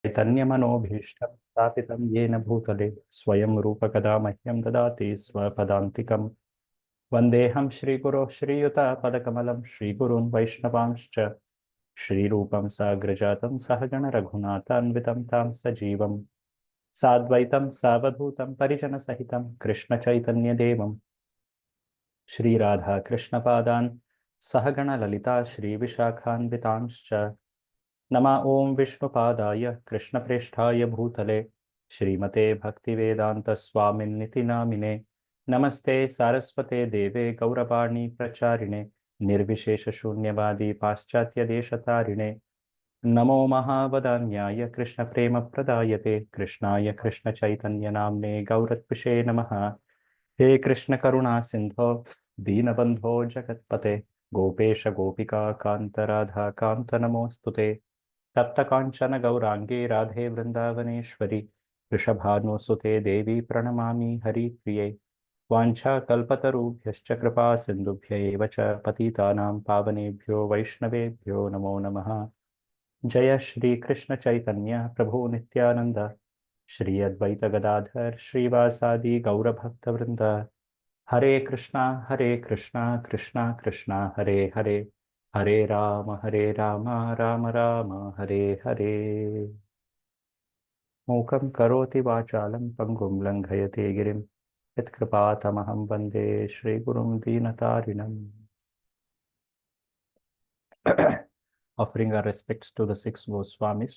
चैतन्यमनोभीष्टं स्थापितं येन भूतले स्वयं रूपकदा मह्यं ददाति स्वपदान्तिकं वन्देऽहं श्रीगुरोः श्रीयुतापदकमलं श्रीगुरून् वैष्णवांश्च श्रीरूपं साग्रजातं सहगण रघुनाथान्वितं तां सजीवं साद्वैतं सावधूतं परिजनसहितं कृष्णचैतन्यदेवं श्रीराधा कृष्णपादान् सहगण ललिता श्रीविशाखान्वितांश्च नमा ओं विष्णुपादाय कृष्णप्रेष्ठाय भूतले श्रीमते भक्तिवेदान्तस्वामिन्निति नामिने नमस्ते सारस्वते देवे गौरवाणी प्रचारिणे निर्विशेषशून्यवादी पाश्चात्यदेशतारिणे नमो महावदान्याय कृष्णप्रेमप्रदायते कृष्णाय कृष्णचैतन्यनाम्ने गौरत्विषे नमः। हे कृष्ण करुणा सिंधो दीनबंधो जगत्पते गोपेश गोपिका कांत राधा कांत नमोस्तुते तप्त कांचन गौरांगे राधे वृंदावनेश्वरी वृषभानुसुते देवी प्रणमामि हरिप्रिये वाञ्छाकल्पतरुभ्यश्च कृपा सिन्धुभ्य एव च पतितानां पावनेभ्यो वैष्णवेभ्यो नमो नमः। जय श्री कृष्ण चैतन्य प्रभु नित्यानंद श्री अद्वैत गदाधर श्रीवासादि गौरभक्तवृंद हरे कृष्णा कृष्णा कृष्णा हरे हरे हरे राम राम राम हरे हरे। मूकं करोति वाचालं पंगुं लंघयते गिरिं यत्कृपातमहं वन्दे श्रीगुरुं दीनतारिणम्। Offering our respects to the six Goswamis.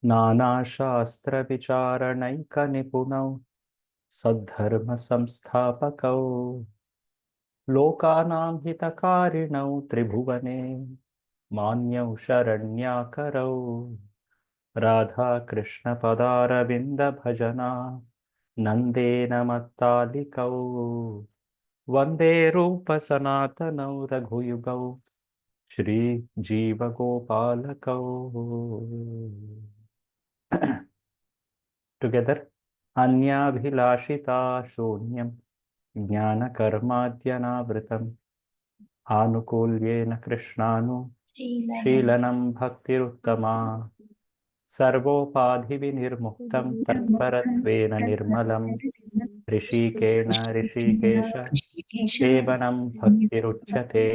नानाशास्त्र विचारणैकनिपुणौ सद्धर्म संस्थापकौ लोकानां हितकारिणौ त्रिभुवने मान्यौ शरण्याकरौ राधा कृष्ण पदारविन्द भजना नन्देन मत्तालिकौ वन्दे रूप सनातनौ रघुयुगौ श्री जीव गोपालकौ। Together. अन्याभिलाषिता शून्यं ज्ञानकर्माद्यनावृतम् आनुकूल्येन कृष्णानु शीलनं भक्तिरुत्तमा सर्वोपाधिविनिर्मुक्तं तत्परत्वेन निर्मलं ऋषिकेण ऋषिकेश सेवनं भक्तिरुच्यते।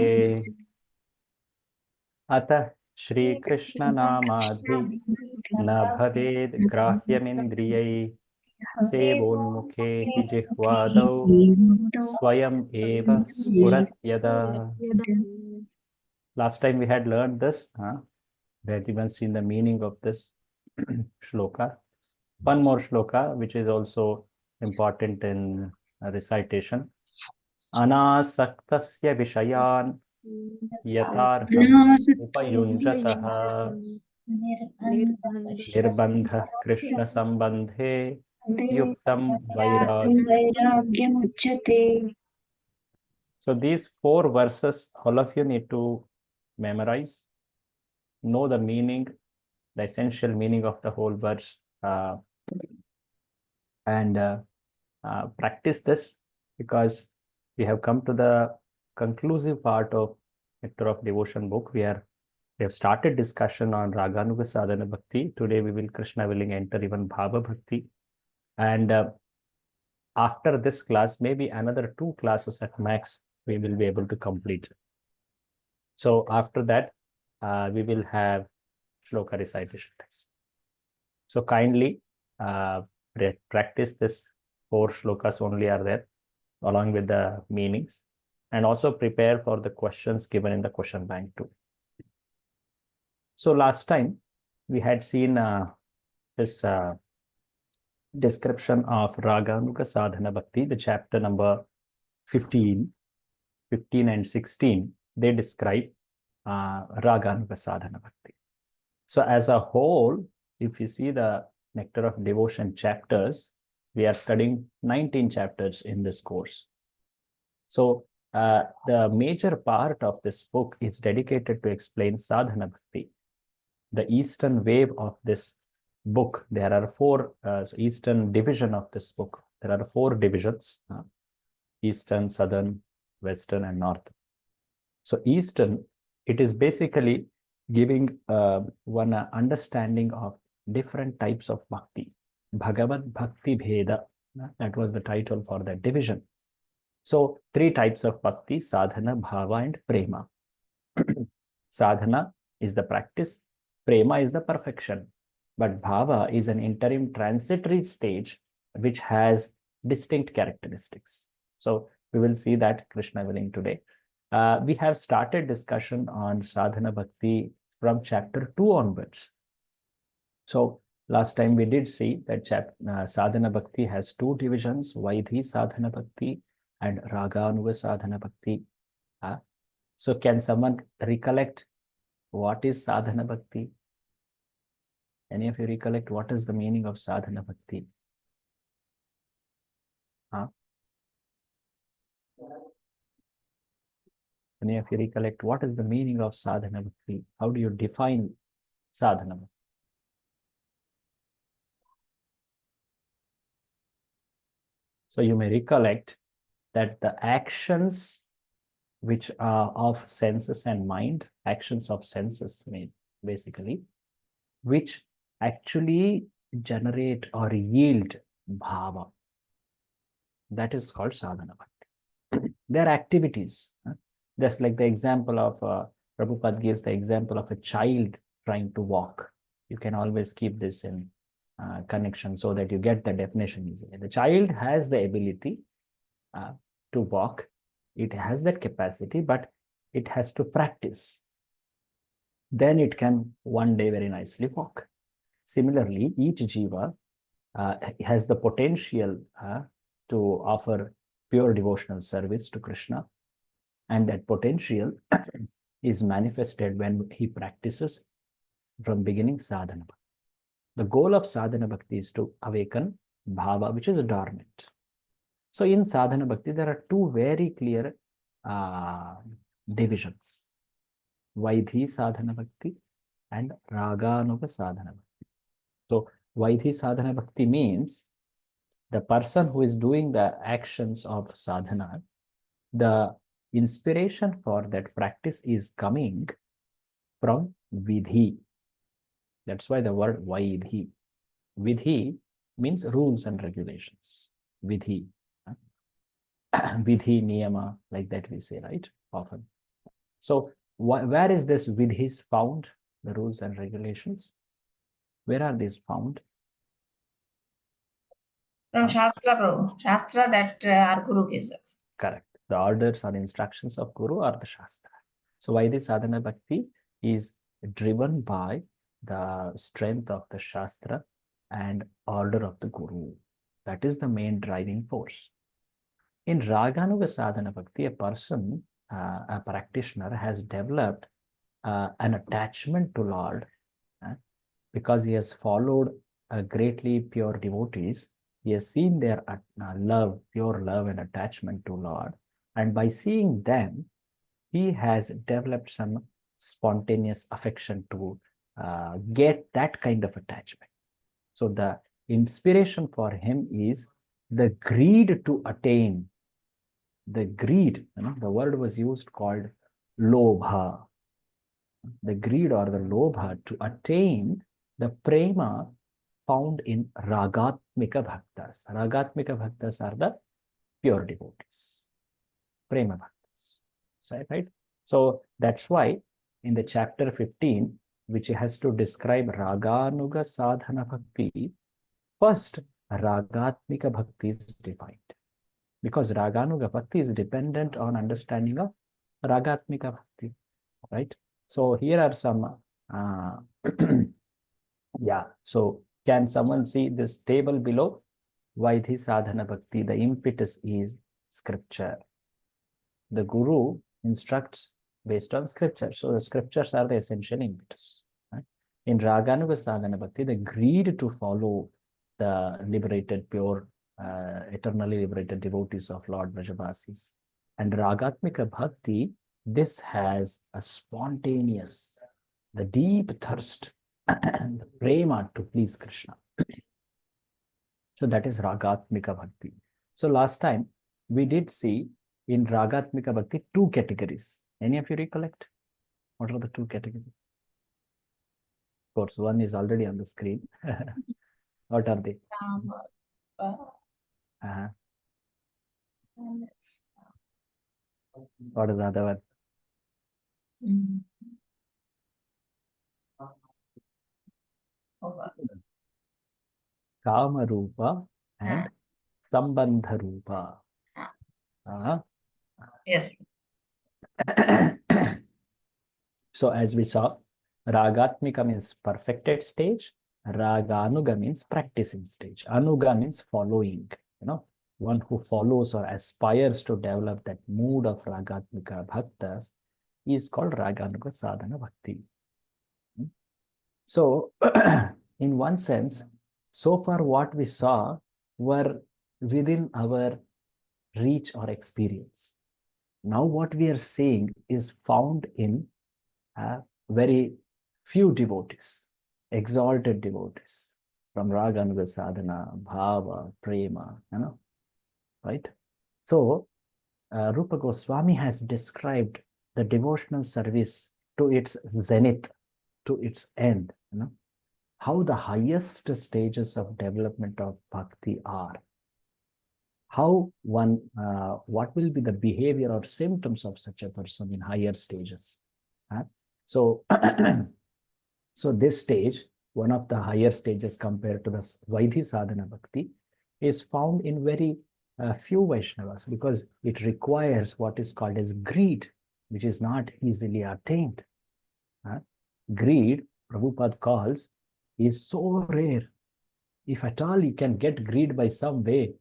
अतः श्रीकृष्णनामाधि न भवेद् ग्राह्यमिन्द्रियैः सेवोन्मुखे हि जिह्वादौ स्वयं एव स्फुरत् यदा। Last time we had learned this, we had even seen the meaning of this shloka. One more shloka which is also important in recitation. Anasaktasya vishayan yatarham upayunjatah nirbandha krishna sambandhe yuktam vairagyam. So these four verses, all of you need to memorize, know the meaning, the essential meaning of the whole verse, and practice this, because we have come to the conclusive part of Nectar of Devotion book. We have started discussion on Raganuga Sadhana Bhakti. Today we will, Krishna willing, enter even Bhava Bhakti. And after this class, maybe another 2 classes at max, we will be able to complete. So after that, we will have shloka recitation test. So kindly practice this. 4 shlokas only are there, along with the meanings, and also prepare for the questions given in the question bank too. So last time we had seen this description of Raganuga Sadhana Bhakti, the chapter number 15 and 16. They describe Raganuga Sadhana Bhakti. So as a whole, if you see the Nectar of Devotion chapters, we are studying 19 chapters in this course. So the major part of this book is dedicated to explain Sadhana Bhakti, the eastern wave of this book. There are 4 eastern division of this book. There are 4 divisions: eastern, southern, western, and north. So eastern, it is basically giving one understanding of different types of bhakti. Bhagavad Bhakti Bheda, that was the title for that division. So, three types of bhakti: sadhana, bhava, and prema. Sadhana is the practice, prema is the perfection, but bhava is an interim transitory stage which has distinct characteristics. So, we will see that Krishna willing today. We have started discussion on sadhana bhakti from chapter 2 onwards. So, last time we did see that sadhana bhakti has two divisions: Vaidhi sadhana bhakti and Raganuga sadhana bhakti. So, can someone recollect what is sadhana bhakti? Any of you recollect what is the meaning of sadhana bhakti? Any of you recollect what is the meaning of sadhana bhakti? How do you define sadhana bhakti? So you may recollect that the actions which are of senses and mind, actions of senses basically, which actually generate or yield bhava. That is called sadhana bhakti. Their activities, just like the example of Prabhupada gives the example of a child trying to walk. You can always keep this in connection so that you get the definition easily. The child has the ability to walk. It has that capacity, but it has to practice. Then it can one day very nicely walk. Similarly, each jiva has the potential to offer pure devotional service to Krishna. And that potential is manifested when he practices from beginning sadhana. The goal of sadhana bhakti is to awaken bhava, which is dormant. So in sadhana bhakti, there are two very clear divisions: Vaidhi sadhana bhakti and Raganuga sadhana bhakti. So Vaidhi sadhana bhakti means the person who is doing the actions of sadhana, the inspiration for that practice is coming from vidhi. That's why the word vaidhi. Vidhi means rules and regulations. Vidhi. Vidhi, niyama, like that we say, right? Often. So where is this vidhis found? The rules and regulations. Where are these found? From Shastra, Prabhu. Shastra that our Guru gives us. Correct. The orders or instructions of Guru or the Shastra. So why this sadhana bhakti is driven by the strength of the Shastra and order of the Guru. That is the main driving force. In Raganuga sadhana bhakti, a person, a practitioner has developed an attachment to Lord because he has followed greatly pure devotees. He has seen their love, pure love and attachment to Lord. And by seeing them, he has developed some spontaneous affection to get that kind of attachment. So the inspiration for him is the greed to attain. The greed, the word was used called lobha. The greed or the lobha to attain the prema found in ragatmika bhaktas. Ragatmika bhaktas are the pure devotees, prema bhaktas. So, right? So that's why in the chapter 15, which has to describe Raganuga sadhana bhakti, first Ragatmika bhakti is defined. Because Raganuga bhakti is dependent on understanding of Ragatmika bhakti, right? So here are some, yeah. So can someone see this table below? Vaidhi sadhana bhakti, the impetus is scripture. The Guru instructs based on scripture. So the scriptures are the essential impetus. Right? In Raganuga sadhana bhakti, the greed to follow the liberated, pure, eternally liberated devotees of Lord Vrajavasis. And Ragatmika bhakti, this has a spontaneous, the deep thirst and the prema to please Krishna. So that is Ragatmika bhakti. So last time we did see in Ragatmika bhakti two categories. Any of you recollect? What are the two categories? course, one is already on the screen. What are they? Kama, Uh-huh. and What is the other one? mm, over. Kama Rupa and Sambandha Rupa. Ah, Uh-huh. yes. So as we saw, Ragatmika means perfected stage, Raganuga means practicing stage. Anuga means following, one who follows or aspires to develop that mood of Ragatmika bhaktas is called Raganuga sadhana bhakti. So, in one sense, so far what we saw were within our reach or experience. Now what we are seeing is found in very few devotees, exalted devotees from Raganuga sadhana, bhava, prema, right? So, Rupa Goswami has described the devotional service to its zenith, to its end, how the highest stages of development of bhakti are. How one, what will be the behavior or symptoms of such a person in higher stages. So, so this stage, one of the higher stages compared to the Vaidhi sadhana bhakti, is found in very few Vaishnavas because it requires what is called as greed, which is not easily attained. Greed, Prabhupada calls, is so rare. If at all you can get greed by some way,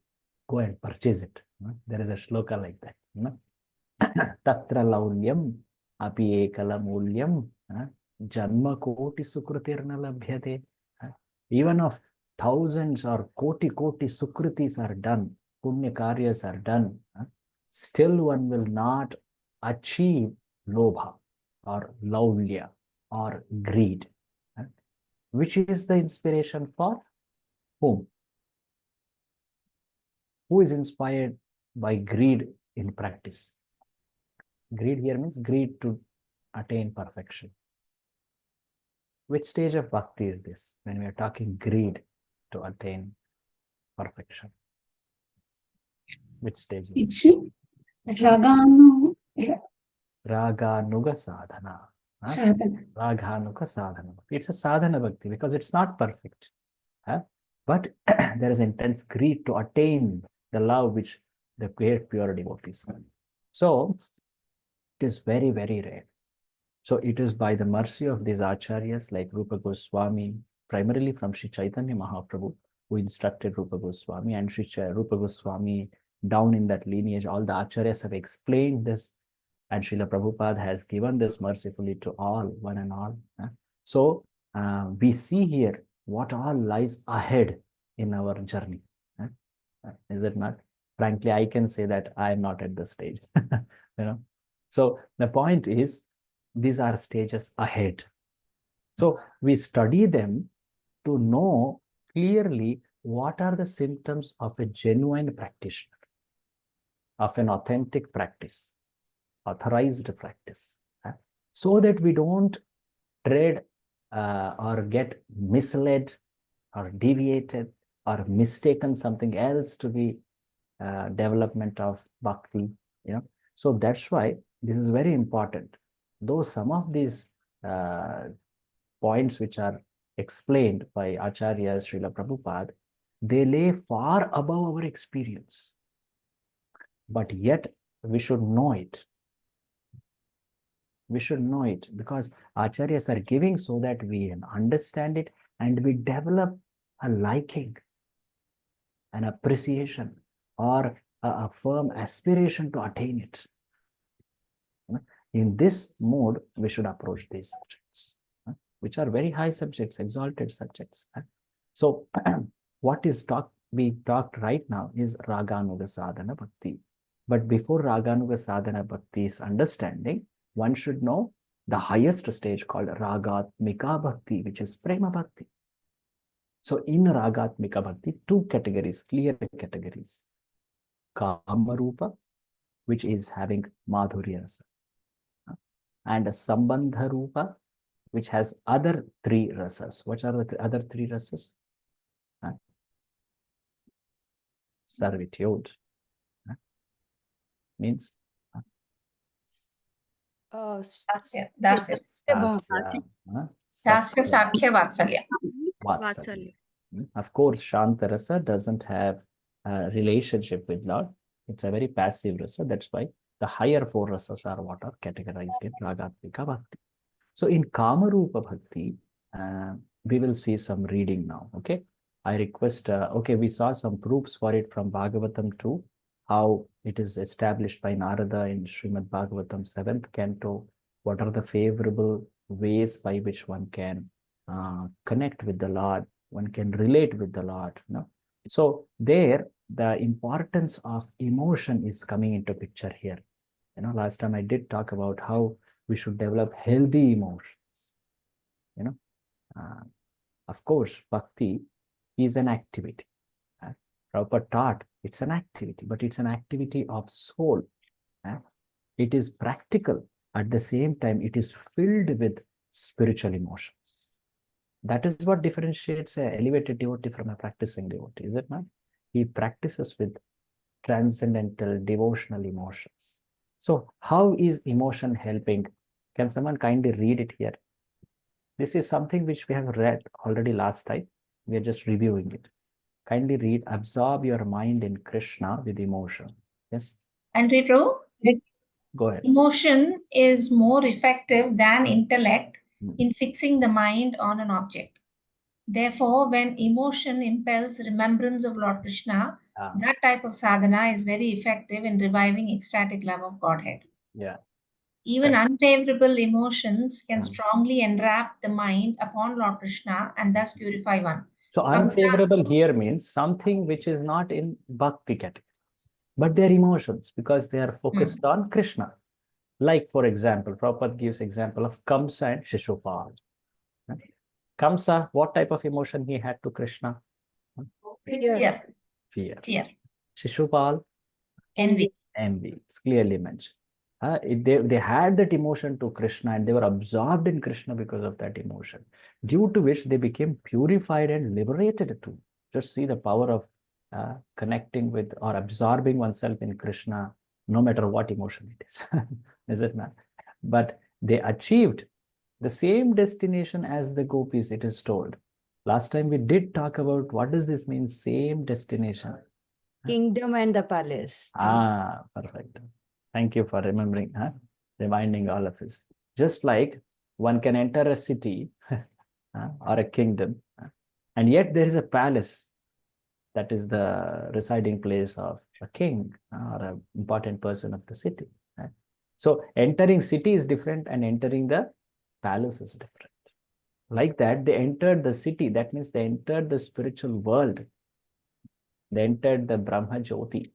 go and purchase it. There is a shloka like that. Tatra laulyam api ekala mulyam janma koti sukritirna labhyate. Even if thousands or koti sukritis are done, punya karyas are done, still one will not achieve lobha or laulya or greed, which is the inspiration for whom? Who is inspired by greed in practice? Greed here means greed to attain perfection. Which stage of bhakti is this when we are talking greed to attain perfection? Which stage is it? Raganuga sadhana. Raganuga sadhana. It's a sadhana bhakti because it's not perfect. But there is intense greed to attain the love which the great pure devotees have. So it is very, very rare. So it is by the mercy of these acharyas like Rupa Goswami, primarily from Sri Chaitanya Mahaprabhu, who instructed Rupa Goswami, and Sri Rupa Goswami down in that lineage, all the acharyas have explained this, and Srila Prabhupada has given this mercifully to all, one and all. So we see here what all lies ahead in our journey. Is it not? Frankly, I can say that I am not at this stage. So the point is, these are stages ahead. So we study them to know clearly what are the symptoms of a genuine practitioner, of an authentic practice, authorized practice, so that we don't tread or get misled or deviated or mistaken something else to be development of bhakti. So that's why this is very important. Though some of these points which are explained by Acharyas, Srila Prabhupada, they lay far above our experience. But yet we should know it. We should know it because Acharyas are giving so that we understand it and we develop a liking, an appreciation, or a firm aspiration to attain it. In this mode, we should approach these subjects, which are very high subjects, exalted subjects. So, what is being talked right now is Raganuga Sadhana Bhakti. But before Raganuga Sadhana Bhakti's understanding, one should know the highest stage called Ragatmika Bhakti, which is Prema Bhakti. So, in Ragatmika Bhakti, two categories, clear categories. Kama Rupa, which is having Madhurya Rasa, and Sambandha Rupa, which has other three rasas. What are the other three rasas? Servitude means Dasya, dasya, dasya, dasya, sakya, sakhya, vatsalya. vatsalya. Of course, Shanta rasa doesn't have a relationship with Lord. It's a very passive rasa. That's why the higher four rasas are what are categorized in Ragatmika Bhakti. So in Kamarupa Bhakti, we will see some reading now. Okay. I request, okay, we saw some proofs for it from Bhagavatam 2, how it is established by Narada in Srimad Bhagavatam 7th canto. What are the favorable ways by which one can connect with the Lord, one can relate with the Lord. No? So there, the importance of emotion is coming into picture here. Last time I did talk about how we should develop healthy emotions. Of course, bhakti is an activity. Prabhupada taught it's an activity, but it's an activity of soul. It is practical. At the same time, it is filled with spiritual emotions. That is what differentiates an elevated devotee from a practicing devotee, is it not? He practices with transcendental devotional emotions. So how is emotion helping? Can someone kindly read it here? This is something which we have read already last time. We are just reviewing it. Kindly read, absorb your mind in Krishna with emotion. Yes? And read, Prabhu? Go ahead. Emotion is more effective than intellect in fixing the mind on an object. Therefore, when emotion impels remembrance of Lord Krishna, that type of sadhana is very effective in reviving ecstatic love of Godhead. Yeah. Even unfavorable emotions can strongly enwrap the mind upon Lord Krishna and thus purify one. So unfavorable here means something which is not in bhakti category, but they are emotions because they are focused on Krishna. Like, for example, Prabhupada gives example of Kamsa and Shishupal. Kamsa, what type of emotion he had to Krishna? Fear. Fear. Shishupal? Envy. Envy. It's clearly mentioned. They had that emotion to Krishna and they were absorbed in Krishna because of that emotion, due to which they became purified and liberated too. Just see the power of connecting with or absorbing oneself in Krishna, no matter what emotion it is. Is it not? But they achieved the same destination as the gopis, it is told. Last time we did talk about what does this mean, same destination. Kingdom and the palace. Perfect. Thank you for remembering, reminding all of us. Just like one can enter a city or a kingdom, and yet there is a palace that is the residing place of a king or an important person of the city. So entering city is different and entering the palace is different. Like that, they entered the city. That means they entered the spiritual world. They entered the Brahma Jyoti.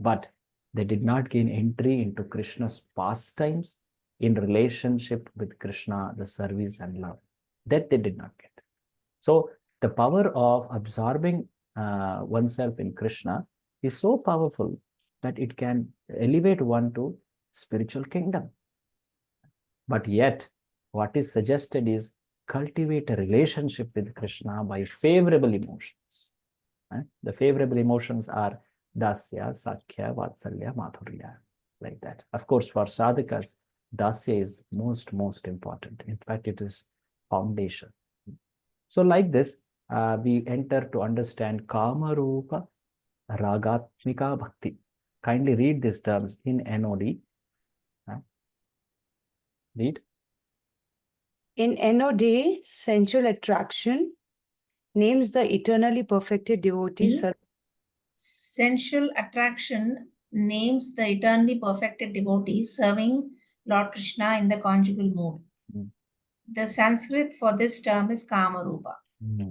But they did not gain entry into Krishna's pastimes in relationship with Krishna, the service and love. That they did not get. So the power of absorbing oneself in Krishna is so powerful that it can elevate one to spiritual kingdom. But yet, what is suggested is cultivate a relationship with Krishna by favorable emotions. The favorable emotions are dasya, sakhya, vatsalya, madhurya, like that. Of course, for sadhakas, dasya is most important. In fact, it is foundation. So like this, we enter to understand Kama Rupa Ragatmika Bhakti. Kindly read these terms in NOD. Read. In NOD, sensual attraction names the eternally perfected devotee. Sensual attraction names the eternally perfected devotee serving Lord Krishna in the conjugal mood. The Sanskrit for this term is Kama Rupa.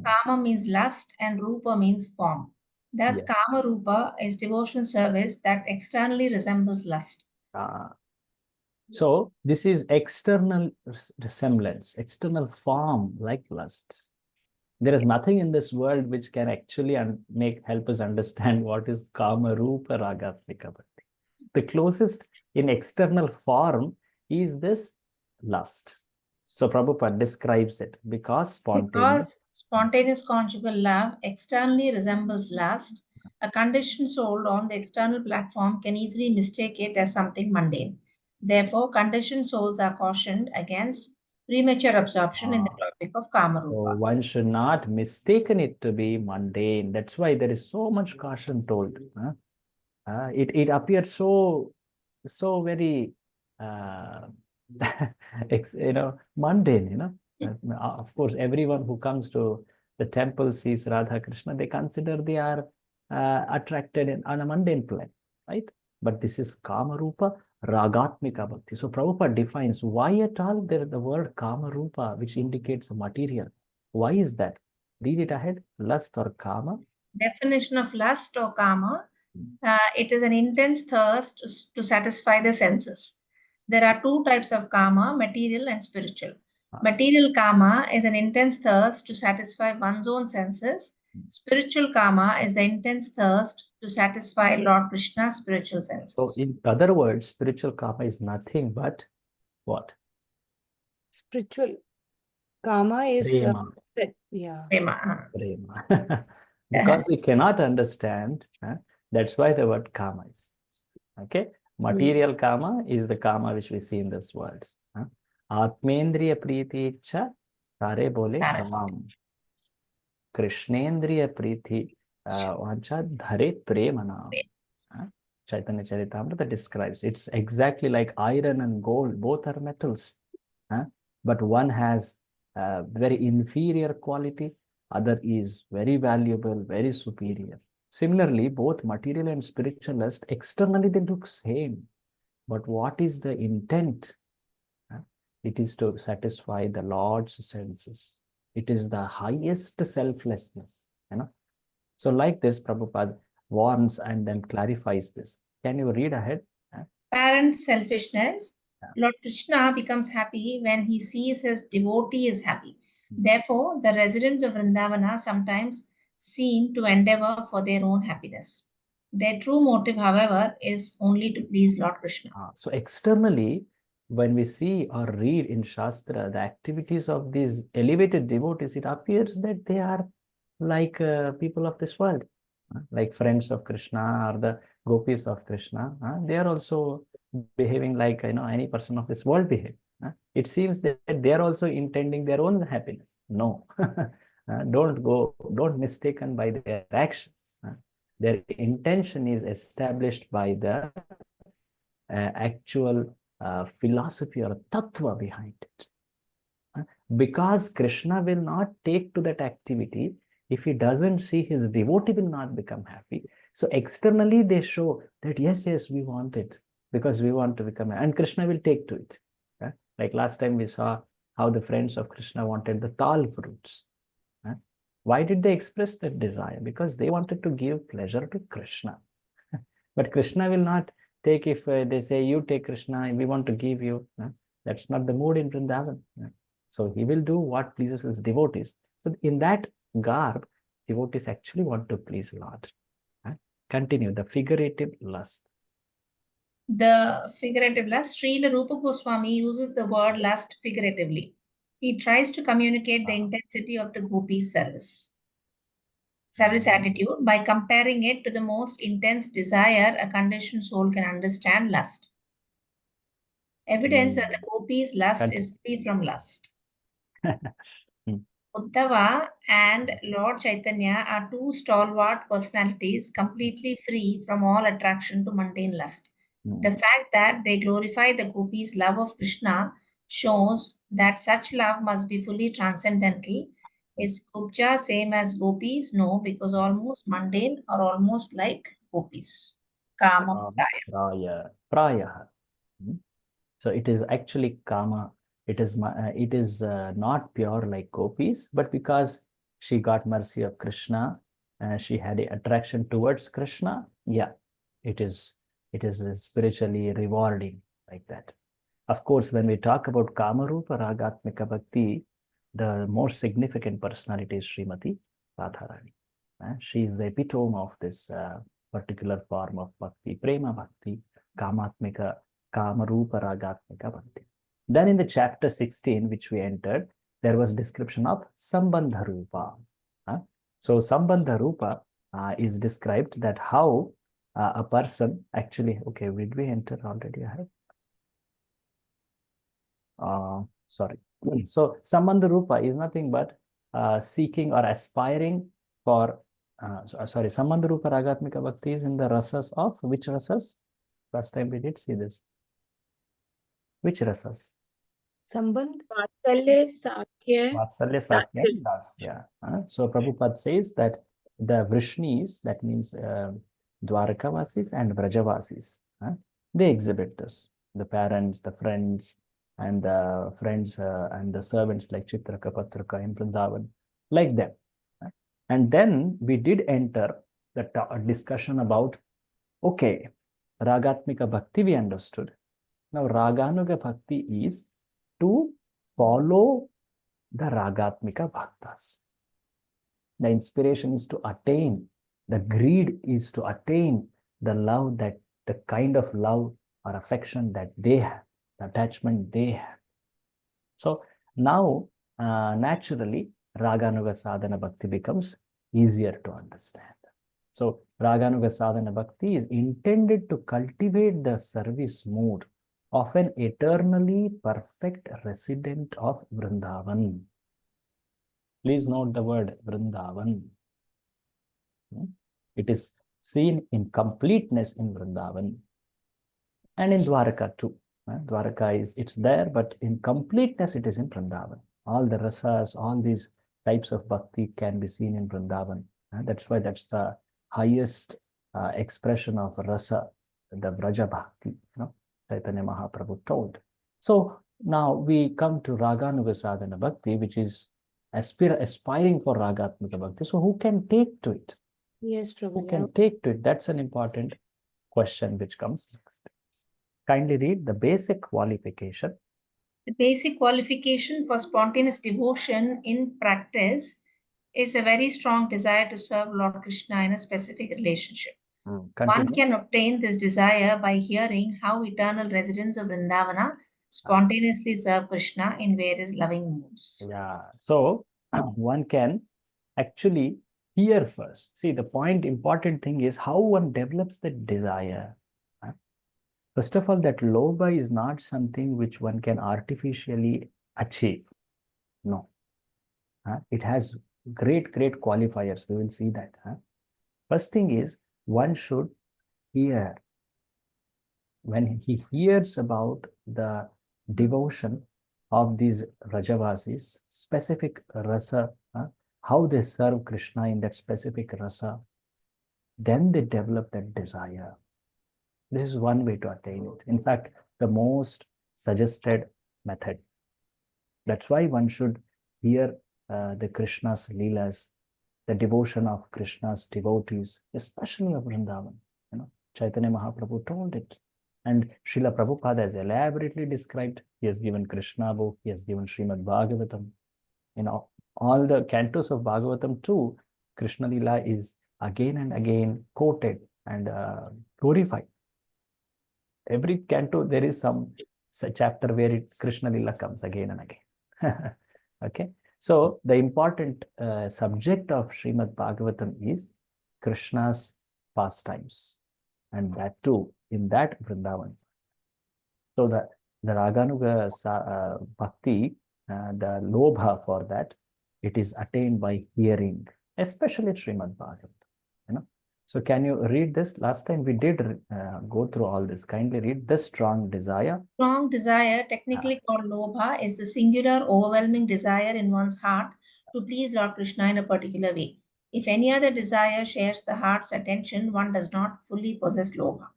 Kama means lust and Rupa means form. Thus, Kama Rupa is devotional service that externally resembles lust. So this is external resemblance, external form like lust. There is nothing in this world which can actually help us understand what is Kama Rupa Ragatmika Bhakti. The closest in external form is this lust. So Prabhupada describes it because Because spontaneous conjugal love externally resembles lust, a conditioned soul on the external platform can easily mistake it as something mundane. Therefore, conditioned souls are cautioned against premature absorption in the topic of Kama So Rupa. one should not mistaken it to be mundane. That's why there is so much caution told. It appears so very mundane. Of course, everyone who comes to the temple sees Radha Krishna, they consider they are attracted on a mundane plane, right? But this is Kama Rupa Ragatmika Bhakti. So Prabhupada defines why at all there the word Kama Rupa, which indicates material. Why is that? Read it ahead. Lust or Kama. Definition of lust or Kama, it is an intense thirst to satisfy the senses. There are two types of Kama, material and spiritual. Material Kama is an intense thirst to satisfy one's own senses. Spiritual Kama is the intense thirst to satisfy Lord Krishna's spiritual senses. So in other words, spiritual Kama is nothing but what? Spiritual karma is Prema. yeah. Prema. Prema. Because we cannot understand, that's why the word Kama is. Okay? Material Kama is the Kama which we see in this world. Atmendriya Preeti Ichha, Sare Bole Ram. Krishnendriya Preeti Vancha Dhare Premana. Chaitanya Charitamrita describes it's exactly like iron and gold, both are metals, but one has very inferior quality, other is very valuable, very superior. Similarly, both material and spiritual lust, externally they look same, but what is the intent? It is to satisfy the Lord's senses. It is the highest selflessness. So like this, Prabhupada warns and then clarifies this. Can you read ahead? Apparent selfishness. Lord Krishna becomes happy when he sees his devotee is happy. Therefore, the residents of Vrindavana sometimes seem to endeavor for their own happiness. Their true motive, however, is only to please Lord Krishna. So externally, when we see or read in Shastra the activities of these elevated devotees, it appears that they are like people of this world, like friends of Krishna or the gopis of Krishna. They are also behaving like any person of this world behave. It seems that they are also intending their own happiness. No, don't mistaken by their actions. Their intention is established by the actual philosophy or tattva behind it. Because Krishna will not take to that activity if he doesn't see his devotee will not become happy. So externally they show that yes, we want it because we want to become, and Krishna will take to it. Like last time we saw how the friends of Krishna wanted the tal fruits. Why did they express that desire? Because they wanted to give pleasure to Krishna. But Krishna will not take if they say, you take Krishna, we want to give you. That's not the mood in Vrindavan. So he will do what pleases his devotees. So in that garb, devotees actually want to please Lord. Continue, the figurative lust. The figurative lust, Srila Rupa Goswami uses the word lust figuratively. He tries to communicate the intensity of the gopi's service attitude by comparing it to the most intense desire a conditioned soul can understand, lust. Evidence that the gopi's lust is free from lust. Uddhava and Lord Chaitanya are two stalwart personalities completely free from all attraction to mundane lust. The fact that they glorify the gopis' love of Krishna shows that such love must be fully transcendental. Is Kubja same as gopis? No, because almost mundane or almost like gopis. Kama Praya. So it is actually Kama. It is not pure like gopis, but because she got mercy of Krishna, she had an attraction towards Krishna. Yeah, it is spiritually rewarding like that. Of course, when we talk about Kamarupa Ragatmika Bhakti, the most significant personality is Srimati Radharani. She is the epitome of this particular form of bhakti, prema bhakti, Kamarupa Ragatmika Bhakti. Then in the chapter 16, which we entered, there was description of Sambandha Rupa. So Sambandha Rupa is described that how a person actually, okay, did we enter already? I have, sorry. So Sambandha Rupa is nothing but seeking or aspiring for, sorry, Sambandha Rupa Ragatmika Bhakti is in the rasas of, which rasas? Last time we did see this. Which rasas? Sambandh? Vatsalya, Sakya, Vatsalya, Sakya, and Dasya. So Prabhupada says that the Vrishnis, that means Dwarkavasis and Vrajavasis, they exhibit this. The parents, the friends, and the servants like Chitraka, Patraka in Vrindavan, like them. And then we did enter the discussion about, okay, Ragatmika Bhakti we understood. Now Raganuga Bhakti is to follow the Ragatmika Bhaktas. The inspiration is to attain, the greed is to attain the love, that the kind of love or affection that they have, the attachment they have. So now, naturally, Raganuga Sadhana Bhakti becomes easier to understand. So Raganuga Sadhana Bhakti is intended to cultivate the service mood of an eternally perfect resident of Vrindavan. Please note the word Vrindavan. It is seen in completeness in Vrindavan and in Dwaraka too. Dwaraka it's there, but in completeness it is in Vrindavan. All the rasas, all these types of bhakti can be seen in Vrindavan. That's why that's the highest expression of rasa, the Vraja Bhakti, Chaitanya Mahaprabhu told. So now we come to Raganuga Sadhana Bhakti, which is aspiring for Ragatmika Bhakti. So who can take to it? Yes, Prabhu. Who can take to it? That's an important question which comes next. Kindly read the basic qualification. The basic qualification for spontaneous devotion in practice is a very strong desire to serve Lord Krishna in a specific relationship. One can obtain this desire by hearing how eternal residents of Vrindavana spontaneously serve Krishna in various loving moods. Yeah, so one can actually hear first. See, the important thing is how one develops the desire. First of all, that lobha is not something which one can artificially achieve. No. It has great qualifiers. We will see that. First thing is, one should hear. When he hears about the devotion of these Rajavasis, specific rasa, how they serve Krishna in that specific rasa, then they develop that desire. This is one way to attain it. In fact, the most suggested method. That's why one should hear the Krishna's Leelas, the devotion of Krishna's devotees, especially of Vrindavan. Chaitanya Mahaprabhu told it. And Srila Prabhupada has elaborately described. He has given Krishna book, he has given Srimad Bhagavatam. All the cantos of Bhagavatam too, Krishna Leela is again and again quoted and glorified. Every canto, there is some chapter where Krishna Leela comes again and again. Okay. So the important subject of Srimad Bhagavatam is Krishna's pastimes. And that too, in that Vrindavan. So the Raganuga Bhakti, the lobha for that, it is attained by hearing, especially Srimad Bhagavatam. So can you read this? Last time we did go through all this. Kindly read the strong desire. Strong desire, technically called lobha, is the singular, overwhelming desire in one's heart to please Lord Krishna in a particular way. If any other desire shares the heart's attention, one does not fully possess lobha.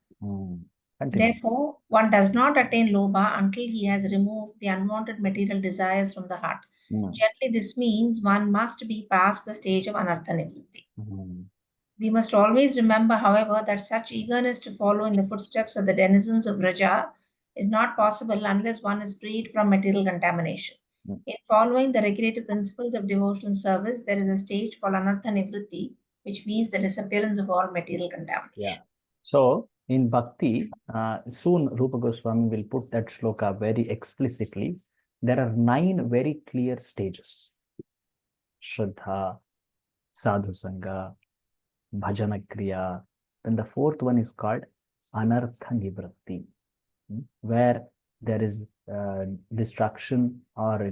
Therefore, one does not attain lobha until he has removed the unwanted material desires from the heart. Generally, this means one must be past the stage of anartha nivritti. We must always remember, however, that such eagerness to follow in the footsteps of the denizens of Raja is not possible unless one is freed from material contamination. In following the regulative principles of devotional service, there is a stage called anartha nivritti, which means the disappearance of all material contamination. Yeah. So In Bhakti, soon Rupa Goswami will put that shloka very explicitly. There are 9 very clear stages. Shraddha, Sadhu Sangha, Bhajana Kriya. Then the 4th one is called Anartha Nivritti, where there is destruction or,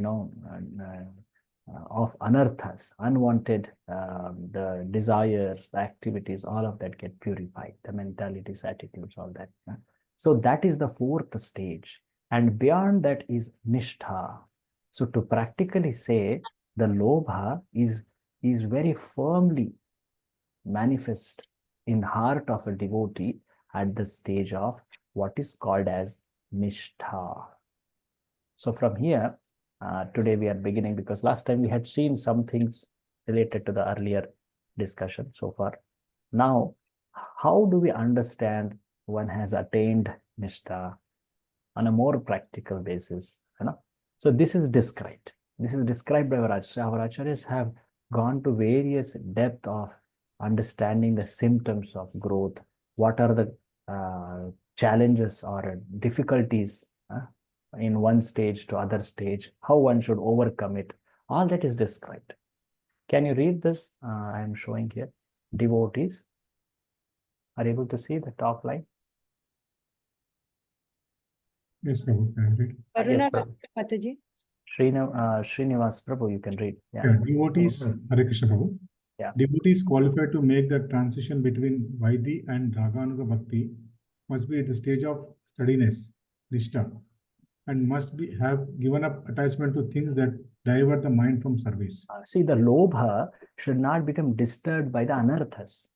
of anarthas, unwanted, the desires, the activities, all of that get purified, the mentalities, attitudes, all that. So that is the 4th stage. And beyond that is nishtha. So to practically say, the lobha is very firmly manifest in heart of a devotee at the stage of what is called as nishtha. So from here, today we are beginning, because last time we had seen some things related to the earlier discussion so far. Now, how do we understand one has attained nishtha on a more practical basis? So this is described. This is described by our acharyas. Our acharyas have gone to various depth of understanding the symptoms of growth. What are the challenges or difficulties in one stage to other stage, how one should overcome it. All that is described. Can you read this? I am showing here. Devotees are able to see the top line. Yes, Prabhu, can I read? Karuna Prabhu. Mataji. Srinivas Prabhu, you can read. Yeah, devotees, Hare Krishna Prabhu. Yeah. Devotees qualified to make the transition between Vaidhi and Raganuga Bhakti must be at the stage of steadiness, nishtha, and must have given up attachment to things that divert the mind from service. See, the lobha should not become disturbed by the anarthas.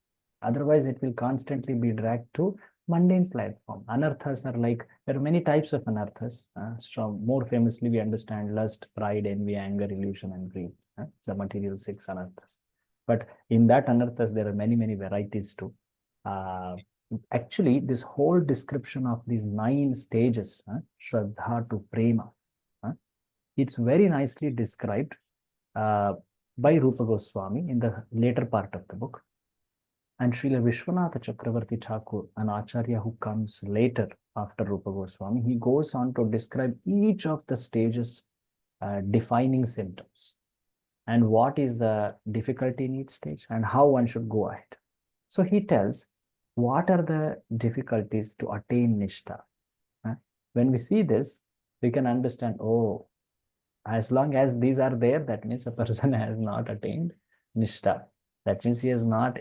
Otherwise, it will constantly be dragged to mundane platform. Anarthas are like, there are many types of anarthas. More famously, we understand lust, pride, envy, anger, illusion, and greed. The material 6 anarthas. But in that anarthas, there are many, many varieties too. Actually, this whole description of these 9 stages, Shraddha to Prema, it's very nicely described by Rupa Goswami in the later part of the book. And Srila Vishwanatha Chakravarti Thakur, an acharya who comes later after Rupa Goswami, he goes on to describe each of the stages, defining symptoms and what is the difficulty in each stage and how one should go ahead. So he tells what are the difficulties to attain nishtha. When we see this, we can understand, oh, as long as these are there, that means a person has not attained nishtha. That means he has not,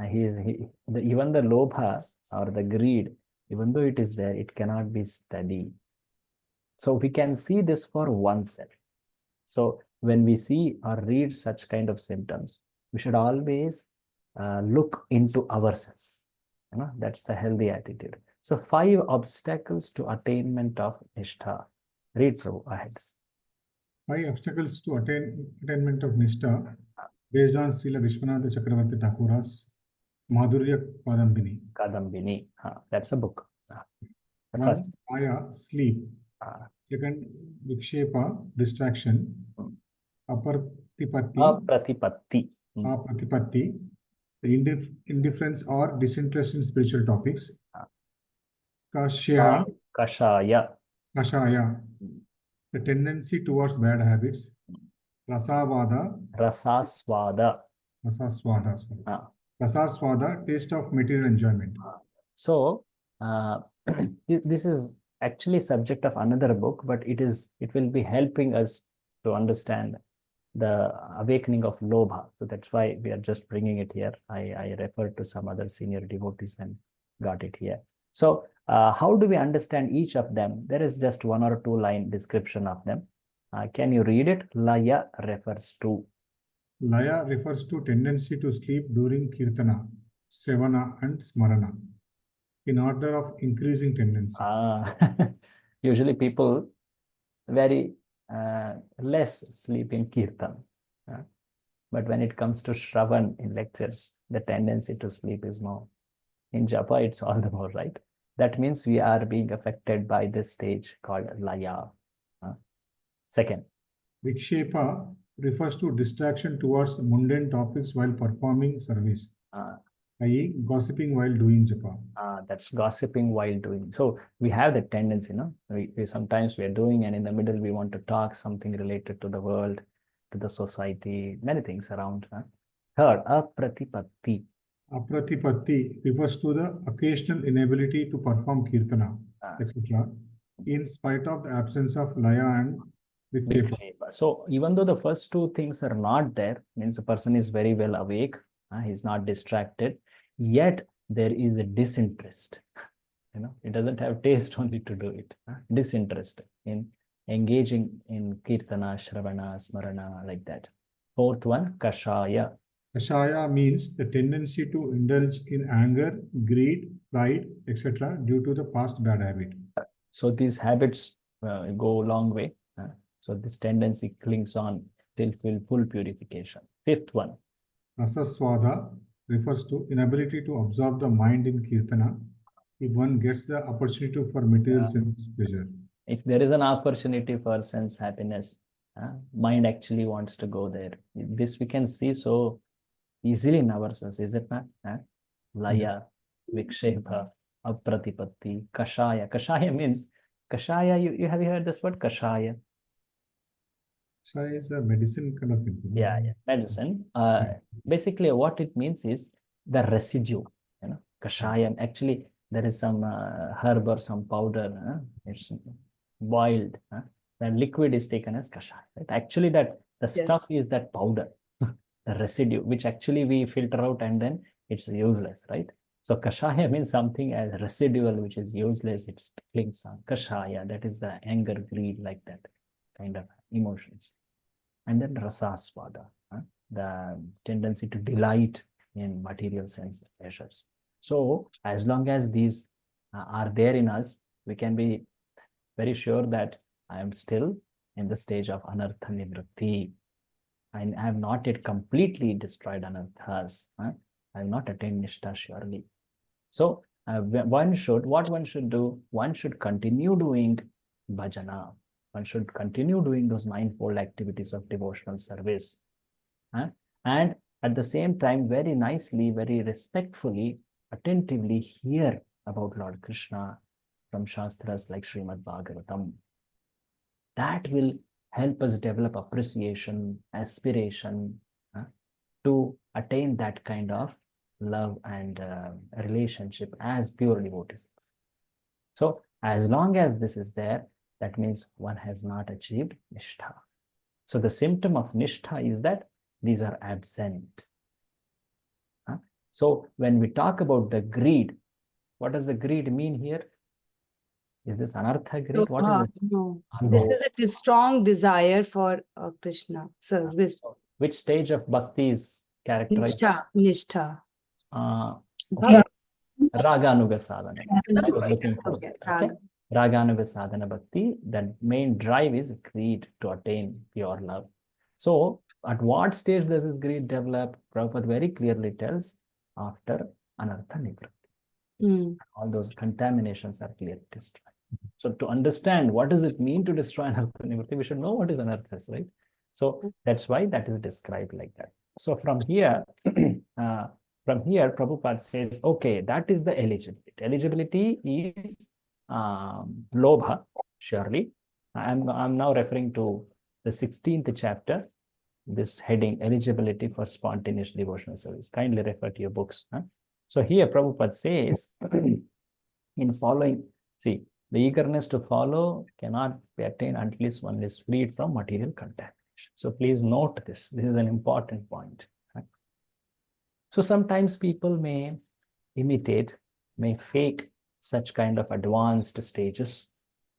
even the lobha or the greed, even though it is there, it cannot be steady. So we can see this for oneself. So when we see or read such kind of symptoms, we should always look into ourselves. That's the healthy attitude. So 5 obstacles to attainment of nishtha. Read, Prabhu, ahead. 5 obstacles to attainment of nishtha based on Srila Vishwanatha Chakravarti Thakura's Madhurya Kadambini. Kadambini, that's a book. The 1, first. Maya, sleep. 2nd, Vikshepa, distraction. Apratipatti. Apratipatti, the indifference or disinterest in spiritual topics. Kashya, Kashaya, the tendency towards bad habits. Rasavada, Rasaswada. Rasaswada, taste of material enjoyment. So this is actually subject of another book, but it will be helping us to understand the awakening of lobha. So that's why we are just bringing it here. I referred to some other senior devotees and got it here. So how do we understand each of them? There is just 1 or 2 line description of them. Can you read it? Laya refers to. Laya refers to tendency to sleep during kirtana, sravana, and smarana, in order of increasing tendency. Usually people very less sleep in kirtan. But when it comes to Shravan in lectures, the tendency to sleep is more. In Japa, it's all the more, right? That means we are being affected by this stage called Laya. 2nd. Vikshepa refers to distraction towards mundane topics while performing service. i.e., gossiping while doing japa. That's gossiping while doing. So we have the tendency, we sometimes we are doing, and in the middle we want to talk something related to the world, to the society, many things around. Third, apratipatti. Apratipatti refers to the occasional inability to perform kirtana, etc., in spite of the absence of laya and vikshepa. So even though the first two things are not there, means the person is very well awake, he's not distracted, yet there is a disinterest. He doesn't have taste only to do it. Disinterest in engaging in kirtana, shravana, smarana, like that. Fourth one, kashaya. Kashaya means the tendency to indulge in anger, greed, pride, etc., due to the past bad habit. So these habits go a long way. So this tendency clings on till full purification. Fifth one. Rasaswada refers to inability to absorb the mind in kirtana if one gets the opportunity for material sense pleasure. If there is an opportunity for sense happiness, mind actually wants to go there. This we can see so easily in ourselves, is it not? Laya, vikshepa, apratipatti, kashaya. Kashaya means, kashaya, you have you heard this word, kashaya? Kashaya is a medicine kind of thing. Yeah, medicine. Basically, what it means is the residue. Kashayam. Actually, there is some herb or some powder. It's boiled. The liquid is taken as kashaya. Right? Actually, that the stuff is that powder, the residue, which actually we filter out and then it's useless, right? So kashaya means something as residual, which is useless. It clings on. Kashaya, that is the anger, greed, like that kind of emotions. And then rasaswada, the tendency to delight in material sense pleasures. So as long as these are there in us, we can be very sure that I am still in the stage of anartha nivritti. I have not yet completely destroyed anarthas. I have not attained nishtha surely. So what one should do, one should continue doing bhajana. One should continue doing those ninefold activities of devotional service. And at the same time, very nicely, very respectfully, attentively hear about Lord Krishna from Shastras like Srimad Bhagavatam. That will help us develop appreciation, aspiration to attain that kind of love and relationship as pure devotees. So as long as this is there, that means one has not achieved nishtha. So the symptom of nishtha is that these are absent. So when we talk about the greed, what does the greed mean here? Is this anartha greed? What is it? No, this is a strong desire for Krishna service. So which stage of bhakti is characterized? Nishtha. Okay. Raganuga sadhana. I was looking for Okay, that. Okay. Raganuga sadhana bhakti, the main drive is greed to attain pure love. So at what stage does this greed develop? Prabhupada very clearly tells after anartha nivritti. All those contaminations are clearly destroyed. So to understand what does it mean to destroy anartha nivritti, we should know what is anarthas, right? So that's why that is described like that. So from here, Prabhupada says, okay, that is the eligibility. Eligibility is lobha, surely. I'm now referring to the 16th chapter, this heading, eligibility for spontaneous devotional service. Kindly refer to your books. So here Prabhupada says, in following, see, the eagerness to follow cannot be attained unless one is freed from material contamination. So please note this. This is an important point. So sometimes people may imitate, may fake such kind of advanced stages,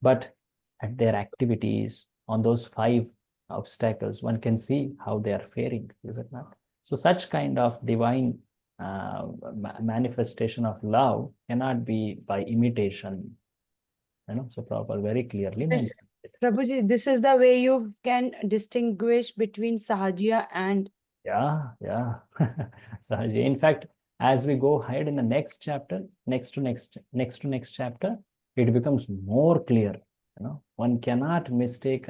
but at their activities on those 5 obstacles, one can see how they are faring, is it not? So such kind of divine manifestation of love cannot be by imitation. So Prabhupada very clearly mentions it. Prabhuji, this is the way you can distinguish between Sahaja and... Yeah. Sahaja. In fact, as we go ahead in the next chapter, next to next chapter, it becomes more clear. One cannot mistake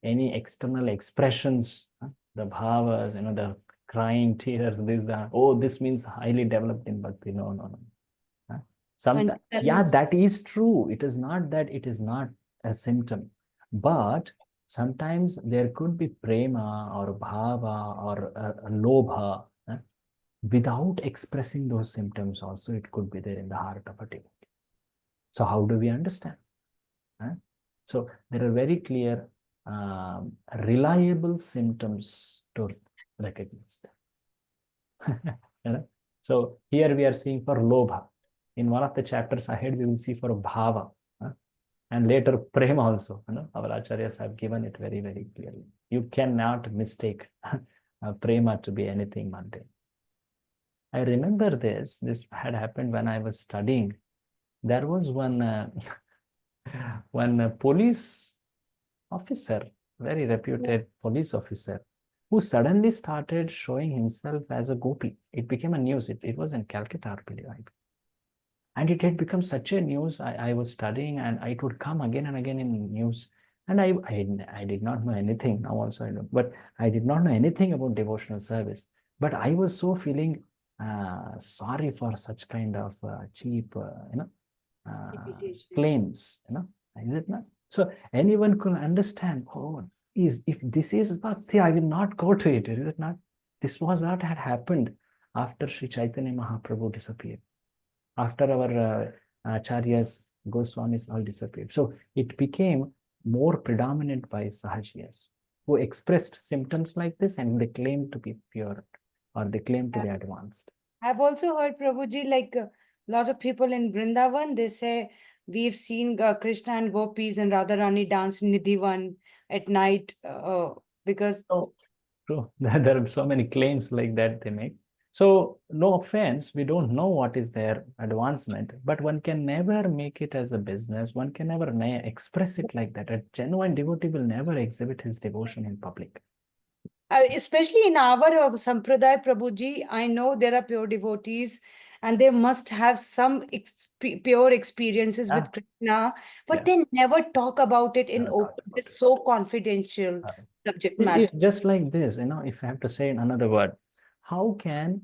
any external expressions, the bhavas, the crying tears, this, oh, this means highly developed in bhakti. No, no, no. Sometimes, yeah, that is true. It is not that it is not a symptom, but sometimes there could be prema or bhava or lobha without expressing those symptoms. Also, it could be there in the heart of a devotee. So, how do we understand? So, there are very clear, reliable symptoms to recognize them. So, here we are seeing for lobha. In one of the chapters ahead, we will see for bhava, and later prema also. Our acharyas have given it very, very clearly. You cannot mistake prema to be anything mundane. I remember this had happened when I was studying. There was one police officer, very reputed police officer, who suddenly started showing himself as a gopi. It became a news. It was in Calcutta, I believe. And it had become such a news. I was studying, and it would come again and again in news. And I did not know anything. Now also I don't, but I did not know anything about devotional service. But I was so feeling sorry for such kind of cheap, claims. Is it not? So anyone could understand. Oh, if this is bhakti, I will not go to it. Is it not? This was what had happened after Sri Chaitanya Mahaprabhu disappeared. After our acharyas, Goswamis all disappeared. So it became more predominant by Sahajiyas, who expressed symptoms like this and they claimed to be pure or they claimed to be advanced. I've also heard, Prabhuji, like a lot of people in Vrindavan, they say, we've seen Krishna and Gopis and Radharani dance in Nidhivan at night because... Oh, true. There are so many claims like that they make. So, no offense, we don't know what is their advancement, but one can never make it as a business. One can never express it like that. A genuine devotee will never exhibit his devotion in public. Especially in our Sampradaya, Prabhuji, I know there are pure devotees and they must have some pure experiences with Krishna, but they never talk about it in open. It's so confidential subject matter. It's just like this, if I have to say in another word, how can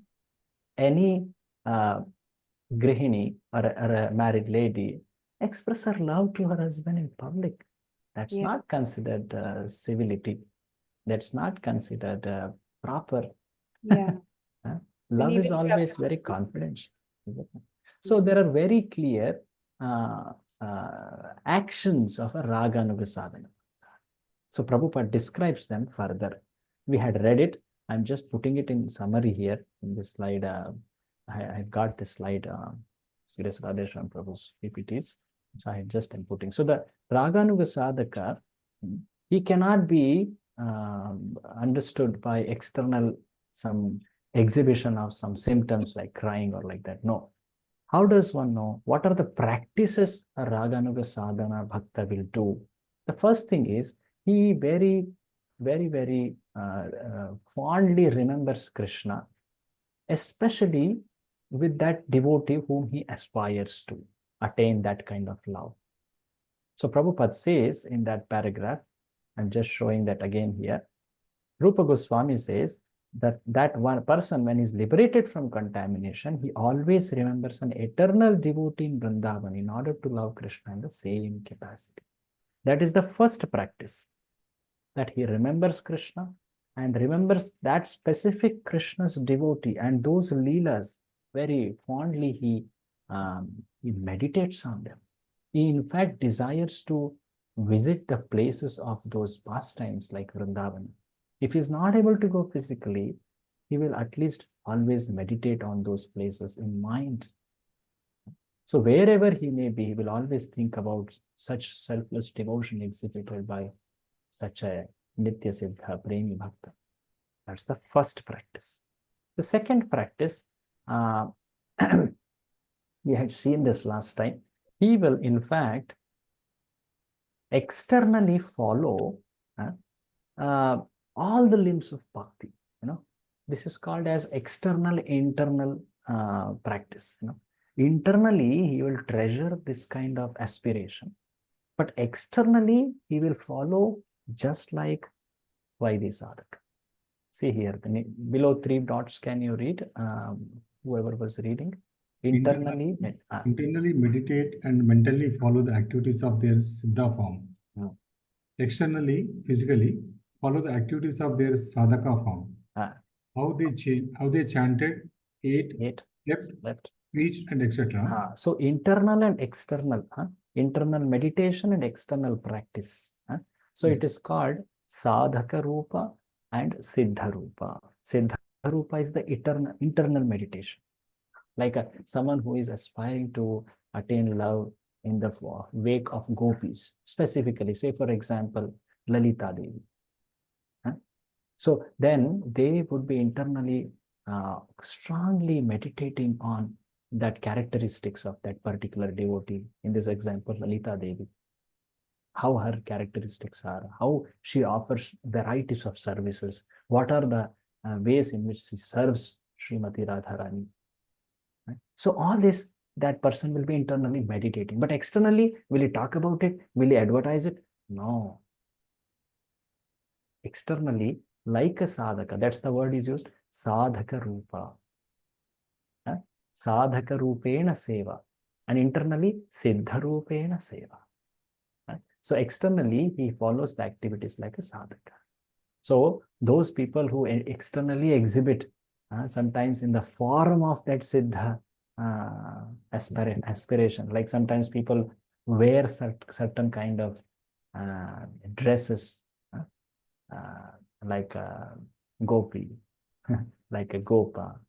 any grihini or a married lady express her love to her husband in public? That's not considered civility. That's not considered proper. Yeah. Love is always very confidential. So there are very clear actions of a Raganuga sadhana. So Prabhupada describes them further. We had read it. I'm just putting it in summary here in this slide. I've got this slide, Sri Radhesham Prabhu's PPTs. So I just am putting. So the Raganuga sadhaka, he cannot be understood by external some exhibition of some symptoms like crying or like that. No. How does one know? What are the practices a Raganuga sadhana bhakta will do? The first thing is he very, very, very fondly remembers Krishna, especially with that devotee whom he aspires to attain that kind of love. So Prabhupada says in that paragraph, I'm just showing that again here. Rupa Goswami says that one person, when he's liberated from contamination, he always remembers an eternal devotee in Vrindavan in order to love Krishna in the same capacity. That is the first practice, that he remembers Krishna and remembers that specific Krishna's devotee and those leelas very fondly. He meditates on them. He in fact desires to visit the places of those pastimes like Vrindavan. If he's not able to go physically, he will at least always meditate on those places in mind. So wherever he may be, he will always think about such selfless devotion exhibited by such a Nitya Siddha Premi Bhakta. That's the first practice. The second practice, we had seen this last time, he will in fact externally follow all the limbs of bhakti. This is called as external internal practice. Internally, he will treasure this kind of aspiration, but externally, he will follow just like Vaidhi sadhaka. See here, below 3 dots, can you read? Whoever was reading. Internally meditate and mentally follow the activities of their siddha form. Externally, physically, follow the activities of their sadhaka form. How they chanted, ate, slept, preached, and etc. So internal and external, internal meditation and external practice. So it is called sadhaka rupa and siddha rupa. Siddha rupa is the internal meditation. Like someone who is aspiring to attain love in the wake of gopis, specifically, say for example, Lalita Devi. So then they would be internally strongly meditating on that characteristics of that particular devotee. In this example, Lalita Devi, how her characteristics are, how she offers varieties of services, what are the ways in which she serves Srimati Radharani. Right? So all this, that person will be internally meditating. But externally, will he talk about it? Will he advertise it? No. Externally, like a sadhaka, that's the word is used, sadhaka rupa. Sadhaka rupena seva. And internally, siddha rupena seva. So externally, he follows the activities like a sadhaka. So those people who externally exhibit, sometimes in the form of that siddha aspiration, like sometimes people wear certain kind of dresses, like a gopi, like a gopa,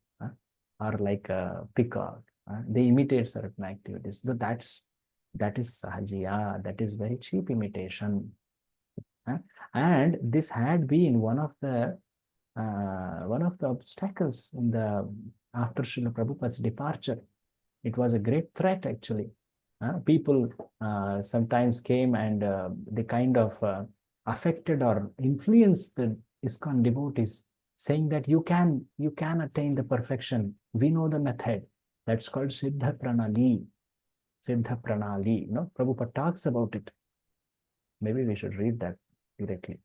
or like a peacock. They imitate certain activities. But that is sahajiya, that is very cheap imitation. And this had been one of the obstacles in the after Srila Prabhupada's departure. It was a great threat, actually. People sometimes came and they kind of affected or influenced the ISKCON devotees, saying that you can attain the perfection. We know the method. That's called Siddha Pranali. Siddha Pranali. No, Prabhupada talks about it. Maybe we should read that directly.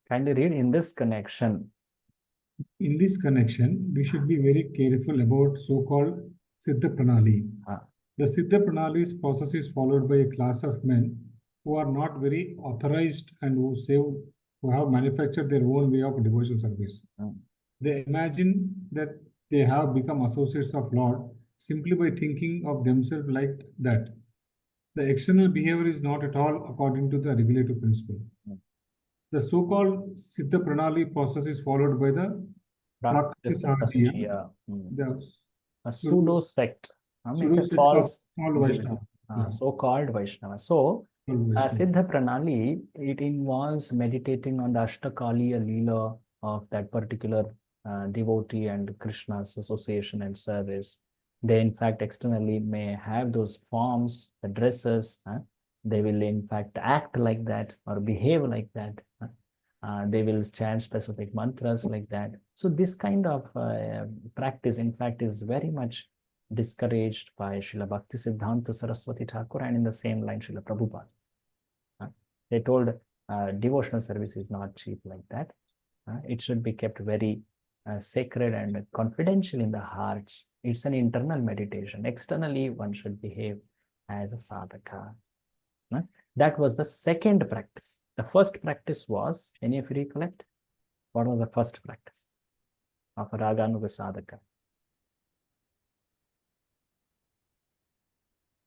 Kindly read in this connection. In this connection, we should be very careful about so-called Siddha Pranali. The Siddha Pranali's process is followed by a class of men who are not very authorized and who have manufactured their own way of devotional service. They imagine that they have become associates of Lord simply by thinking of themselves like that. The external behavior is not at all according to the regulative principle. The so-called Siddha Pranali process is followed by the Prakriti Sahajiya, a pseudo sect. Means a false Vaishnava. So-called Vaishnava. So, Siddha Pranali, it involves meditating on the Ashtakaliya Leela of that particular devotee and Krishna's association and service. They, in fact, externally may have those forms, the dresses. They will, in fact, act like that or behave like that. They will chant specific mantras like that. So this kind of practice, in fact, is very much discouraged by Srila Bhakti Siddhanta Saraswati Thakur, and in the same line, Srila Prabhupada. They told devotional service is not cheap like that. It should be kept very sacred and confidential in the hearts. It's an internal meditation. Externally, one should behave as a sadhaka. That was the second practice. The first practice was, any of you recollect? What was the first practice of a Raganuga sadhaka?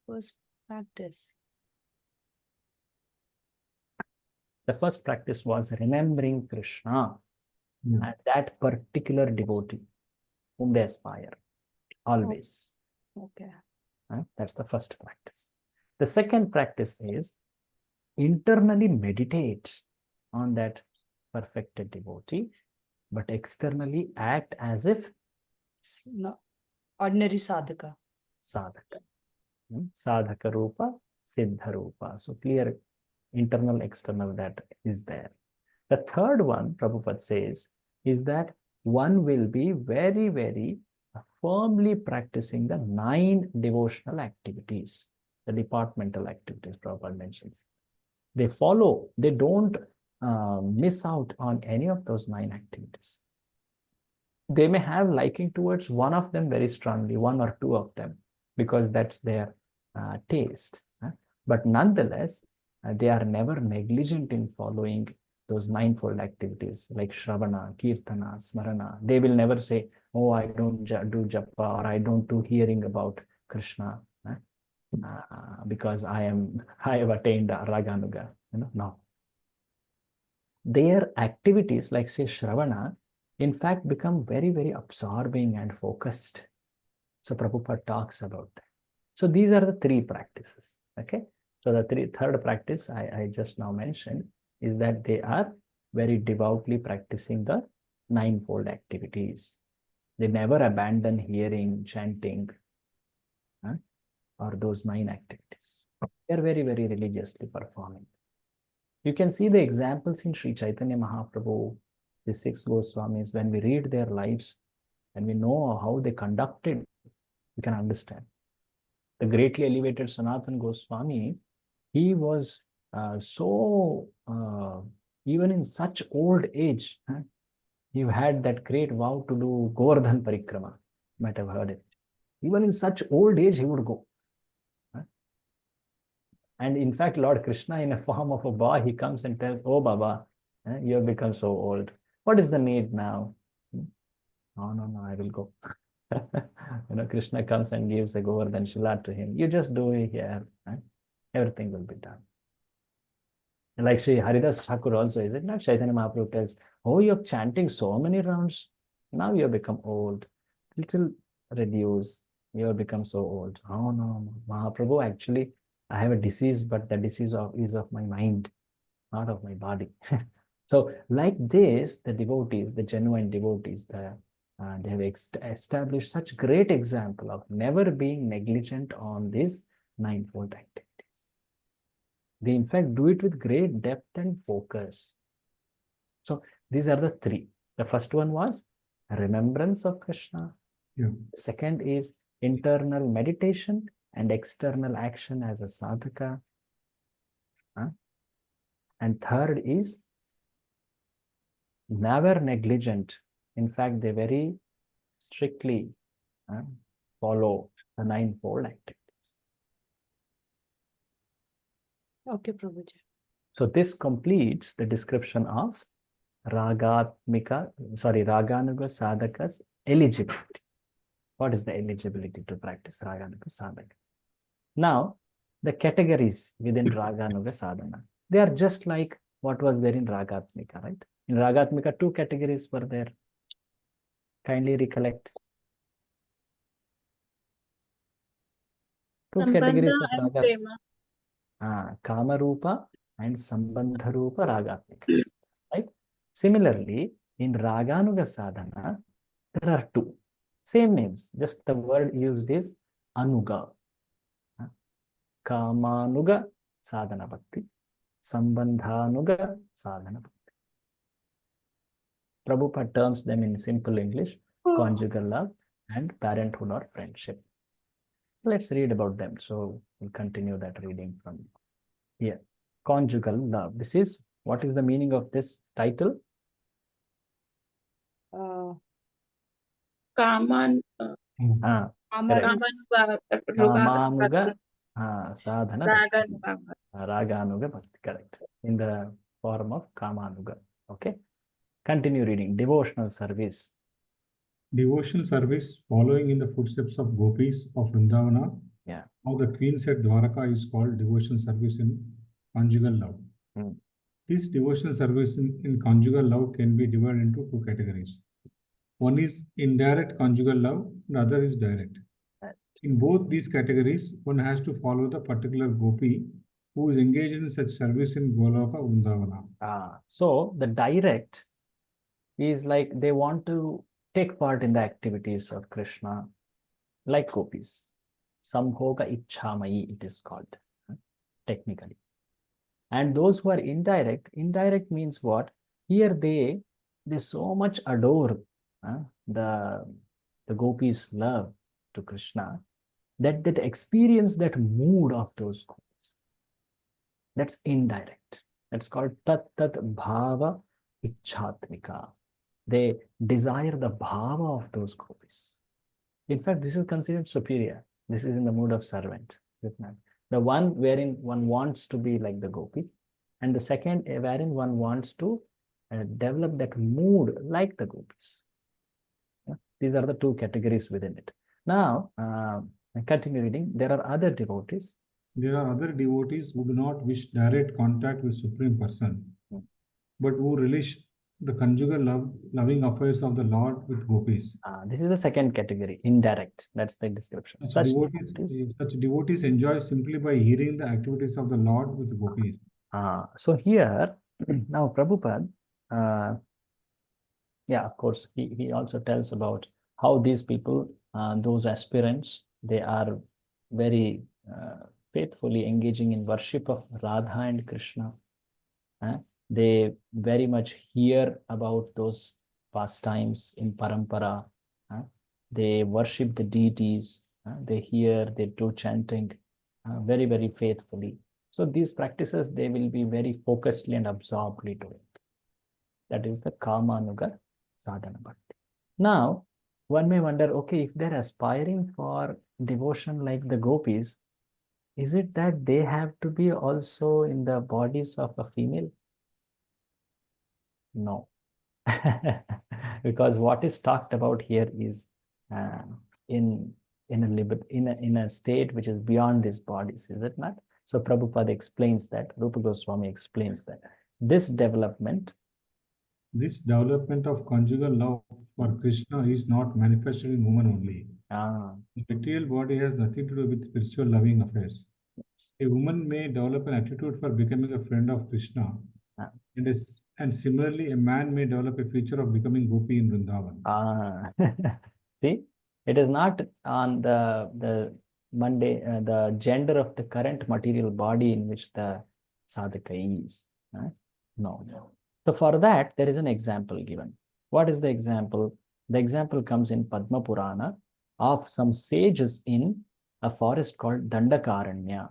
First practice. The first practice was remembering Krishna and that particular devotee whom they aspire, always. Okay. That's the first practice. The second practice is internally meditate on that perfected devotee, but externally act as if No, ordinary sadhaka. Sadhaka. Sadhaka Rupa, Siddha Rupa. So clear internal, external, that is there. The third one, Prabhupada says, is that one will be very, very firmly practicing the 9 devotional activities, the departmental activities Prabhupada mentions. They follow, they don't miss out on any of those 9 activities. They may have liking towards one of them very strongly, 1 or 2 of them, because that's their taste. But nonetheless, they are never negligent in following those 9-fold activities like Shravana, Kirtana, Smarana. They will never say, oh, I don't do japa, or I don't do hearing about Krishna because I have attained Raganuga. No. Their activities, like say Shravana, in fact become very, very absorbing and focused. So Prabhupada talks about that. So these are the 3 practices. Okay. So the third practice I just now mentioned is that they are very devoutly practicing the 9-fold activities. They never abandon hearing, chanting, or those 9 activities. They are very, very religiously performing. You can see the examples in Sri Chaitanya Mahaprabhu, the 6 Goswamis. When we read their lives and we know how they conducted, we can understand. The greatly elevated Sanatana Goswami, he was even in such old age, he had that great vow to do Govardhan Parikrama. You might have heard it. Even in such old age, he would go. And in fact, Lord Krishna, in a form of a boy, he comes and tells, oh, Baba, you have become so old. What is the need now? No, I will go. Krishna comes and gives a Govardhan Shila to him. You just do it here. Everything will be done. And like Sri Haridas Thakur also, is it not? Chaitanya Mahaprabhu tells, oh, you're chanting so many rounds. Now you have become old. Little reduce. You have become so old. Oh, no, Mahaprabhu, actually, I have a disease, but the disease is of my mind, not of my body. So like this, the devotees, the genuine devotees, they have established such great example of never being negligent on these 9-fold activities. They in fact do it with great depth and focus. So these are the 3. The first one was remembrance of Krishna. Yeah. Second is internal meditation and external action as a sadhaka. And third is never negligent. In fact, they very strictly follow the 9-fold activities. Okay, Prabhuji. So this completes the description of Raganuga Sadhaka's eligibility. What is the eligibility to practice Raganuga Sadhaka? Now, the categories within Raganuga Sadhana, they are just like what was there in Ragatmika, right? In Ragatmika, 2 categories were there. Kindly recollect. 2 categories of and Raga. prema. Kamarupa and Sambandharupa Ragatmika. Right? Similarly, in Raganuga Sadhana, there are 2. Same names, just the word used is Anuga. Kamanuga Sadhana Bhakti, Sambandhanuga Sadhana Bhakti. Prabhupada terms them in simple English, conjugal love and parenthood or friendship. So let's read about them. So we'll continue that reading from here. Conjugal love. This is, what is the meaning of this title? Kaman, Correct. Kamanuga sadhana bhakti. Raganuga bhakti, correct. In the form of Kamanuga. Okay. Continue reading. Devotional service. Devotional service following in the footsteps of gopis of Vrindavana. Yeah. How the queens at Dwaraka is called devotional service in conjugal love. This devotional service in conjugal love can be divided into 2 categories. One is indirect conjugal love, the other is direct. Right. In both these categories, one has to follow the particular gopi who is engaged in such service in Goloka Vrindavana. So the direct is like they want to take part in the activities of Krishna, like gopis. Sambhoga Ichhamayi, it is called, technically. And those who are indirect means what? Here they so much adore the gopis' love to Krishna that they experience that mood of those gopis. That's indirect. It's called tat tat bhava ichhatmika. They desire the bhava of those gopis. In fact, this is considered superior. This is in the mood of servant, is it not? The one wherein one wants to be like the gopi, and the second wherein one wants to develop that mood like the gopis. These are the two categories within it. Now, continue reading. There are other devotees. There are other devotees who do not wish direct contact with Supreme Person, but who relish the conjugal loving affairs of the Lord with gopis. This is the second category, indirect. That's the description. Such devotees enjoy simply by hearing the activities of the Lord with gopis. So here, now Prabhupada, yeah, of course, he also tells about how these people, those aspirants, they are very faithfully engaging in worship of Radha and Krishna. They very much hear about those pastimes in parampara. They worship the deities. They hear, they do chanting very, very faithfully. So these practices, they will be very focusedly and absorbedly doing. That is the Kamanuga Sadhana Bhakti. Now, one may wonder, okay, if they're aspiring for devotion like the gopis, is it that they have to be also in the bodies of a female? No. Because what is talked about here is in a state which is beyond these bodies, is it not? So Prabhupada explains that, Rupa Goswami explains that this development of conjugal love for Krishna is not manifested in woman only. The material body has nothing to do with spiritual loving affairs. Yes. A woman may develop an attitude for becoming a friend of Krishna, and similarly, a man may develop a future of becoming Gopi in Vrindavan. See, it is not on the gender of the current material body in which the sadhaka is. No. So for that, there is an example given. What is the example? The example comes in Padma Purana of some sages in a forest called Dandakaranya.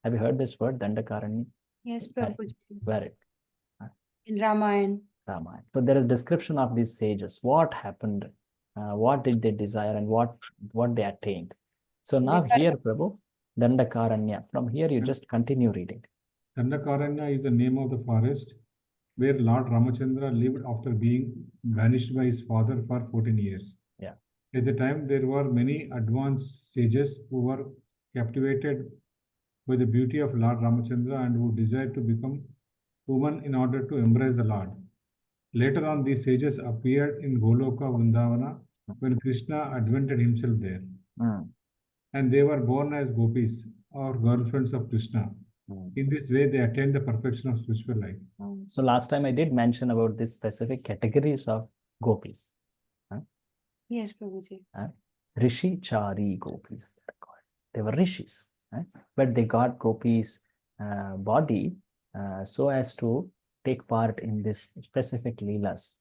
Have you heard this word, Dandakaranya? Yes, Prabhuji. Where? In Ramayana. So there is a description of these sages. What happened? What did they desire and what they attained? So now here, Prabhu, Dandakaranya. From here, you just continue reading. Dandakaranya is the name of the forest where Lord Ramachandra lived after being banished by his father for 14 years. Yeah. At the time, there were many advanced sages who were captivated by the beauty of Lord Ramachandra and who desired to become women in order to embrace the Lord. Later on, these sages appeared in Goloka Vrindavana when Krishna advented himself there. And they were born as gopis or girlfriends of Krishna. In this way, they attained the perfection of spiritual life. So last time I did mention about these specific categories of gopis. Yes, Prabhuji. Rishi Chari gopis, they were rishis, but they got gopis' body so as to take part in this specific leelas,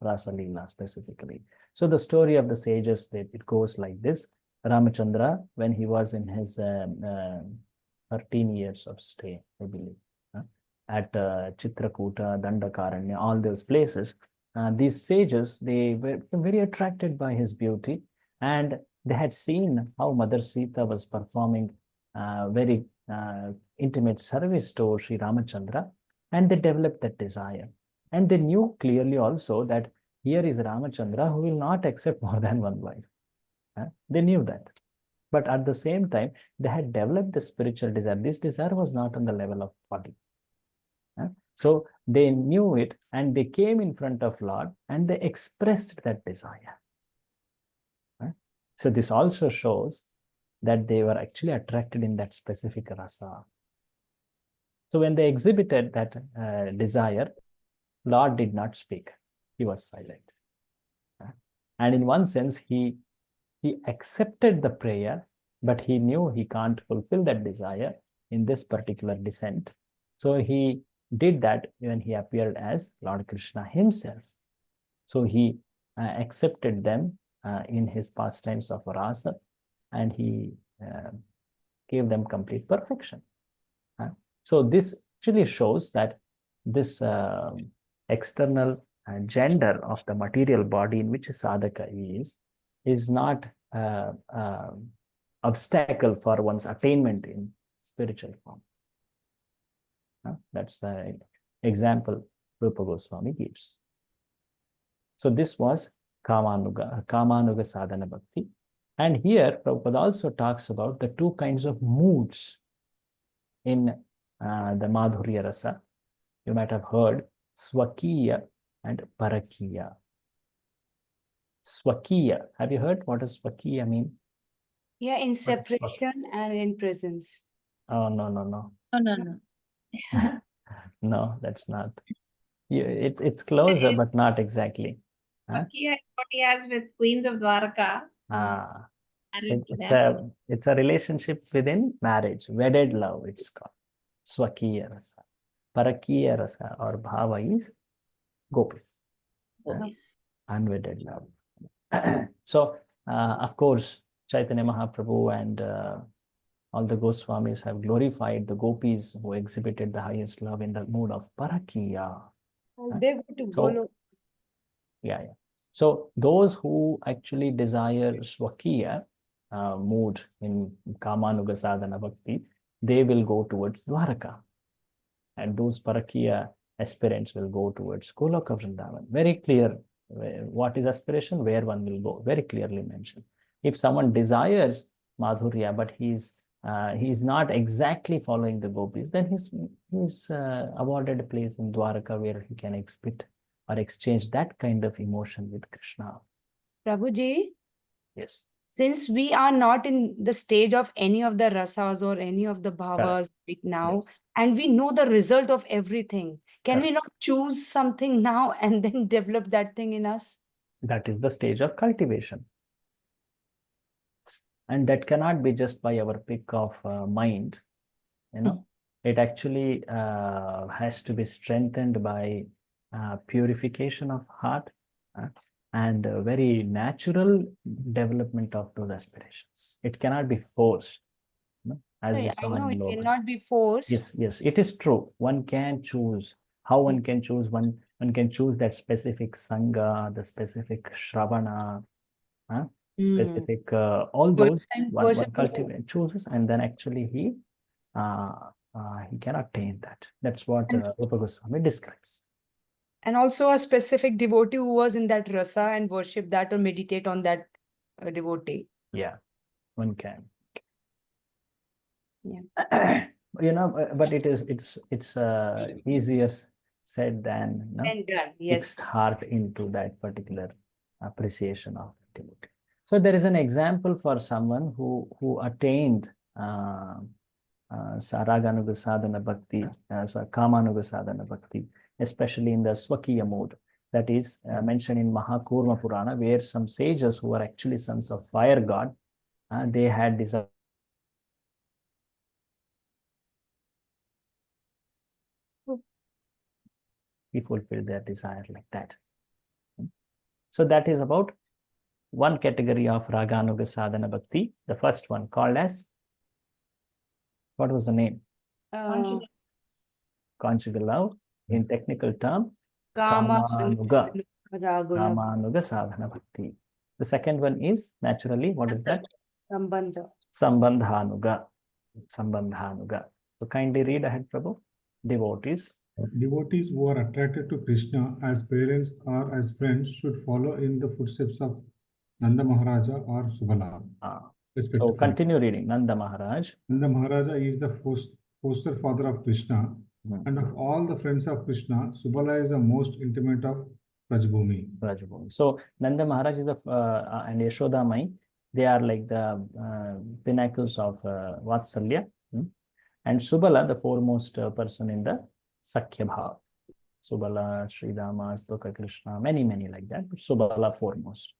rasa leela specifically. So the story of the sages, it goes like this. Ramachandra, when he was in his 13 years of stay, I believe, at Chitrakuta, Dandakaranya, all those places, these sages, they were very attracted by his beauty, and they had seen how Mother Sita was performing very intimate service to Sri Ramachandra, and they developed that desire. And they knew clearly also that here is Ramachandra who will not accept more than one wife. They knew that. But at the same time, they had developed the spiritual desire. This desire was not on the level of body. So they knew it, and they came in front of Lord and they expressed that desire. So this also shows that they were actually attracted in that specific rasa. So when they exhibited that desire, Lord did not speak. He was silent. And in one sense, he accepted the prayer, but he knew he can't fulfill that desire in this particular descent. So he did that when he appeared as Lord Krishna himself. So he accepted them in his pastimes of rasa, and he gave them complete perfection. So this actually shows that this external gender of the material body in which a sadhaka is not obstacle for one's attainment in spiritual form. That's the example Rupa Goswami gives. So this was Kamanuga Sadhana Bhakti. And here Prabhupada also talks about the two kinds of moods in the Madhurya Rasa. You might have heard Swakiya and Parakiya. Swakiya. Have you heard what does Swakiya mean? Yeah, in separation and in presence. Oh, no. No. No, that's not. It's closer, but not exactly. Swakiya is what he has with Queens of Dwaraka. It's a relationship within marriage, wedded love, it's called. Swakiya Rasa. Parakiya Rasa or Bhava is Gopis. Unwedded love. So, of course, Chaitanya Mahaprabhu and all the Goswamis have glorified the gopis who exhibited the highest love in the mood of Parakiya. They go to Golo. Yeah. So those who actually desire Swakiya mood in Kamanuga Sadhana Bhakti, they will go towards Dwaraka. And those Parakiya aspirants will go towards Goloka Vrindavan. Very clear what is aspiration, where one will go, very clearly mentioned. If someone desires Madhurya, but he is not exactly following the gopis, then he's awarded a place in Dwaraka where he can exhibit or exchange that kind of emotion with Krishna. Prabhuji? Yes. Since we are not in the stage of any of the rasas or any of the bhavas right now, yes, and we know the result of everything, can Correct. we not choose something now and then develop that thing in us? That is the stage of cultivation. And that cannot be just by our pick of mind, you know. It actually has to be strengthened by purification of heart and very natural development of those aspirations. It cannot be forced, you know, as we I saw know in it Loka. cannot be forced. Yes, it is true. One can choose. How one can choose? One can choose that specific Sangha, the specific Shravana, specific all those one chooses, and then actually he can attain that. That's what Rupa Goswami describes. And also a specific devotee who was in that rasa and worship that or meditate on that devotee. Yeah, one can. Yeah. You know, but it's easier said than And done. Yes. fixed heart into that particular appreciation of the devotee. So there is an example for someone who attained Raganuga Sadhana Bhakti, Kamanuga Sadhana Bhakti, especially in the Swakiya mode. That is mentioned in Mahakurma Purana, where some sages who are actually sons of fire god, they had desire. He fulfilled their desire like that. So that is about one category of Raganuga Sadhana Bhakti. The first one called as, what was the name? Conjugal love. In technical term, Kamanuga Sadhana Bhakti. The second one is naturally, what is that? Sambandhanuga. So kindly read ahead, Prabhu. Devotees. Devotees who are attracted to Krishna as parents or as friends should follow in the footsteps of Nanda Maharaja or Subala. So continue reading. Nanda Maharaj. Nanda Maharaja is the foster father of Krishna, and of all the friends of Krishna, Subala is the most intimate of Brajbhumi. So Nanda Maharaj is and Yashoda Mai, they are like the pinnacles of Vatsalya, and Subala, the foremost person in the Sakhya Bhav. Subala, Sridama, Stoka Krishna, many like that, but Subala foremost.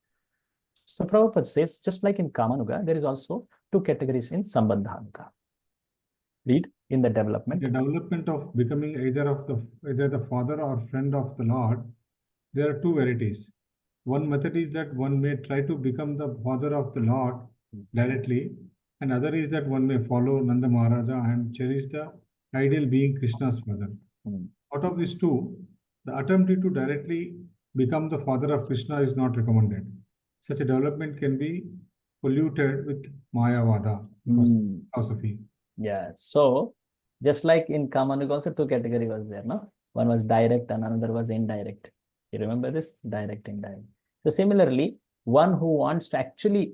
So Prabhupada says, just like in Kamanuga, there is also two categories in Sambandhanuga. Read in the development. The development of becoming either the father or friend of the Lord, there are two varieties. One method is that one may try to become the father of the Lord directly, and other is that one may follow Nanda Maharaja and cherish the ideal being Krishna's father. Out of these two, the attempt to directly become the father of Krishna is not recommended. Such a development can be polluted with Mayavada philosophy. Yeah. So just like in Kamanuga also two category was there, no? One was direct and another was indirect. You remember this? Direct, indirect. So similarly, one who wants to actually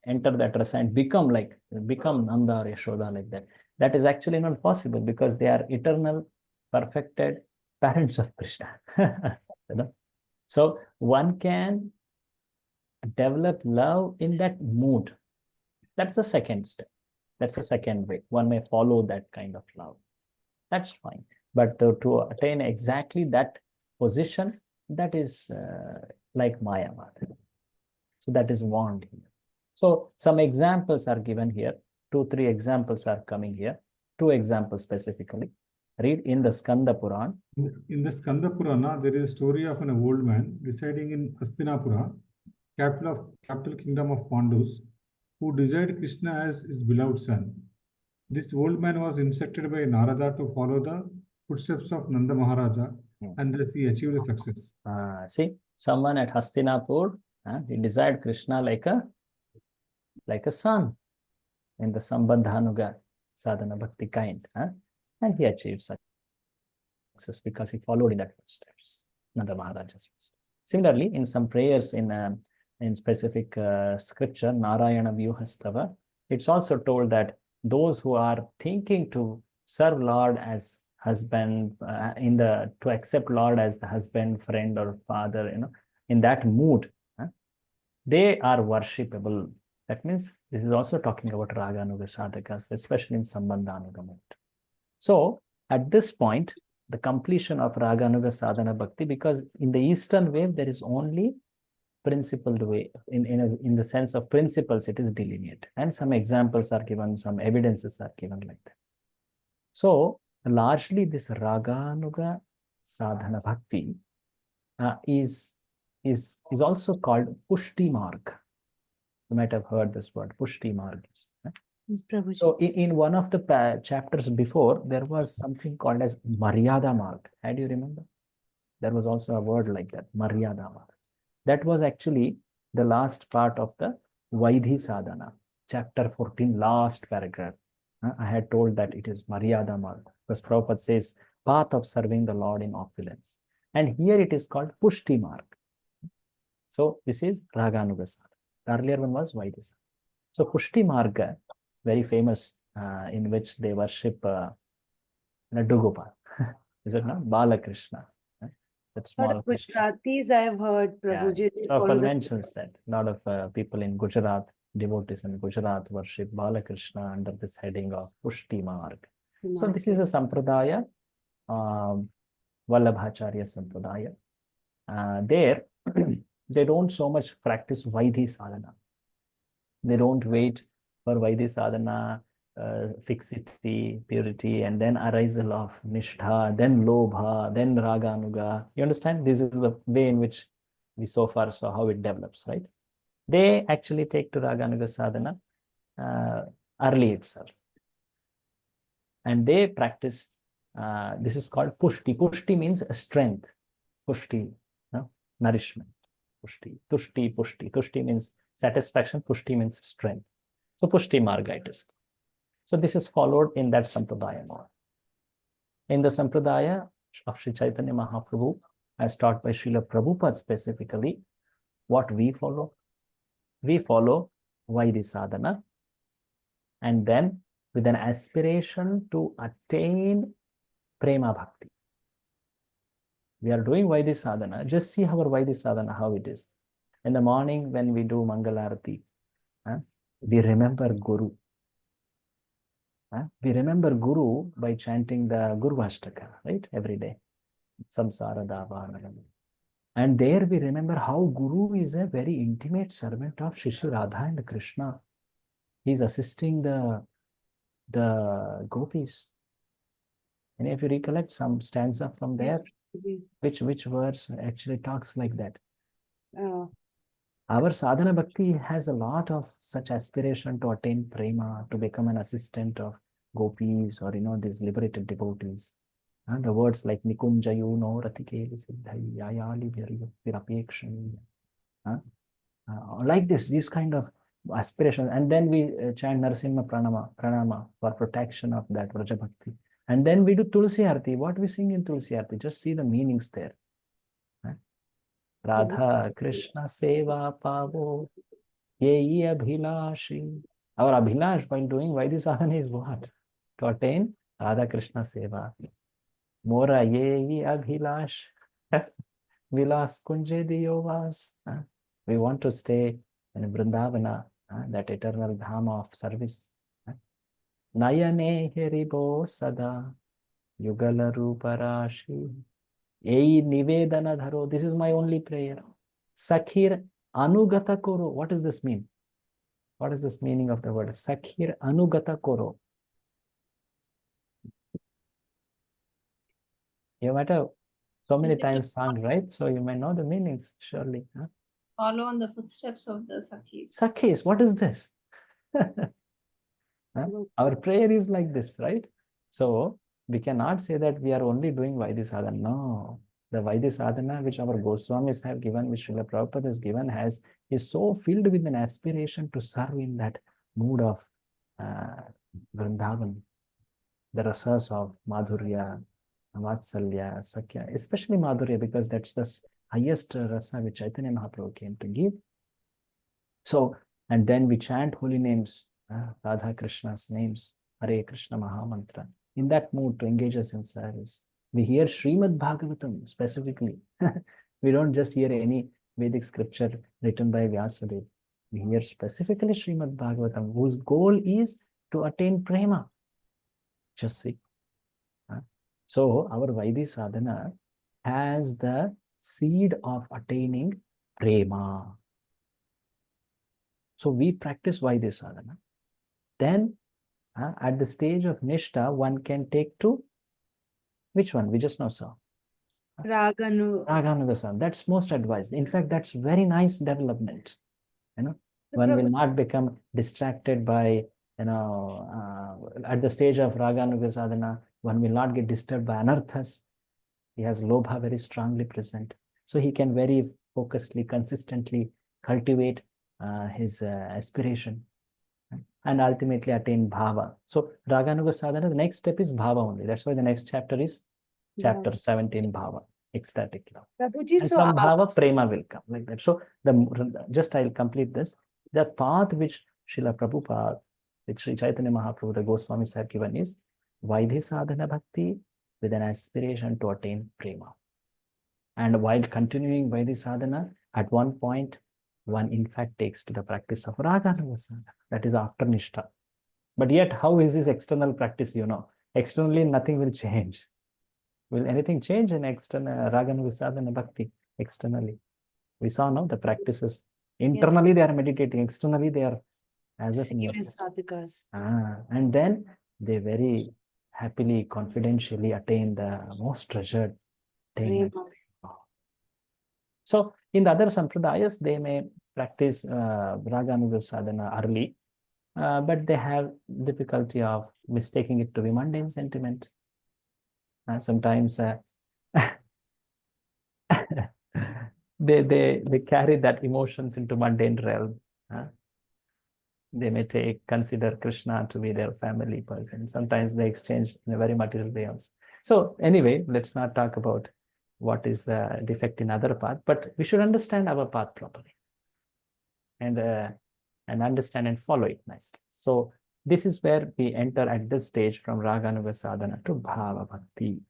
enter that rasa and become Nanda or Yashoda like that, that is actually not possible because they are eternal, perfected parents of Krishna. You know? So one can develop love in that mood. That's the second step. That's the second way. One may follow that kind of love. That's fine. But to attain exactly that position, that is like Mayavad. So that is warned here. So some examples are given here. 2-3 examples are coming here. 2 examples specifically. Read in the Skanda Puran. In the Skanda Purana, there is a story of an old man residing in Hastinapura, capital kingdom of Pandus, who desired Krishna as his beloved son. This old man was instructed by Narada to follow the footsteps of Nanda Maharaja, and thus he achieved success. See, someone at Hastinapur, he desired Krishna like a son in the Sambandhanuga sadhana bhakti kind, and he achieved success because he followed in that footsteps, Nanda Maharaja's footsteps. Similarly, in some prayers in specific scripture, Narayana Vyuhastava, it's also told that those who are thinking to serve Lord as husband, to accept Lord as the husband, friend, or father, in that mood, they are worshipable. That means this is also talking about Raganuga sadhakas, especially in Sambandhanuga mode. So at this point, the completion of Raganuga sadhana bhakti, because in the Eastern wave, there is only principled way, in the sense of principles, it is delineated. And some examples are given, some evidences are given like that. So largely this Raganuga sadhana bhakti is also called Pushti Marg. You might have heard this word, Pushti Marg. Yes, Prabhuji. So in one of the chapters before, there was something called as Maryada Marg. Do you remember? There was also a word like that, Maryada Marg. That was actually the last part of the Vaidhi Sadhana, chapter 14, last paragraph. I had told that it is Maryada Marg, because Prabhupada says, path of serving the Lord in opulence. And here it is called Pushti Marg. So this is Raganuga Sadhana. The earlier one was Vaidhi Sadhana. So Pushti Marga, very famous, in which they worship Gopa. Is it not? Balakrishna. That small Krishna. Gujaratis I have heard, Prabhuji. Yeah. Prabhupada mentions that a lot of people in Gujarat, devotees in Gujarat, worship Balakrishna under this heading of Pushti Marg. So this is a sampradaya, Vallabhacharya sampradaya. There, they don't so much practice Vaidhi sadhana. They don't wait for Vaidhi sadhana, fixity, purity, and then arisal of Nishtha, then Lobha, then Raganuga. You understand? This is the way in which we so far saw how it develops, right? They actually take to Raganuga sadhana early itself. And they practice, this is called Pushti. Pushti means strength. Pushti, nourishment. Pushti, Tushti, Pushti. Tushti means satisfaction. Pushti means strength. So Pushti Marga it is. So this is followed in that Sampradaya model. In the Sampradaya of Sri Chaitanya Mahaprabhu, as taught by Srila Prabhupada specifically, what we follow? We follow Vaidhi sadhana, and then with an aspiration to attain Prema Bhakti. We are doing Vaidhi sadhana. Just see our Vaidhi sadhana, how it is. In the morning when we do Mangalarati, we remember Guru. We remember Guru by chanting the Guru Ashtaka, right? Every day. Samsara Davanam. And there we remember how Guru is a very intimate servant of Shri Radha and Krishna. He is assisting the gopis. And if you recollect some stanza from there, which verse actually talks like that? Our sadhana bhakti has a lot of such aspiration to attain prema, to become an assistant of gopis or these liberated devotees. The words like Nikunjayu no Ratikeli Siddhai Yayali Virapekshani. Like this, these kind of aspirations. And then we chant Narasimha Pranama for protection of that Vraja Bhakti. And then we do Tulsi Arti. What we sing in Tulsi Arti? Just see the meanings there. Radha Krishna Seva Pavo Yeyi Abhilashi. Our Abhilash while doing Vaidhi sadhana is what? To attain Radha Krishna Seva. Mora Yeyi Abhilash. Vilas Kunje Diyovas. We want to stay in Vrindavana, that eternal Dhama of service. Nayane Heribo Sada Yugala Ruparashi. Ei Nivedana Dharo. This is my only prayer. Sakhir Anugata Koro. What does this mean? What is this meaning of the word? Sakhir Anugata Koro. You might have so many times sung, right? So you may know the meanings, surely. Follow on the footsteps of the Sakhis. Sakhis, what is this? Our prayer is like this, right? So we cannot say that we are only doing Vaidhi sadhana. No, the Vaidhi sadhana which our Goswamis have given, which Srila Prabhupada has given, is so filled with an aspiration to serve in that mood of Vrindavan, the rasas of Madhurya, Vatsalya, Sakya, especially Madhurya, because that's the highest rasa which Chaitanya Mahaprabhu came to give. So, and then we chant holy names, Radha Krishna's names, Hare Krishna Mahamantra, in that mood to engage us in service. We hear Srimad Bhagavatam specifically. We don't just hear any Vedic scripture written by Vyasadeva. We hear specifically Srimad Bhagavatam, whose goal is to attain prema. Just see. So our Vaidhi sadhana has the seed of attaining prema. So we practice Vaidhi sadhana. Then at the stage of Nishta, one can take to which one? We just now saw. Raganuga. That's most advised. In fact, that's very nice development. One will not become distracted by, at the stage of Raganuga sadhana, one will not get disturbed by anarthas. He has lobha very strongly present. So he can very focusedly, consistently cultivate his aspiration and ultimately attain bhava. So Raganuga sadhana, the next step is bhava only. That's why the next chapter is chapter 17, bhava, ecstatic love. Prabhuji, And so from bhava, prema will come like that. So just I'll complete this. The path which Srila Prabhupada, which Sri Chaitanya Mahaprabhu, the Goswamis have given is Vaidhi sadhana bhakti with an aspiration to attain prema. And while continuing Vaidhi sadhana, at one point, one in fact takes to the practice of Raganuga sadhana. That is after Nishta. But yet, how is this external practice, Externally, nothing will change. Will anything change in external Raganuga sadhana bhakti? Externally. We saw now the practices. Internally, they are meditating. Externally, they are as if sadhakas. And then they very happily, confidentially attain the most treasured attainment. So in the other sampradayas, they may practice Raganuga sadhana early, but they have difficulty of mistaking it to be mundane sentiment. Sometimes they carry that emotions into mundane realm. They may consider Krishna to be their family person. Sometimes they exchange in a very material way also. So anyway, let's not talk about what is the defect in other path, but we should understand our path properly and understand and follow it nicely. So this is where we enter at this stage from Raganuga sadhana to Bhava Bhakti.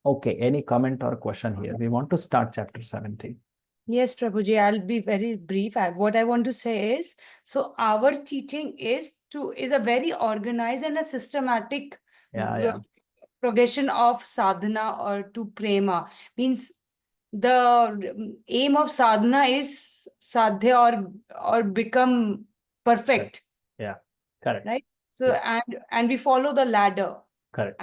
Okay, any comment or question here? We want to start chapter 17. Yes, Prabhuji, I'll be very brief. What I want to say is, so our teaching is a very organized and a systematic progression of sadhana or to prema. Means the aim of sadhana is sadhya or become perfect. Yeah, correct. Right. So and we follow the ladder. Correct.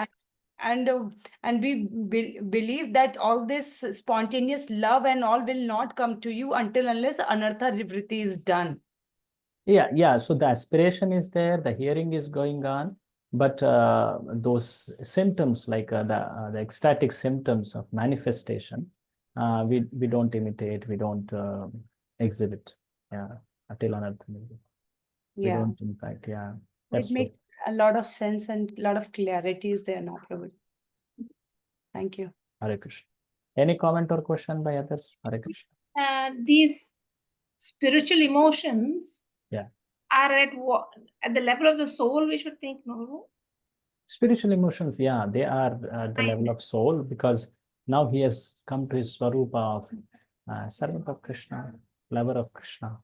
And we believe that all this spontaneous love and all will not come to you unless anartha nivriti is done. Yeah. So the aspiration is there, the hearing is going on, But those symptoms, like the ecstatic symptoms of manifestation, we don't imitate, we don't exhibit. Yeah, until anartha. We Yeah. don't, in fact, yeah. It That's true. makes a lot of sense and a lot of clarity is there now, Prabhu. Thank you. Hare Krishna. Any comment or question by others? Hare Krishna. These spiritual emotions Yeah. are at the level of the soul, we should think, no? Spiritual emotions, yeah, they are at the level of soul, because now he has come to his swarupa of servant of Krishna, lover of Krishna.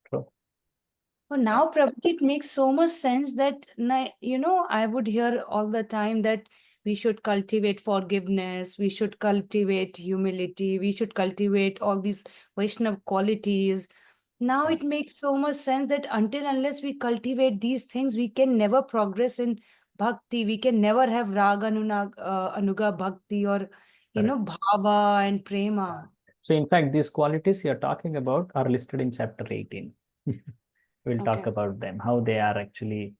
True. Oh, now, Prabhu, it makes so much sense that, I would hear all the time that we should cultivate forgiveness, we should cultivate humility, we should cultivate all these Vaishnava qualities. Now Yeah. it makes so much sense that unless we cultivate these things, we can never progress in bhakti. We can never have raga, anuga bhakti, or, bhava and prema. So in fact, these qualities you're talking about are listed in chapter 18. We'll talk Okay. about them, how they are actually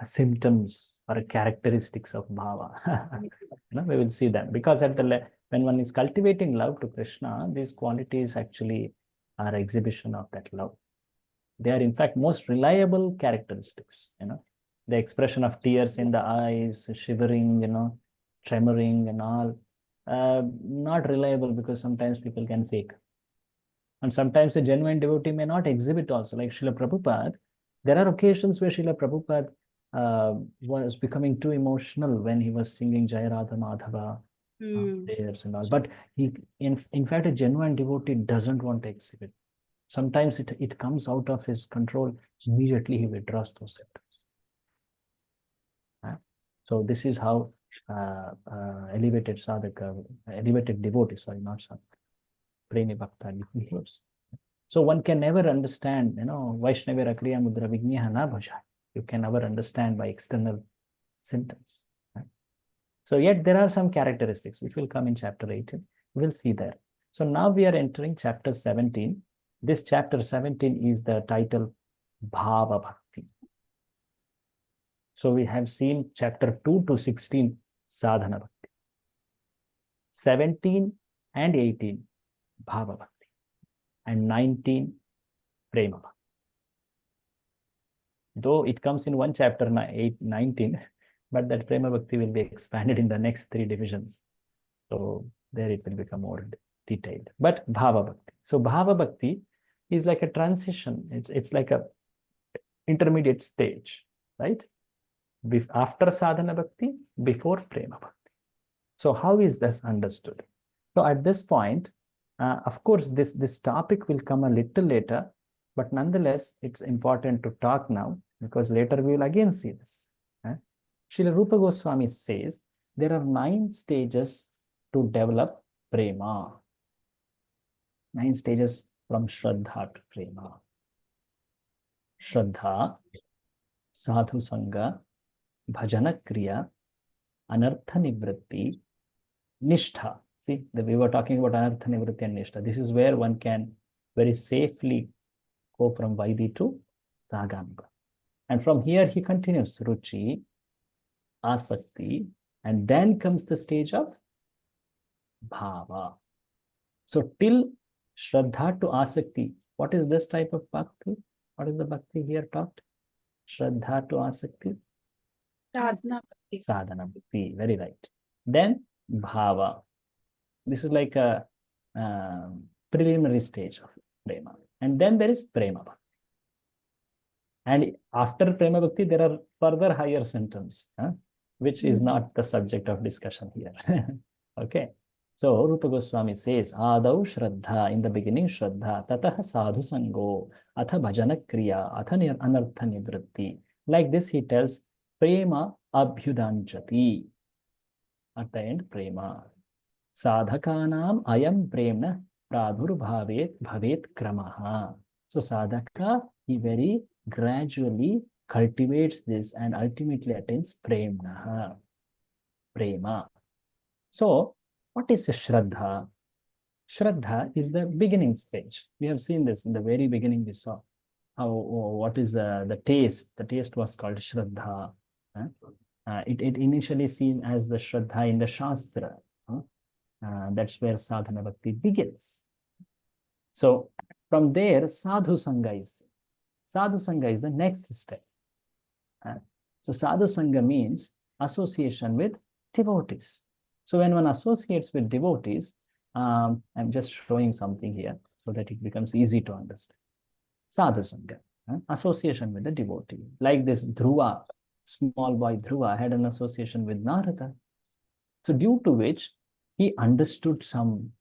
symptoms or characteristics of bhava. We will see them, because when one is cultivating love to Krishna, these qualities actually are exhibition of that love. They are in fact most reliable characteristics. The expression of tears in the eyes, shivering, tremoring and all, not reliable, because sometimes people can fake. And sometimes a genuine devotee may not exhibit also, like Srila Prabhupada. There are occasions where Srila Prabhupada was becoming too emotional when he was singing Jaya Radha Madhava prayers and all. But in fact, a genuine devotee doesn't want to exhibit. Sometimes it comes out of his control. Immediately he withdraws those symptoms. So this is how elevated sadhaka, elevated devotee, sorry, not sadhaka, premi bhakta behaves. So one can never understand, Vaishnava Kriya Mudra Vigniha na bhaja. You can never understand by external symptoms. Right? So yet there are some characteristics which will come in chapter 18. We'll see there. So now we are entering chapter 17. This chapter 17 is the title Bhava Bhakti. So we have seen chapter 2 to 16 Sadhana Bhakti. 17 and 18 Bhava Bhakti. And 19 Prema Bhakti. Though it comes in one chapter, 19, but that Prema Bhakti will be expanded in the next 3 divisions. So there it will become more detailed. But Bhava Bhakti. So Bhava Bhakti is like a transition. It's like a intermediate stage, right? After Sadhana Bhakti, before Prema Bhakti. So how is this understood? So at this point, of course, this topic will come a little later, but nonetheless, it's important to talk now, because later we will again see this. Srila Rupa Goswami says there are 9 stages to develop prema. 9 stages from Shraddha to prema. Shraddha, Sadhu Sangha, Bhajana Kriya, Anartha Nivritti, Nishtha. See, we were talking about Anartha Nivritti and Nishtha. This is where one can very safely go from Vaidhi to Raganuga. And from here he continues Ruchi, Asakti, and then comes the stage of Bhava. So till Shraddha to Asakti, what is this type of bhakti? What is the bhakti here taught? Shraddha to Asakti? Sadhana bhakti. Sadhana bhakti, very right. Then Bhava. This is like a preliminary stage of Prema. And then there is Prema Bhakti. And after Prema Bhakti, there are further higher symptoms, which is not the subject of discussion here. Okay. So Rupa Goswami says, Adau Shraddha, in the beginning Shraddha, Tataha Sadhu Sango, Atha Bhajana Kriya, Atha Anartha Nivritti. Like this he tells, Prema Abhyudanchati. At the end, Prema. Sadhakanam ayam premna pradhurbhavet bhavet kramaha. So sadhaka, he very gradually cultivates this and ultimately attains premna, prema. So what is Shraddha? Shraddha is the beginning stage. We have seen this in the very beginning we saw. what is the taste? The taste was called Shraddha. It initially seen as the Shraddha in the Shastra. That's where sadhana bhakti begins. So from there, sadhu sangha is the next step. So sadhu sangha means association with devotees. So when one associates with devotees, I'm just showing something here so that it becomes easy to understand. Sadhu sangha, association with the devotee. Like this Dhruva, small boy Dhruva had an association with Narada. So due to which he understood some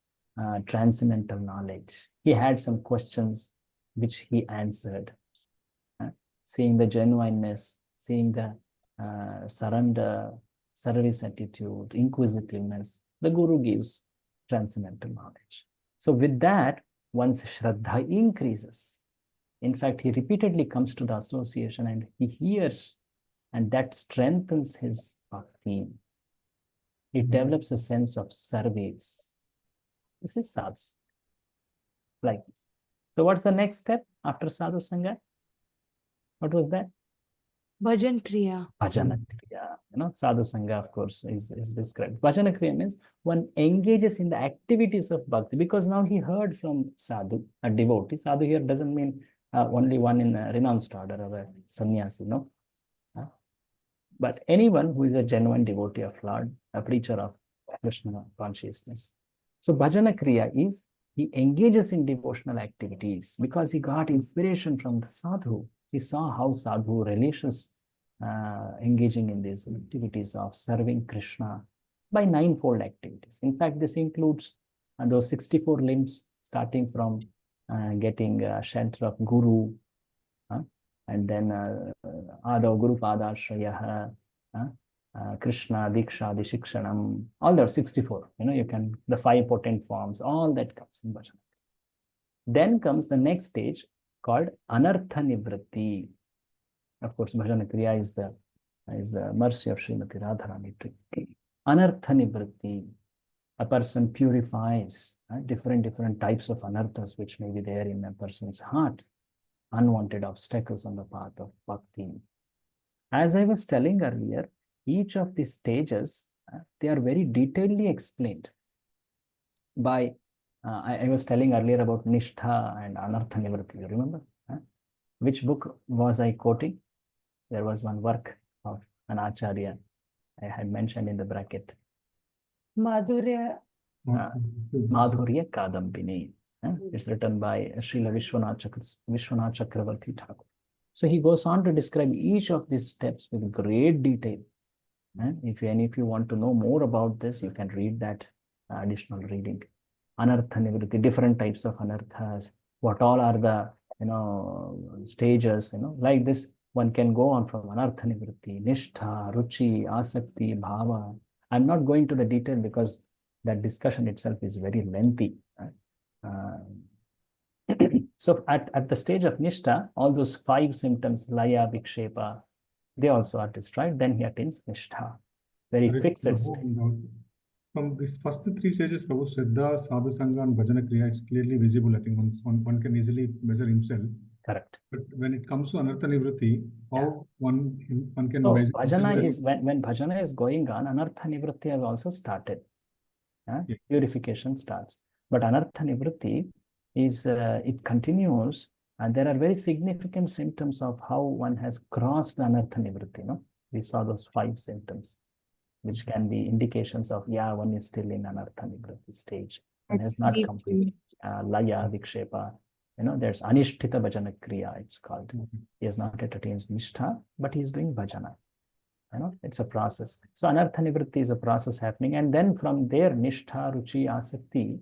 transcendental knowledge. He had some questions which he answered. Seeing the genuineness, seeing the surrender, service attitude, inquisitiveness, the Guru gives transcendental knowledge. So with that, one's Shraddha increases. In fact, he repeatedly comes to the association and he hears, and that strengthens his bhakti. He develops a sense of service. This is sadhu, like this. So what's the next step after sadhu sangha? What was that? Bhajan Kriya. Bhajana Kriya. Sadhu sangha, of course, is described. Bhajana Kriya means one engages in the activities of bhakti, because now he heard from sadhu, a devotee. Sadhu here doesn't mean only one in a renounced order or a sannyasi, no? But anyone who is a genuine devotee of Lord, a preacher of Krishna consciousness. So Bhajana Kriya is, he engages in devotional activities because he got inspiration from the sadhu. He saw how sadhu relishes engaging in these activities of serving Krishna by ninefold activities. In fact, this includes those 64 limbs, starting from getting shelter of Guru, and then Adav Guru Padashraya, Krishna, Diksha, Dishikshanam, all those 64. You can, the 5 potent forms, all that comes in Bhajana. Then comes the next stage called Anartha Nivritti. Of course, Bhajana Kriya is the mercy of Srimati Radharani. Anartha Nivritti. A person purifies different types of anarthas which may be there in a person's heart, unwanted obstacles on the path of bhakti. As I was telling earlier, each of these stages, they are very detailedly explained by, I was telling earlier about Nishtha and Anartha Nivritti, you remember? Which book was I quoting? There was one work of an Acharya I had mentioned in the bracket. Madhurya. Madhurya Kadambini. It's written by Srila Vishwanath Chakravarti Thakur. So he goes on to describe each of these steps with great detail. If you want to know more about this, you can read that additional reading. Anartha Nivritti, different types of anarthas, what all are the stages, like this. One can go on from Anartha Nivritti, Nishtha, Ruchi, Asakti, Bhava. I'm not going to the detail because that discussion itself is very lengthy. So at the stage of Nishtha, all those 5 symptoms, Laya, Vikshepa, they also are destroyed. Then he attains Nishtha, very fixed state. From these first 3 stages, Prabhu, Shraddha, Sadhu Sangha and Bhajana Kriya, it's clearly visible. I think one can easily measure himself. Correct. But when it comes to Anartha Nivritti, how one can so measure Bhajana is, when Bhajana is going on, Anartha Nivritti has also started. Purification starts. But Anartha Nivritti is, it continues, and there are very significant symptoms of how one has crossed Anartha Nivritti. We saw those 5 symptoms, which can be indications of, one is still in Anartha Nivritti stage and has not completed Laya, Vikshepa. There's Anishtita Bhajana Kriya, it's called. He has not yet attained Nishtha, but he is doing Bhajana. It's a process. So Anartha Nivritti is a process happening. And then from there, Nishtha, Ruchi, Asakti,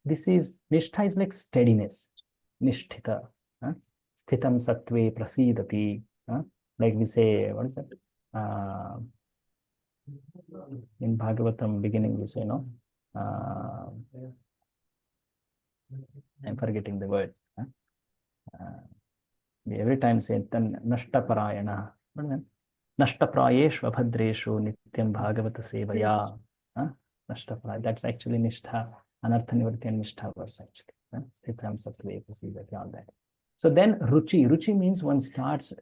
Nishtha is like steadiness. Nishtita. Sthitam Sattve Prasidati. Like we say, what is that? In Bhagavatam beginning, we say, I'm forgetting the word. We every time say, Nashta Parayana. Nashtaprayeshva Bhadreshu Nityam Bhagavata Sevaya. Nashtapraya. That's actually Nishtha, Anartha Nivritti and Nishtha verse actually. Sthitam Sattve Prasidati, all that. So then ruchi means one starts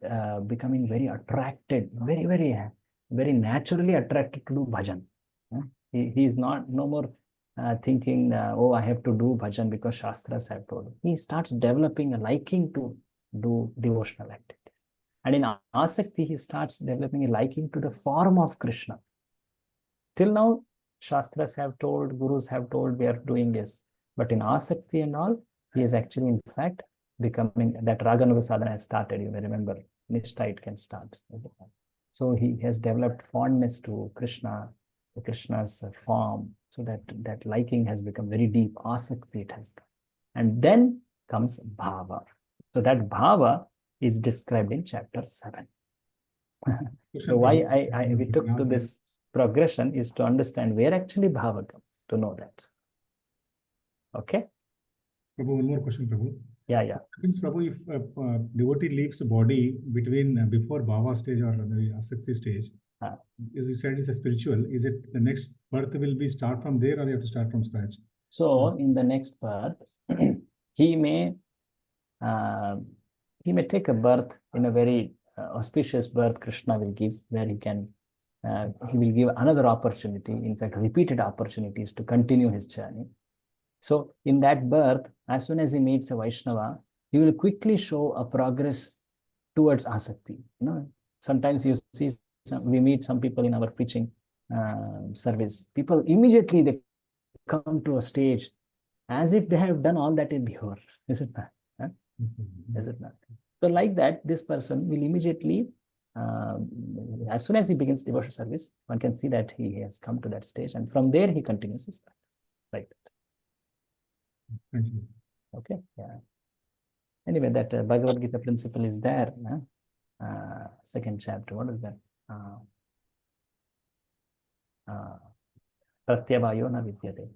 becoming very attracted, very naturally attracted to do bhajan. He is no more thinking, oh, I have to do bhajan because Shastras have told. He starts developing a liking to do devotional activities. And in Asakti, he starts developing a liking to the form of Krishna. Till now, Shastras have told, Gurus have told, we are doing this. But in Asakti and all, he is actually, in fact, becoming, that Raganuga sadhana has started, you may remember, Nishtha it can start. So he has developed fondness to Krishna, to Krishna's form, so that liking has become very deep. Asakti it has come. And then comes bhava. So that bhava is described in chapter 7. So why we took to this progression is to understand where actually bhava comes, to know that. Okay? Prabhu, one more question, Prabhu. Yeah. Means, Prabhu, if a devotee leaves the body between before bhava stage or the asakti stage, as you said, it's a spiritual. Is it the next birth will be start from there, or you have to start from scratch? So in the next birth, he may take a birth in a very auspicious birth. Krishna will give, where he will give another opportunity, in fact, repeated opportunities to continue his journey. So in that birth, as soon as he meets a Vaishnava, he will quickly show a progress towards asakti. Sometimes you see, we meet some people in our preaching service. People immediately they come to a stage as if they have done all that in before. Is it not? Is it not? So like that, this person will immediately, as soon as he begins devotional service, one can see that he has come to that stage, and from there he continues his practice like that. Thank you. Okay. Yeah. Anyway, that Bhagavad Gita principle is there. Second chapter. What is that? Pratyabhayo na vidyate.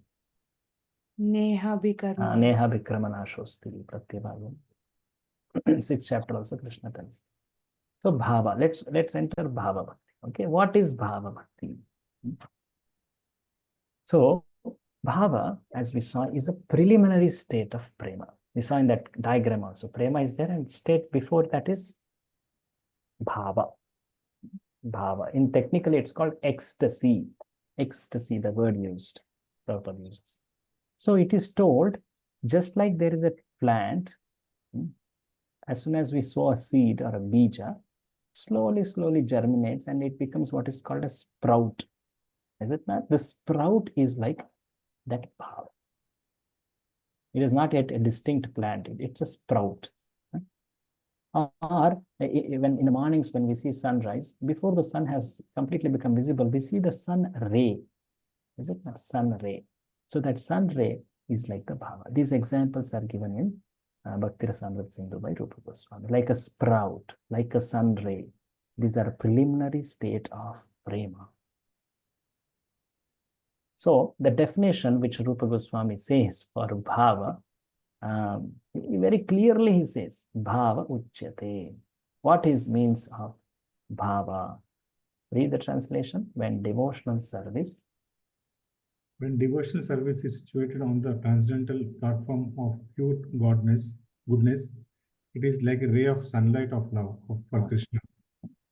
Neha Bhikarma. Neha Bhikramanashosti Pratyabhayo. Sixth chapter also Krishna tells. So bhava. Let's enter bhava bhakti. Okay. What is bhava bhakti? So bhava, as we saw, is a preliminary state of prema. We saw in that diagram also. Prema is there, and state before that is bhava. Bhava. In technically, it's called ecstasy. Ecstasy, the word used. Prabhupada uses. So it is told, just like there is a plant, as soon as we sow a seed or a bija, slowly germinates and it becomes what is called a sprout. Is it not? The sprout is like that bhava. It is not yet a distinct plant. It's a sprout. Or even in the mornings when we see sunrise, before the sun has completely become visible, we see the sun ray. Is it not? Sun ray. So that sun ray is like the bhava. These examples are given in Bhakti Rasamrita Sindhu by Rupa Goswami. Like a sprout, like a sun ray. These are preliminary state of prema. So the definition which Rupa Goswami says for bhava, very clearly he says, bhava uchyate. What is means of bhava? Read the translation. When devotional service. When devotional service is situated on the transcendental platform of pure goodness, it is like a ray of sunlight of love for Krishna.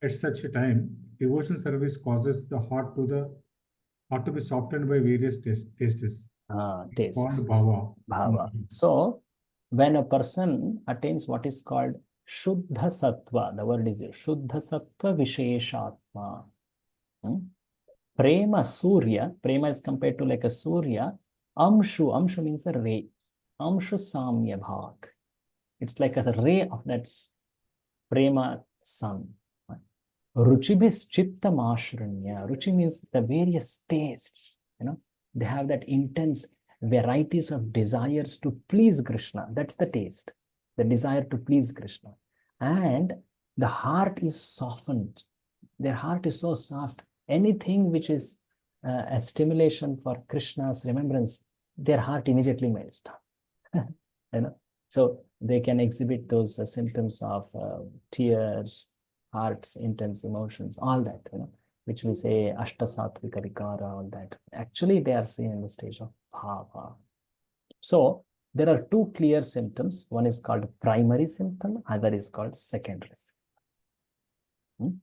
At such a time, devotional service causes the heart to be softened by various tastes. Tastes. Called bhava. Bhava. So when a person attains what is called Shuddha Sattva, the word is Shuddha Sattva Visheshatma. Prema Surya, prema is compared to like a Surya. Amshu means a ray. Amshu Samya Bhag. It's like a ray of that prema sun. Ruchibis Chittam Ashranya. Ruchi means the various tastes. They have that intense varieties of desires to please Krishna. That's the taste, the desire to please Krishna. And the heart is softened. Their heart is so soft. Anything which is a stimulation for Krishna's remembrance, their heart immediately melts down. So they can exhibit those symptoms of tears, heart's intense emotions, all that, which we say Ashtasattvika Vikara, all that. Actually, they are seen in the stage of bhava. So there are two clear symptoms. One is called primary symptom, other is called secondary symptom.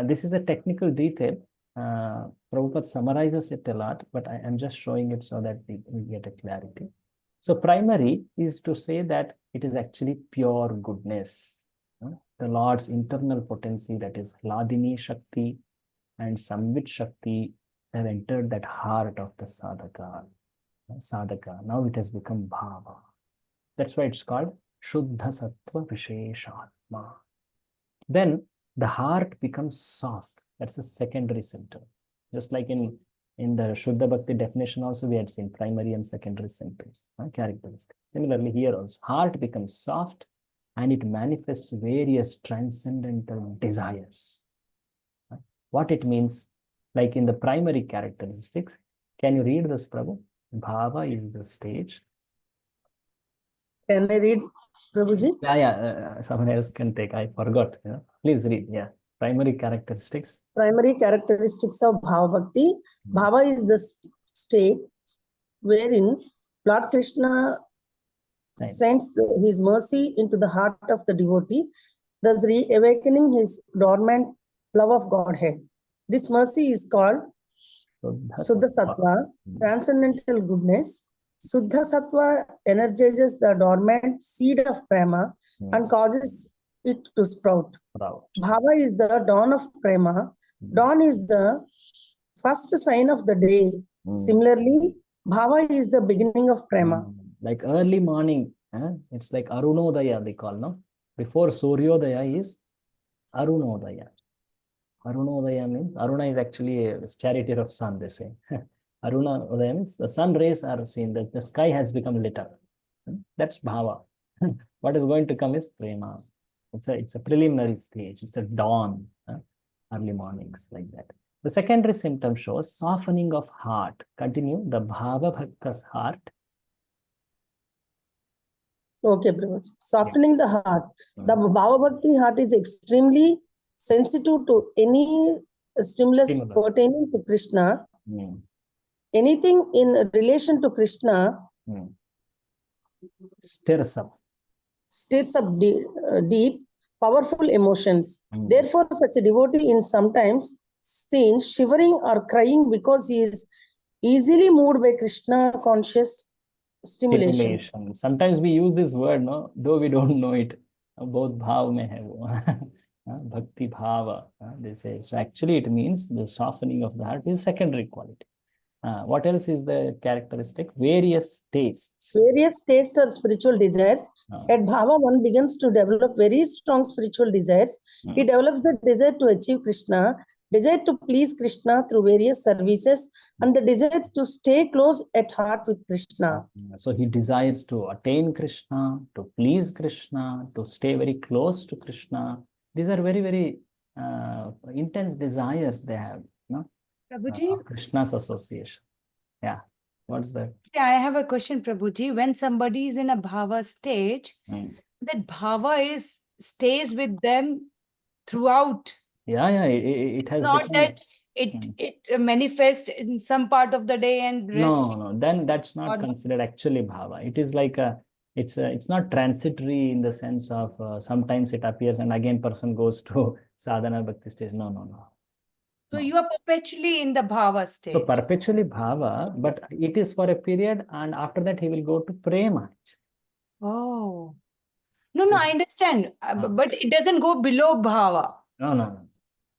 This is a technical detail. Prabhupada summarizes it a lot, but I am just showing it so that we get a clarity. So primary is to say that it is actually pure goodness. The Lord's internal potency, that is Hladini Shakti and Samvit Shakti, have entered that heart of the sadhaka. Now it has become bhava. That's why it's called Shuddha Sattva Visheshatma. Then the heart becomes soft. That's a secondary symptom. Just like in the Shuddha Bhakti definition also, we had seen primary and secondary symptoms, characteristics. Similarly, here also, heart becomes soft and it manifests various transcendental desires. What it means, like in the primary characteristics, can you read this, Prabhu? Bhava is the stage. Can I read, Prabhuji? Yeah, someone else can take. I forgot. Please read. Yeah, primary characteristics. Primary characteristics of Bhava Bhakti. Bhava is the state wherein Lord Krishna sends his mercy into the heart of the devotee, thus reawakening his dormant love of Godhead. This mercy is called Suddha Sattva, transcendental goodness. Suddha Sattva energizes the dormant seed of Prema and causes it to sprout. Bhava is the dawn of Prema. Dawn is the first sign of the day. Similarly, Bhava is the beginning of Prema. Like early morning, it's like Arunodaya, they call, no? Before Suryodaya is Arunodaya. Arunodaya means, Aruna is actually a charioteer of sun, they say. Arunodaya means the sun rays are seen, the sky has become lit up. That's Bhava. What is going to come is Prema. It's a preliminary stage, it's a dawn, early mornings, like that. The secondary symptom shows softening of heart. Continue, the Bhava Bhakta's heart. Okay, Prabhuji. Softening the heart. The Bhava Bhakti heart is extremely sensitive to any stimulus pertaining to Krishna. Anything in relation to Krishna stirs up deep, powerful emotions. Therefore, such a devotee is sometimes seen shivering or crying because he is easily moved by Krishna conscious stimulation. Sometimes we use this word, no, though we don't know it. Both bhav mein hai wo. Bhakti bhava, they say. So actually it means the softening of the heart is secondary quality. What else is the characteristic? Various tastes. Various tastes or spiritual desires. At Bhava, one begins to develop very strong spiritual desires. He develops the desire to achieve Krishna, desire to please Krishna through various services, and the desire to stay close at heart with Krishna. So he desires to attain Krishna, to please Krishna, to stay very close to Krishna. These are very, very intense desires they have. No? Prabhuji? Krishna's association. Yeah. What's that? Yeah, I have a question, Prabhuji. When somebody is in a bhava stage, that bhava stays with them throughout. Yeah, it has not become... that it manifests in some part of the day and rest. No, then that's not considered actually bhava. It is like it's not transitory in the sense of sometimes it appears and again person goes to sadhana bhakti stage. No. So you are perpetually in the bhava stage. So perpetually bhava, but it is for a period and after that he will go to prema. Oh. No, I understand. But it doesn't go below bhava. No.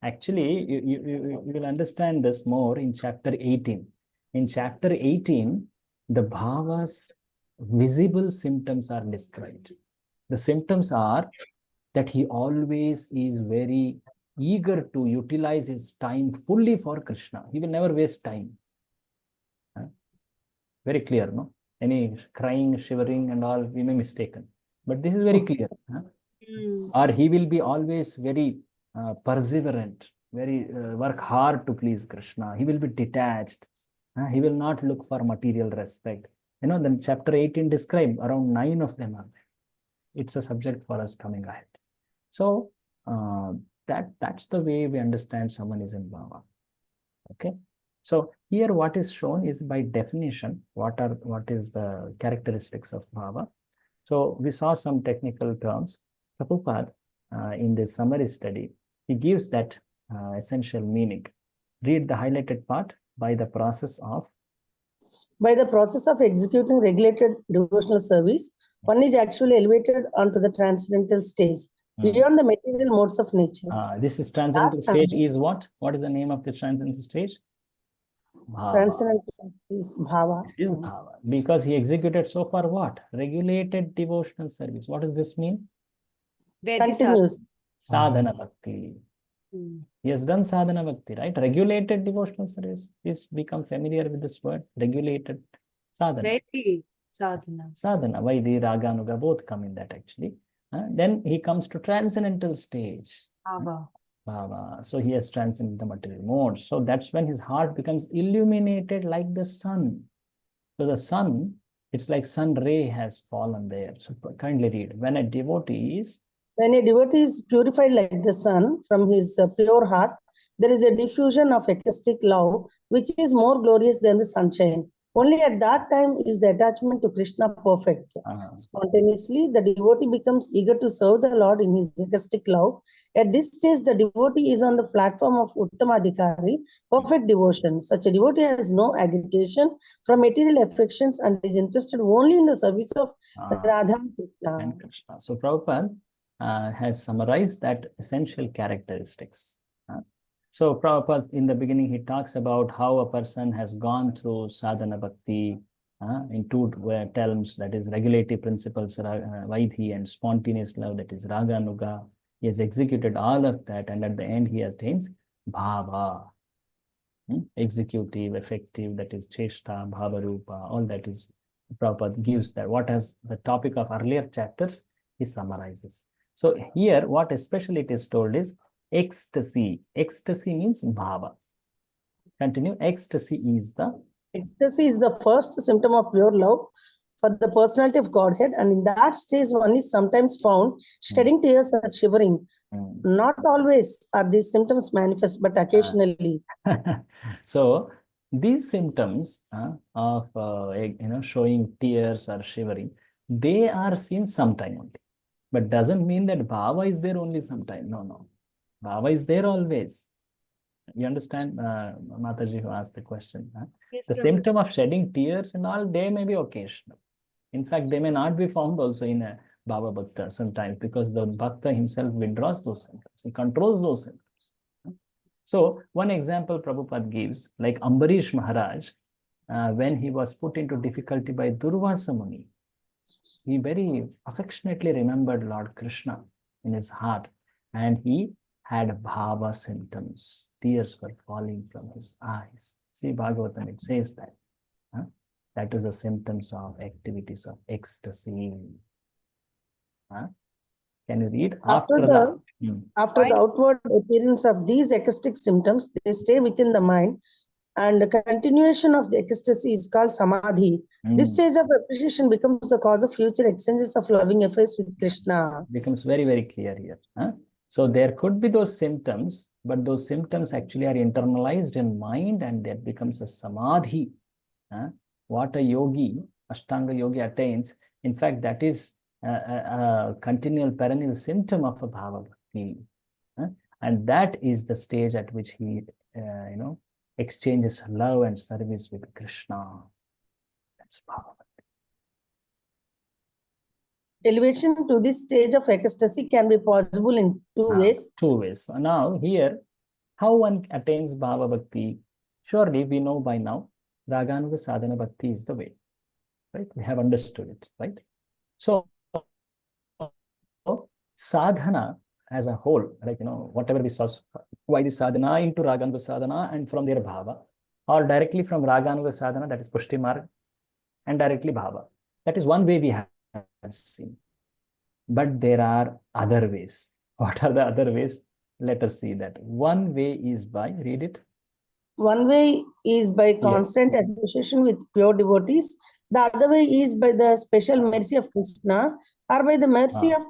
Actually, you will understand this more in chapter 18. In chapter 18, the bhava's visible symptoms are described. The symptoms are that he always is very eager to utilize his time fully for Krishna. He will never waste time. Very clear, no? Any crying, shivering and all, we may mistaken. But this is very clear. Or he will be always very perseverant, very work hard to please Krishna. He will be detached. He will not look for material respect. Then chapter 18 describe around 9 of them are there. It's a subject for us coming ahead. So that's the way we understand someone is in bhava. Okay. So here what is shown is by definition, what is the characteristics of bhava. So we saw some technical terms. Prabhupada, in the summary study, he gives that essential meaning. Read the highlighted part. By the process of executing regulated devotional service, one is actually elevated onto the transcendental stage, beyond the material modes of nature. This is transcendental stage is what? What is the name of the transcendental stage? Bhava. Transcendental is bhava. Is bhava. Because he executed so far what? Regulated devotional service. What does this mean? Continuous. Sadhana bhakti. He has done sadhana bhakti, right? Regulated devotional service. Please become familiar with this word. Regulated sadhana. Sadhana. Sadhana, Vaidhi, Raganuga, both come in that actually. Then he comes to transcendental stage. Bhava. So he has transcended the material mode. So that's when his heart becomes illuminated like the sun. So the sun, it's like sun ray has fallen there. So kindly read. When a devotee is purified like the sun from his pure heart, there is a diffusion of ecstatic love, which is more glorious than the sunshine. Only at that time is the attachment to Krishna perfect. Spontaneously, the devotee becomes eager to serve the Lord in his ecstatic love. At this stage, the devotee is on the platform of Uttamadhikari, perfect devotion. Such a devotee has no agitation from material affections and is interested only in the service of Radha and Krishna. So Prabhupada has summarized that essential characteristics. So Prabhupada, in the beginning, he talks about how a person has gone through sadhana bhakti in two terms, that is regulative principles, Vaidhi, and spontaneous love, that is Raganuga. He has executed all of that, and at the end he attains bhava. Executive, effective, that is Cheshta, Bhava Rupa, all that is, Prabhupada gives that. What has the topic of earlier chapters, he summarizes. So here, what especially it is told is ecstasy. Ecstasy means bhava. Continue. Ecstasy is the first symptom of pure love for the personality of Godhead, and in that stage one is sometimes found shedding tears or shivering. Not always are these symptoms manifest, but occasionally. So these symptoms of showing tears or shivering, they are seen sometime only. But doesn't mean that bhava is there only sometime. No. Bhava is there always. You understand, Mataji, who asked the question? Yes, the symptom of shedding tears and all, they may be occasional. In fact, they may not be found also in a Bhava Bhakta sometimes, because the Bhakta himself withdraws those symptoms. He controls those symptoms. So one example Prabhupada gives, like Ambarish Maharaj, when he was put into difficulty by Durvasa Muni, he very affectionately remembered Lord Krishna in his heart, and he had bhava symptoms. Tears were falling from his eyes. See, Bhagavatam, it says that. That is the symptoms of activities of ecstasy. Can you read? After the outward appearance of these ecstatic symptoms, they stay within the mind, and the continuation of the ecstasy is called samadhi. This stage of appreciation becomes the cause of future exchanges of loving affairs with Krishna. Becomes very, very clear here. So there could be those symptoms, but those symptoms actually are internalized in mind, and that becomes a samadhi. What a yogi, Ashtanga yogi attains, in fact, that is a continual perennial symptom of a bhava bhakti. And that is the stage at which he, exchanges love and service with Krishna. That's bhava bhakti. Elevation to this stage of ecstasy can be possible in two ways. Two ways. Now here, how one attains bhava bhakti? Surely we know by now, Raganuga sadhana bhakti is the way. Right? We have understood it, right? So sadhana as a whole, like, whatever we saw, why the sadhana into Raganuga sadhana, and from there bhava, or directly from Raganuga sadhana, that is Pushti Marg, and directly bhava. That is one way we have seen. But there are other ways. What are the other ways? Let us see that. One way is by, read it. One way is by constant association with pure devotees The other way is by the special mercy of Krishna or by the mercy of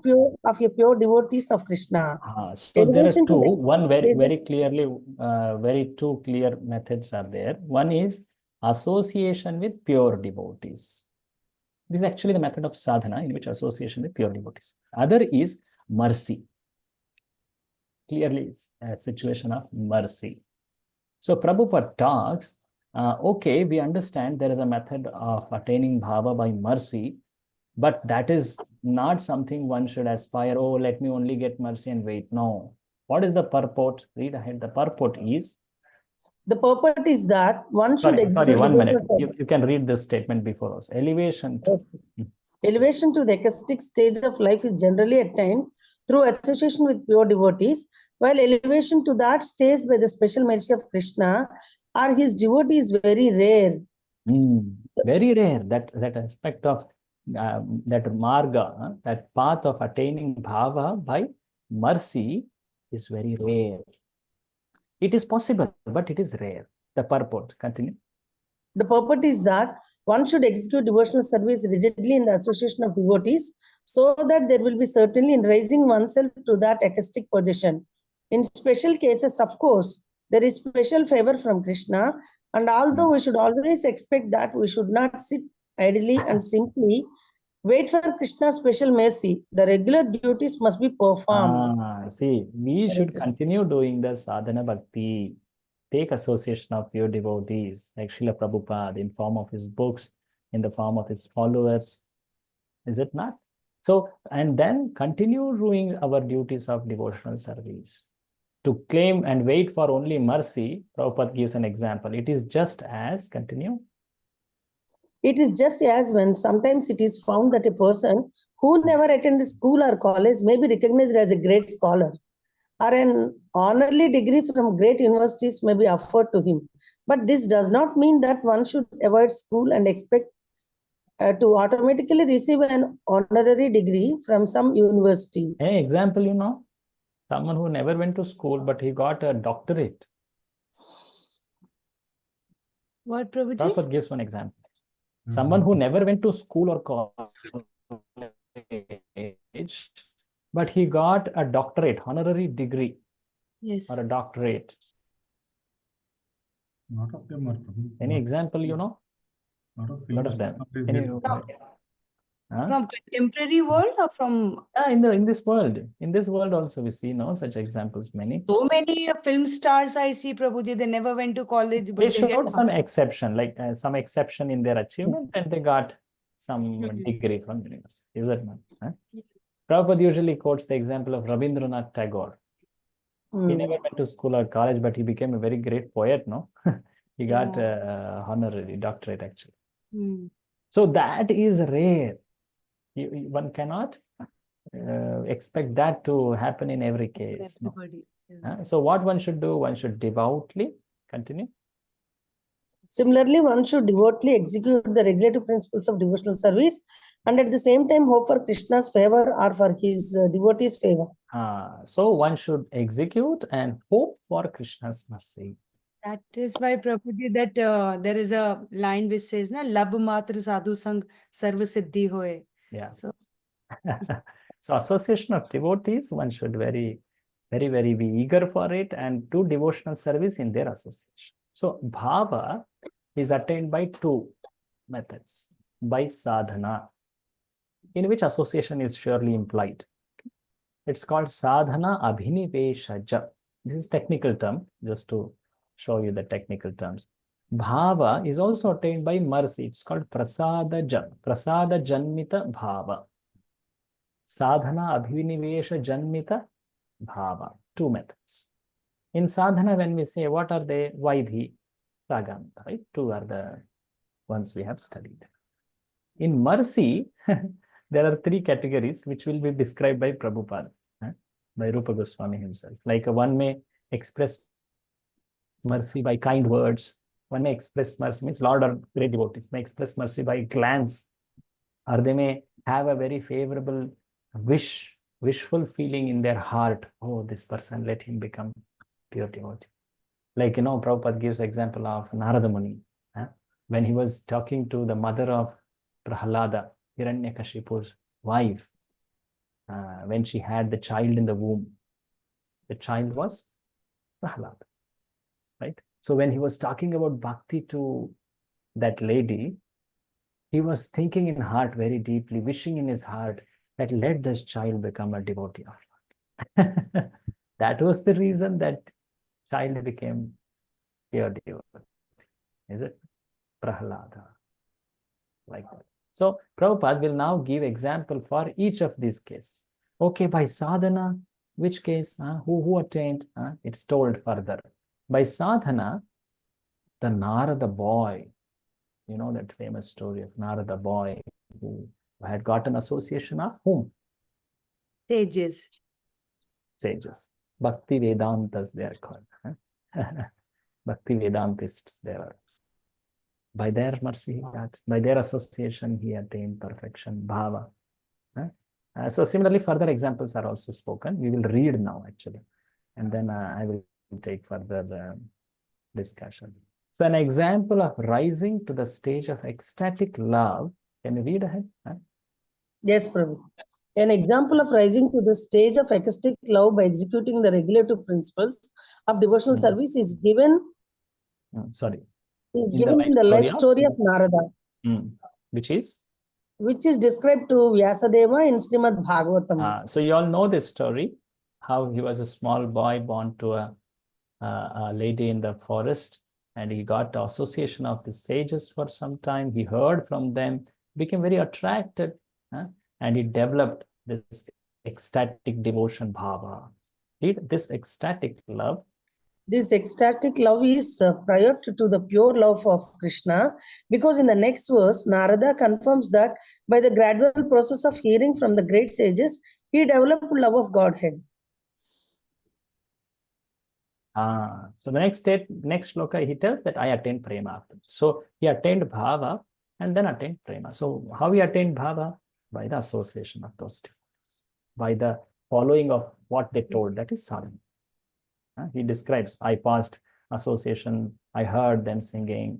a pure devotees of Krishna. So there are Elevation to two, the- one very, there is a- very clearly, very two clear methods are there. One is association with pure devotees. This is actually the method of sadhana in which association with pure devotees. Other is mercy. Clearly, it's a situation of mercy. So Prabhupada talks, okay, we understand there is a method of attaining bhava by mercy, but that is not something one should aspire, oh, let me only get mercy and wait. No. What is the purport? Read ahead. The purport is, the purport is that one should sorry, 1 minute. devotional You can read this statement before us. Elevation to, Elevation to the ecstatic stage of life is generally attained through association with pure devotees, while elevation to that stage by the special mercy of Krishna or his devotee is very rare. very rare. That aspect of that marga, that path of attaining bhava by mercy is very rare. It is possible, but it is rare. The purport, continue. The purport is that one should execute devotional service rigidly in the association of devotees so that there will be certainly in raising oneself to that ecstatic position. In special cases, of course, there is special favor from Krishna, and although we should always expect that we should not sit idly and simply wait for Krishna's special mercy, the regular duties must be performed. See, we Hare should Krishna. continue doing the sadhana bhakti, take association of pure devotees, like Srila Prabhupada, in form of his books, in the form of his followers. Is it not? So, and then continue doing our duties of devotional service. To claim and wait for only mercy, Prabhupada gives an example. It is just as, continue. It is just as when sometimes it is found that a person who never attended school or college may be recognized as a great scholar, or an honorary degree from great universities may be offered to him. But this does not mean that one should avoid school and expect to automatically receive an honorary degree from some university. Hey, example, you know, someone who never went to school, but he got a doctorate. What, Prabhuji? Prabhupada gives one example. Someone who never went to school or college, but he got a doctorate, honorary degree, Yes. or a doctorate. Lot of them are. Any example, you know? Lot of them. From contemporary world or from In this world also we see such examples many. so many film stars I see, Prabhuji, they never went to college, They but they showed get some exception, like some exception in their achievement, and they got some degree from university. Is that not? Huh? Prabhupada usually quotes the example of Rabindranath Tagore. He never went to school or college, but he became a very great poet, no? He got honorary doctorate, actually. So that is rare. One cannot expect that to happen in every case. No? everybody. So what one should do? One should devoutly continue. Similarly, one should devotedly execute the regulative principles of devotional service and at the same time hope for Krishna's favor or for his devotees' favor. So one should execute and hope for Krishna's mercy. That is why, Prabhuji, that there is a line which says, "Na lab matra sadhu sang sarva siddhi hoye." Yeah. So, so association of devotees, one should very be eager for it and do devotional service in their association. So bhava is attained by two methods. By sadhana, in which association is surely implied. It's called sadhana abhiniveshaja. This is technical term, just to show you the technical terms. Bhava is also attained by mercy. It's called prasada janmita bhava. Sadhana abhinivesha janmita bhava. Two methods. In sadhana, when we say, what are they? Vaidhi, ragamita, right? Two are the ones we have studied. In mercy, there are three categories which will be described by Prabhupada, by Rupa Goswami himself. Like one may express mercy by kind words. One may express mercy, means Lord or great devotees may express mercy by glance, or they may have a very favorable wishful feeling in their heart. Oh, this person, let him become pure devotee. Like, Prabhupada gives example of Narada Muni. When he was talking to the mother of Prahalada, Hiranyakashipu's wife, when she had the child in the womb. The child was Prahalada, right? So when he was talking about bhakti to that lady, he was thinking in heart very deeply, wishing in his heart that let this child become a devotee of Lord. That was the reason that child became pure devotee. Is it? Prahalada. Like that. So Prabhupada will now give example for each of these cases. Okay, by sadhana, which case? Who attained? It's told further. By sadhana, the Narada boy, you know that famous story of Narada boy who had got an association of whom? Sages. Sages. Bhakti Vedantas, they are called. Bhakti Vedantists, they are. By their mercy, by their association, he attained perfection, bhava. So similarly, further examples are also spoken. We will read now, actually. And then I will take further discussion. So an example of rising to the stage of ecstatic love. Can you read ahead? Yes, Prabhu. An example of rising to the stage of ecstatic love by executing the regulative principles of devotional service is given. Sorry. Is given in the life story of Narada, which is described to Vyasadeva in Srimad Bhagavatam. So you all know this story, how he was a small boy born to a lady in the forest, and he got the association of the sages for some time. He heard from them, became very attracted, and he developed this ecstatic devotion bhava. This ecstatic love. This ecstatic love is prior to the pure love of Krishna, because in the next verse, Narada confirms that by the gradual process of hearing from the great sages, he developed love of Godhead. So the next shloka, he tells that I attained prema. So he attained bhava and then attained prema. So how he attained bhava? By the association of those devotees, by the following of what they told, that is sadhana. He describes, I passed association, I heard them singing,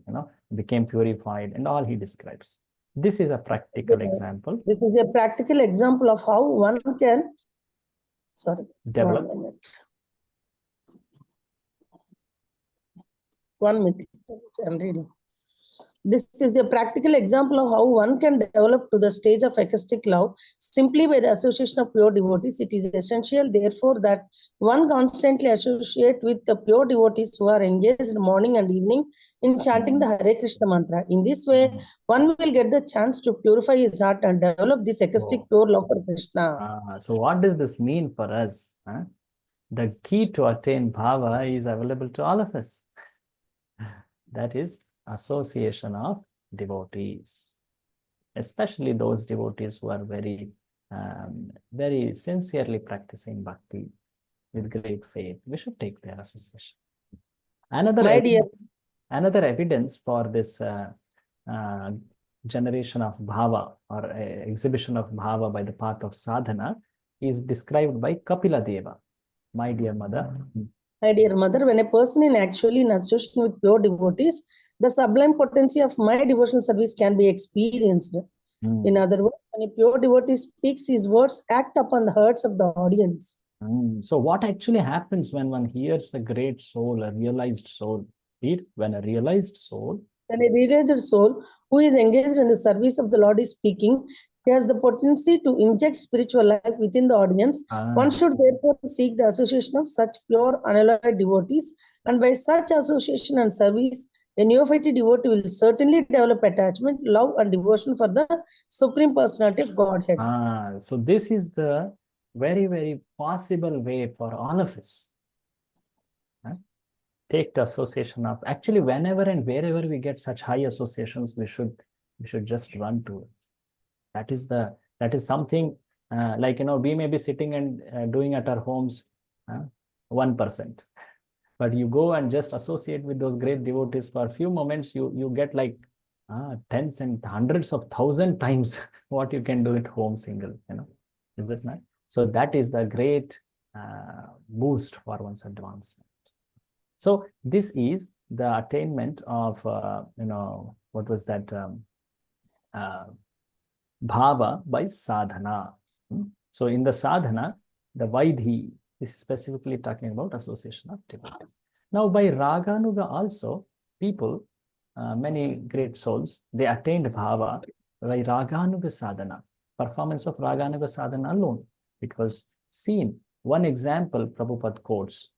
became purified, and all he describes. This is a practical example. This is a practical example of how one can develop. 1 minute. I'm reading. This is a practical example of how one can develop to the stage of ecstatic love simply by the association of pure devotees. It is essential, therefore, that one constantly associate with the pure devotees who are engaged morning and evening in chanting the Hare Krishna mantra. In this way, one will get the chance to purify his heart and develop this ecstatic pure love for Krishna. So what does this mean for us? The key to attain bhava is available to all of us. That is association of devotees, especially those devotees who are very, very sincerely practicing bhakti with great faith. We should take their association. Another evidence for this generation of bhava or exhibition of bhava by the path of sadhana is described by Kapila Deva. My dear mother. My dear mother, when a person is actually in association with pure devotees, the sublime potency of my devotional service can be experienced. In other words, when a pure devotee speaks, his words act upon the hearts of the audience. So what actually happens when one hears a great soul, a realized soul? When a realized soul who is engaged in the service of the Lord is speaking, he has the potency to inject spiritual life within the audience. One should therefore seek the association of such pure, unalloyed devotees, and by such association and service, a neophyte devotee will certainly develop attachment, love, and devotion for the Supreme Personality of Godhead. So this is the very, very possible way for all of us. Take the association of, actually, whenever and wherever we get such high associations, we should just run to it. That is something like, we may be sitting and doing at our homes 1%, but you go and just associate with those great devotees for a few moments, you get like tens and hundreds of thousand times what you can do at home single, is it not? So that is the great boost for one's advancement. So this is the attainment of, what was that? Bhava by sadhana. So in the sadhana, the Vaidhi is specifically talking about association of devotees. Now by Raganuga also, people, many great souls, they attained Bhava by Raganuga sadhana. Performance of Raganuga sadhana alone. It was seen. One example Prabhupada quotes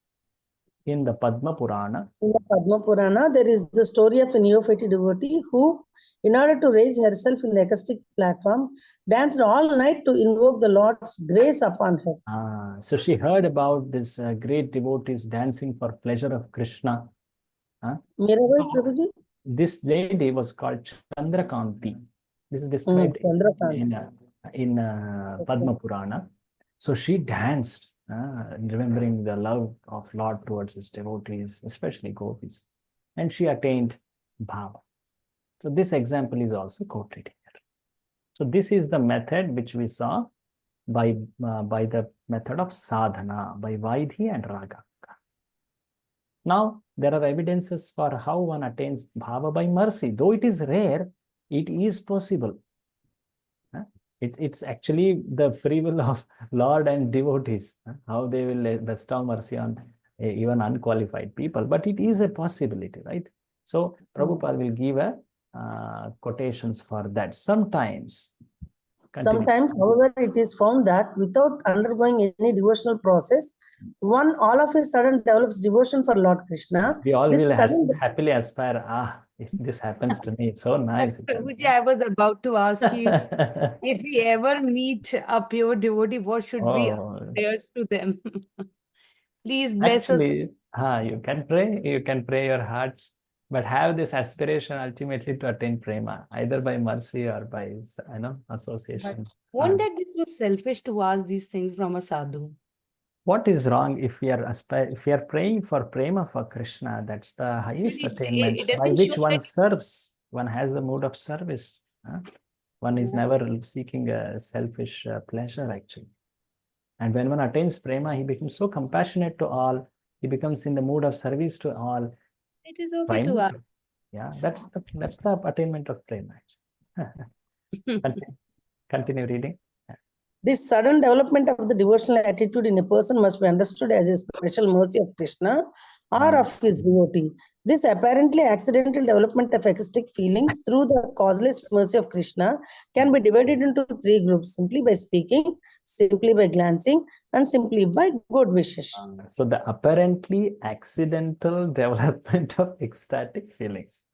in the Padma Purana. In the Padma Purana, there is the story of a neophyte devotee who, in order to raise herself in the acoustic platform, danced all night to invoke the Lord's grace upon her. So she heard about this great devotees dancing for pleasure of Krishna. Mirabai, Prabhuji? This lady was called Chandrakanti. This is described in Padma Purana. So she danced, remembering the love of Lord towards his devotees, especially gopis. And she attained Bhava. So this example is also quoted here. So this is the method which we saw by the method of sadhana, by Vaidhi and Raga. Now, there are evidences for how one attains Bhava by mercy. Though it is rare, it is possible. It's actually the free will of Lord and devotees, how they will bestow mercy on even unqualified people. But it is a possibility, right? So Prabhupada will give quotations for that. Sometimes, however, it is found that without undergoing any devotional process, one all of a sudden develops devotion for Lord Krishna. We all will happily aspire, if this happens to me, it's so nice. Prabhuji, I was about to ask you if we ever meet a pure devotee, what should be our prayers to them? Please bless us. You can pray your hearts, but have this aspiration ultimately to attain prema, either by mercy or by association. Won't that be so selfish to ask these things from a sadhu? What is wrong if we are praying for prema for Krishna? That's the highest attainment by which one serves. One has the mood of service. One is never seeking a selfish pleasure, actually. And when one attains prema, he becomes so compassionate to all. He becomes in the mood of service to all. It is okay to ask. Yeah, that's the attainment of prema. Continue reading. This sudden development of the devotional attitude in a person must be understood as a special mercy of Krishna or of his devotee. This apparently accidental development of ecstatic feelings through the causeless mercy of Krishna can be divided into three groups: simply by speaking, simply by glancing, and simply by good wishes. So the apparently accidental development of ecstatic feelings.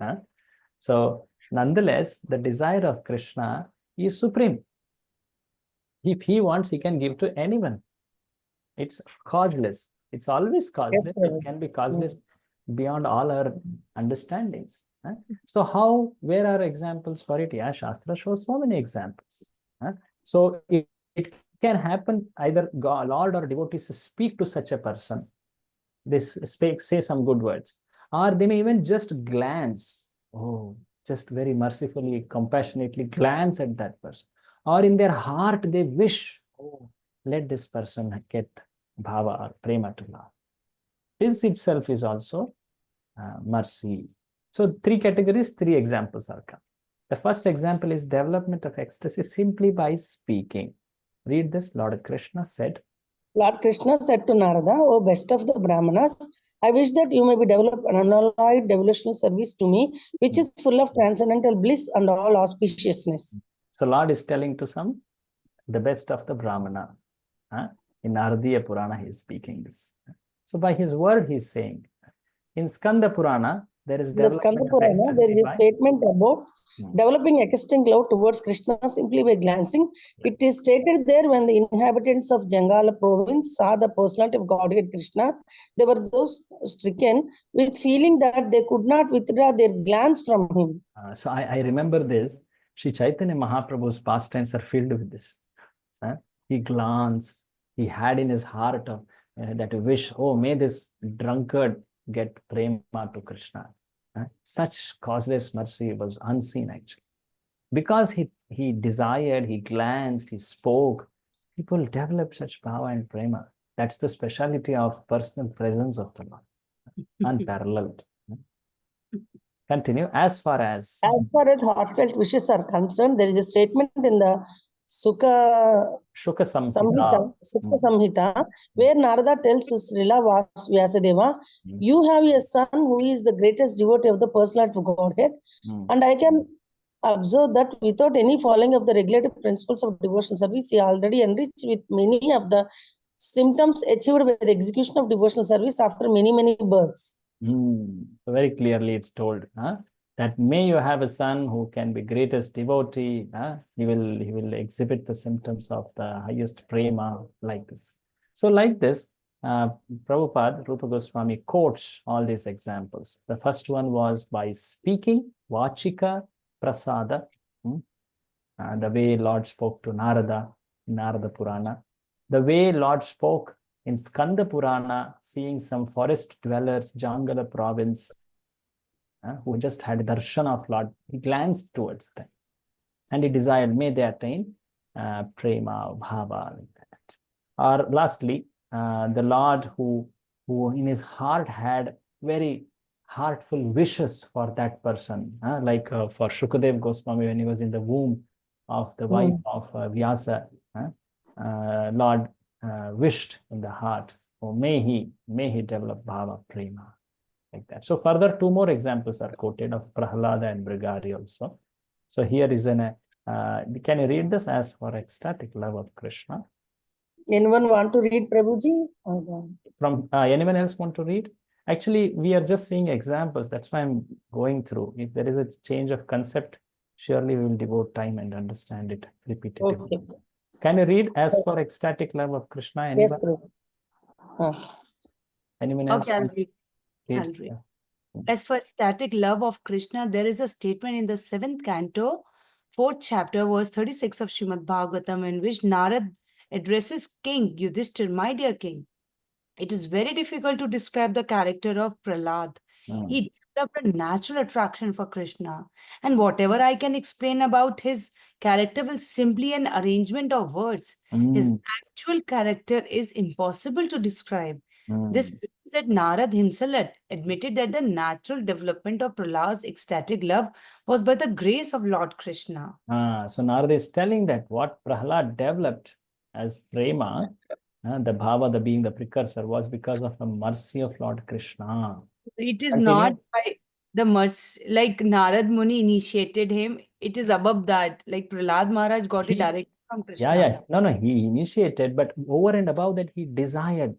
So nonetheless, the desire of Krishna is supreme. If he wants, he can give to anyone. It's causeless. It's always causeless. It can be causeless beyond all our understandings. So where are examples for it? Yeah, Shastra shows so many examples. So it can happen either Lord or devotees speak to such a person. They say some good words. Or they may even just glance. Just very mercifully, compassionately glance at that person. Or in their heart, they wish, let this person get bhava or prema to Lord. This itself is also mercy. So three categories, three examples are come. The first example is development of ecstasy simply by speaking. Read this. Lord Krishna said to Narada, O best of the Brahmanas, I wish that you may be developed an unalloyed devotional service to me, which is full of transcendental bliss and all auspiciousness. So Lord is telling to the best of the Brahmana. In Naradiya Purana, he is speaking this. So by his word, he is saying. In Skanda Purana, there is a statement about developing ecstatic love towards Krishna simply by glancing. Yes. It is stated there, when the inhabitants of Jangala province saw the personality of Godhead Krishna, they were those stricken with feeling that they could not withdraw their glance from him. So I remember this. Sri Chaitanya Mahaprabhu's pastimes are filled with this. He glanced, he had in his heart that wish, may this drunkard get prema to Krishna. Such causeless mercy was unseen, actually. Because he desired, he glanced, he spoke, people develop such bhava and prema. That's the speciality of personal presence of the Lord. Unparalleled. Continue. As far as heartfelt wishes are concerned, there is a statement in the Sukha Shuka Samhita. Samhita, where Narada tells Srila Vyasadeva, you have a son who is the greatest devotee of the personality of Godhead, and I can observe that without any following of the regulative principles of devotional service, he already enriched with many of the symptoms achieved by the execution of devotional service after many births. So very clearly it's told that may you have a son who can be greatest devotee. He will exhibit the symptoms of the highest prema like this. So like this, Prabhupada, Rupa Goswami quotes all these examples. The first one was by speaking, Vachika Prasada, the way Lord spoke to Narada in Narada Purana. The way Lord spoke in Skanda Purana, seeing some forest dwellers, Jangala province, who just had darshan of Lord, he glanced towards them and he desired, may they attain prema, bhava, like that. Or lastly, the Lord who in his heart had very heartful wishes for that person, like for Shukadev Goswami when he was in the womb of the wife of Vyasa, Lord wished in the heart, oh, may he develop bhava prema, like that. So further, two more examples are quoted of Prahlada and Brigari also. So here is can you read this? As for ecstatic love of Krishna. Anyone want to read, Prabhuji? From anyone else want to read? Actually, we are just seeing examples. That's why I'm going through. If there is a change of concept, surely we will devote time and understand it repeatedly. Okay. Can you read as for ecstatic love of Krishna? Anyone? Yes, Anyone else? Okay, I'll read. I'll read. As for ecstatic love of Krishna, there is a statement in the 7th canto, 4th chapter, verse 36 of Srimad Bhagavatam, in which Narad addresses King Yudhishthir, my dear king. It is very difficult to describe the character of Prahlad. He developed a natural attraction for Krishna. And whatever I can explain about his character will simply an arrangement of words. His actual character is impossible to describe. This means that Narad himself admitted that the natural development of Prahlad's ecstatic love was by the grace of Lord Krishna. So Narada is telling that what Prahlad developed as prema, the bhava, the being the precursor, was because of the mercy of Lord Krishna. It is not by the mercy, like Narad Muni initiated him. It is above that. Like Prahlad Maharaj got it directly from Krishna. Yeah. No, he initiated, but over and above that, he desired.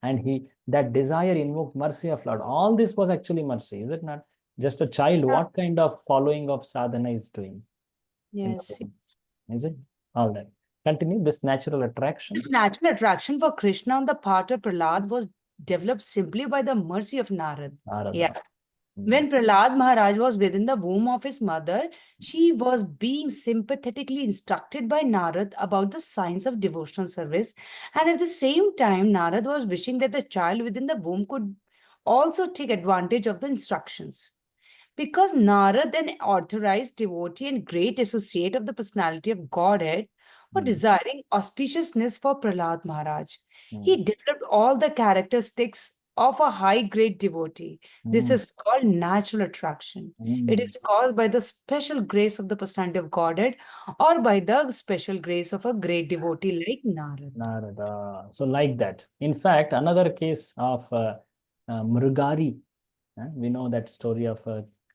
And that desire invoked mercy of Lord. All this was actually mercy, is it not? Just a child, what kind of following of sadhana is doing? Yes. Is it? All right. Continue. This natural attraction. This natural attraction for Krishna on the part of Prahlad was developed simply by the mercy of Narad. Yeah. When Prahlad Maharaj was within the womb of his mother, she was being sympathetically instructed by Narad about the science of devotional service. And at the same time, Narad was wishing that the child within the womb could also take advantage of the instructions. Because Narad, an authorized devotee and great associate of the personality of Godhead, for desiring auspiciousness for Prahlad Maharaj. He developed all the characteristics of a high-grade devotee. This is called natural attraction. It is caused by the special grace of the personality of Godhead or by the special grace of a great devotee like Narada. So like that. In fact, another case of Mrugari, we know that story of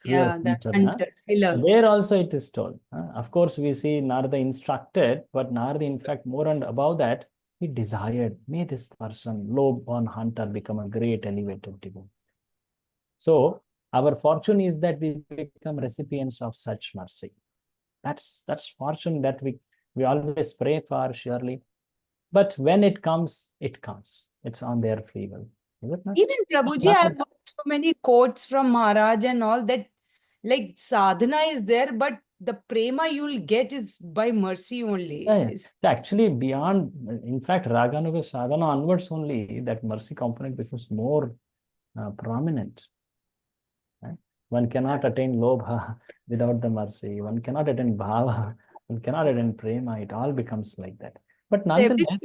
so there also it is told. Of course, we see Narada instructed, but Narada, in fact, more and above that, he desired, may this person, low-born hunter, become a great elevated devotee. So our fortune is that we become recipients of such mercy. That's fortune that we always pray for, surely. But when it comes, it comes. It's on their free will. Is it not? Even Prabhuji, I've heard so many quotes from Maharaj and all that, like sadhana is there, but the prema you'll get is by mercy only. Yeah. Actually, beyond, in fact, Raganuga sadhana onwards only, that mercy component becomes more prominent. Right? One cannot attain lobha without the mercy. One cannot attain bhava. One cannot attain prema. It all becomes like that. But nonetheless,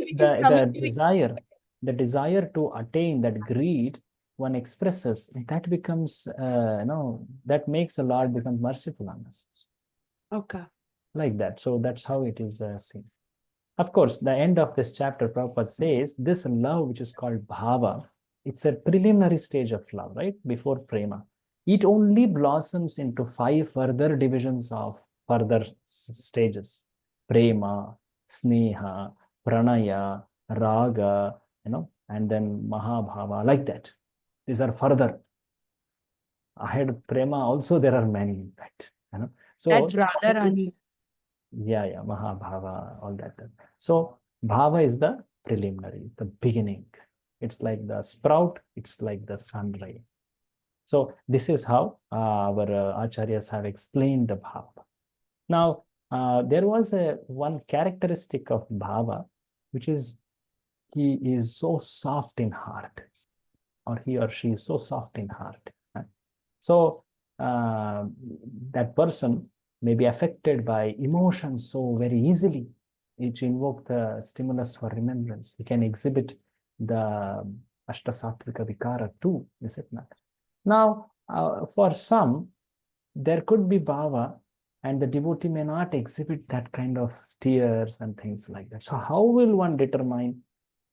the desire to attain that greed one expresses, that becomes, that makes the Lord become merciful on us. Okay. Like that. So that's how it is seen. Of course, the end of this chapter, Prabhupada says, this love, which is called bhava, it's a preliminary stage of love, right? Before prema. It only blossoms into 5 further divisions of further stages. Prema, sneha, pranaya, raga, and then mahabhava, like that. These are further. Ahead prema also there are many, in fact. So That Radharani. yeah, Mahabhava, all that. So Bhava is the preliminary, the beginning. It's like the sprout, it's like the sun ray. So this is how our acharyas have explained the Bhava. Now, there was one characteristic of Bhava, which is he is so soft in heart, or he or she is so soft in heart. So that person may be affected by emotions so very easily, which invoke the stimulus for remembrance. He can exhibit the Ashtasatvika Vikara too, is it not? Now, for some, there could be bhava, and the devotee may not exhibit that kind of tears and things like that. So how will one determine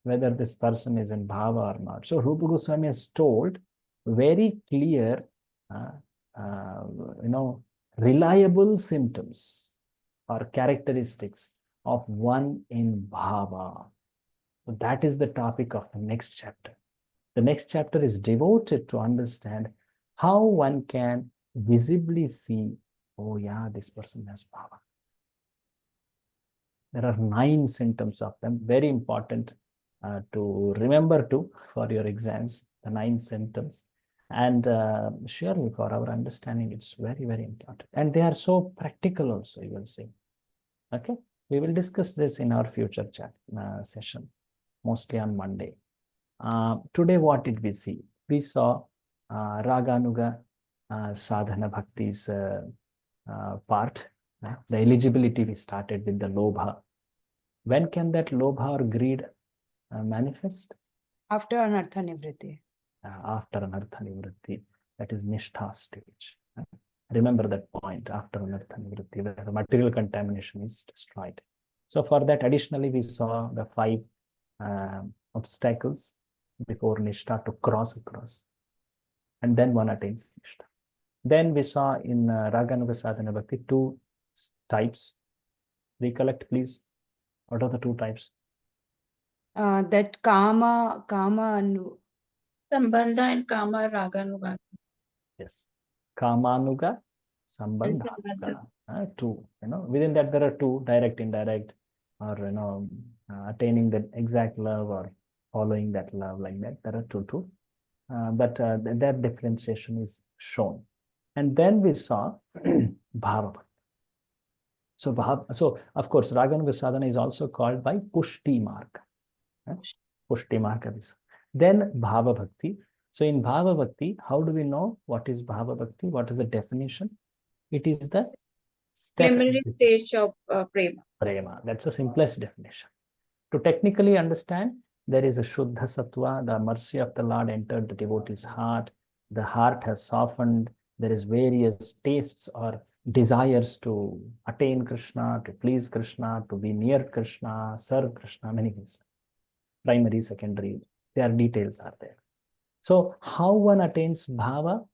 whether this person is in bhava or not? So Rupa Goswami has told very clear, reliable symptoms or characteristics of one in bhava. So that is the topic of the next chapter. The next chapter is devoted to understand how one can visibly see, oh yeah, this person has bhava. There are 9 symptoms of them, very important to remember too for your exams, the 9 symptoms. And surely for our understanding, it's very, very important. And they are so practical also, you will see. Okay, we will discuss this in our future chat session, mostly on Monday. Today, what did we see? We saw Raganuga Sadhana Bhakti's part. The eligibility we started with the Lobha. When can that Lobha or greed manifest? After Anartha Nivritti. After Anartha Nivritti, that is Nishtha stage. Remember that point, after Anartha Nivritti, where the material contamination is destroyed. So for that, additionally, we saw the 5 obstacles before Nishtha to cross across. And then one attains Nishtha. Then we saw in Raganuga Sadhana Bhakti 2 types. Recollect, please. What are the 2 types? That Kama and Sambandha and Kama Raganuga. Yes. Kamanuga, Sambandha. 2. Within that there are 2, direct, indirect, or attaining the exact love or following that love, like that. There are 2. But that differentiation is shown. And then we saw Bhava. So of course, Raganuga Sadhana is also called by Pushti Marga. Pushti Marga. Then Bhava Bhakti. So in Bhava Bhakti, how do we know what is Bhava Bhakti? What is the definition? It is the Preliminary stage of prema. Prema. That's the simplest definition. To technically understand, there is a Shuddha Sattva, the mercy of the Lord entered the devotee's heart. The heart has softened. There is various tastes or desires to attain Krishna, to please Krishna, to be near Krishna, serve Krishna, many things. Primary, secondary, their details are there. So how one attains bhava?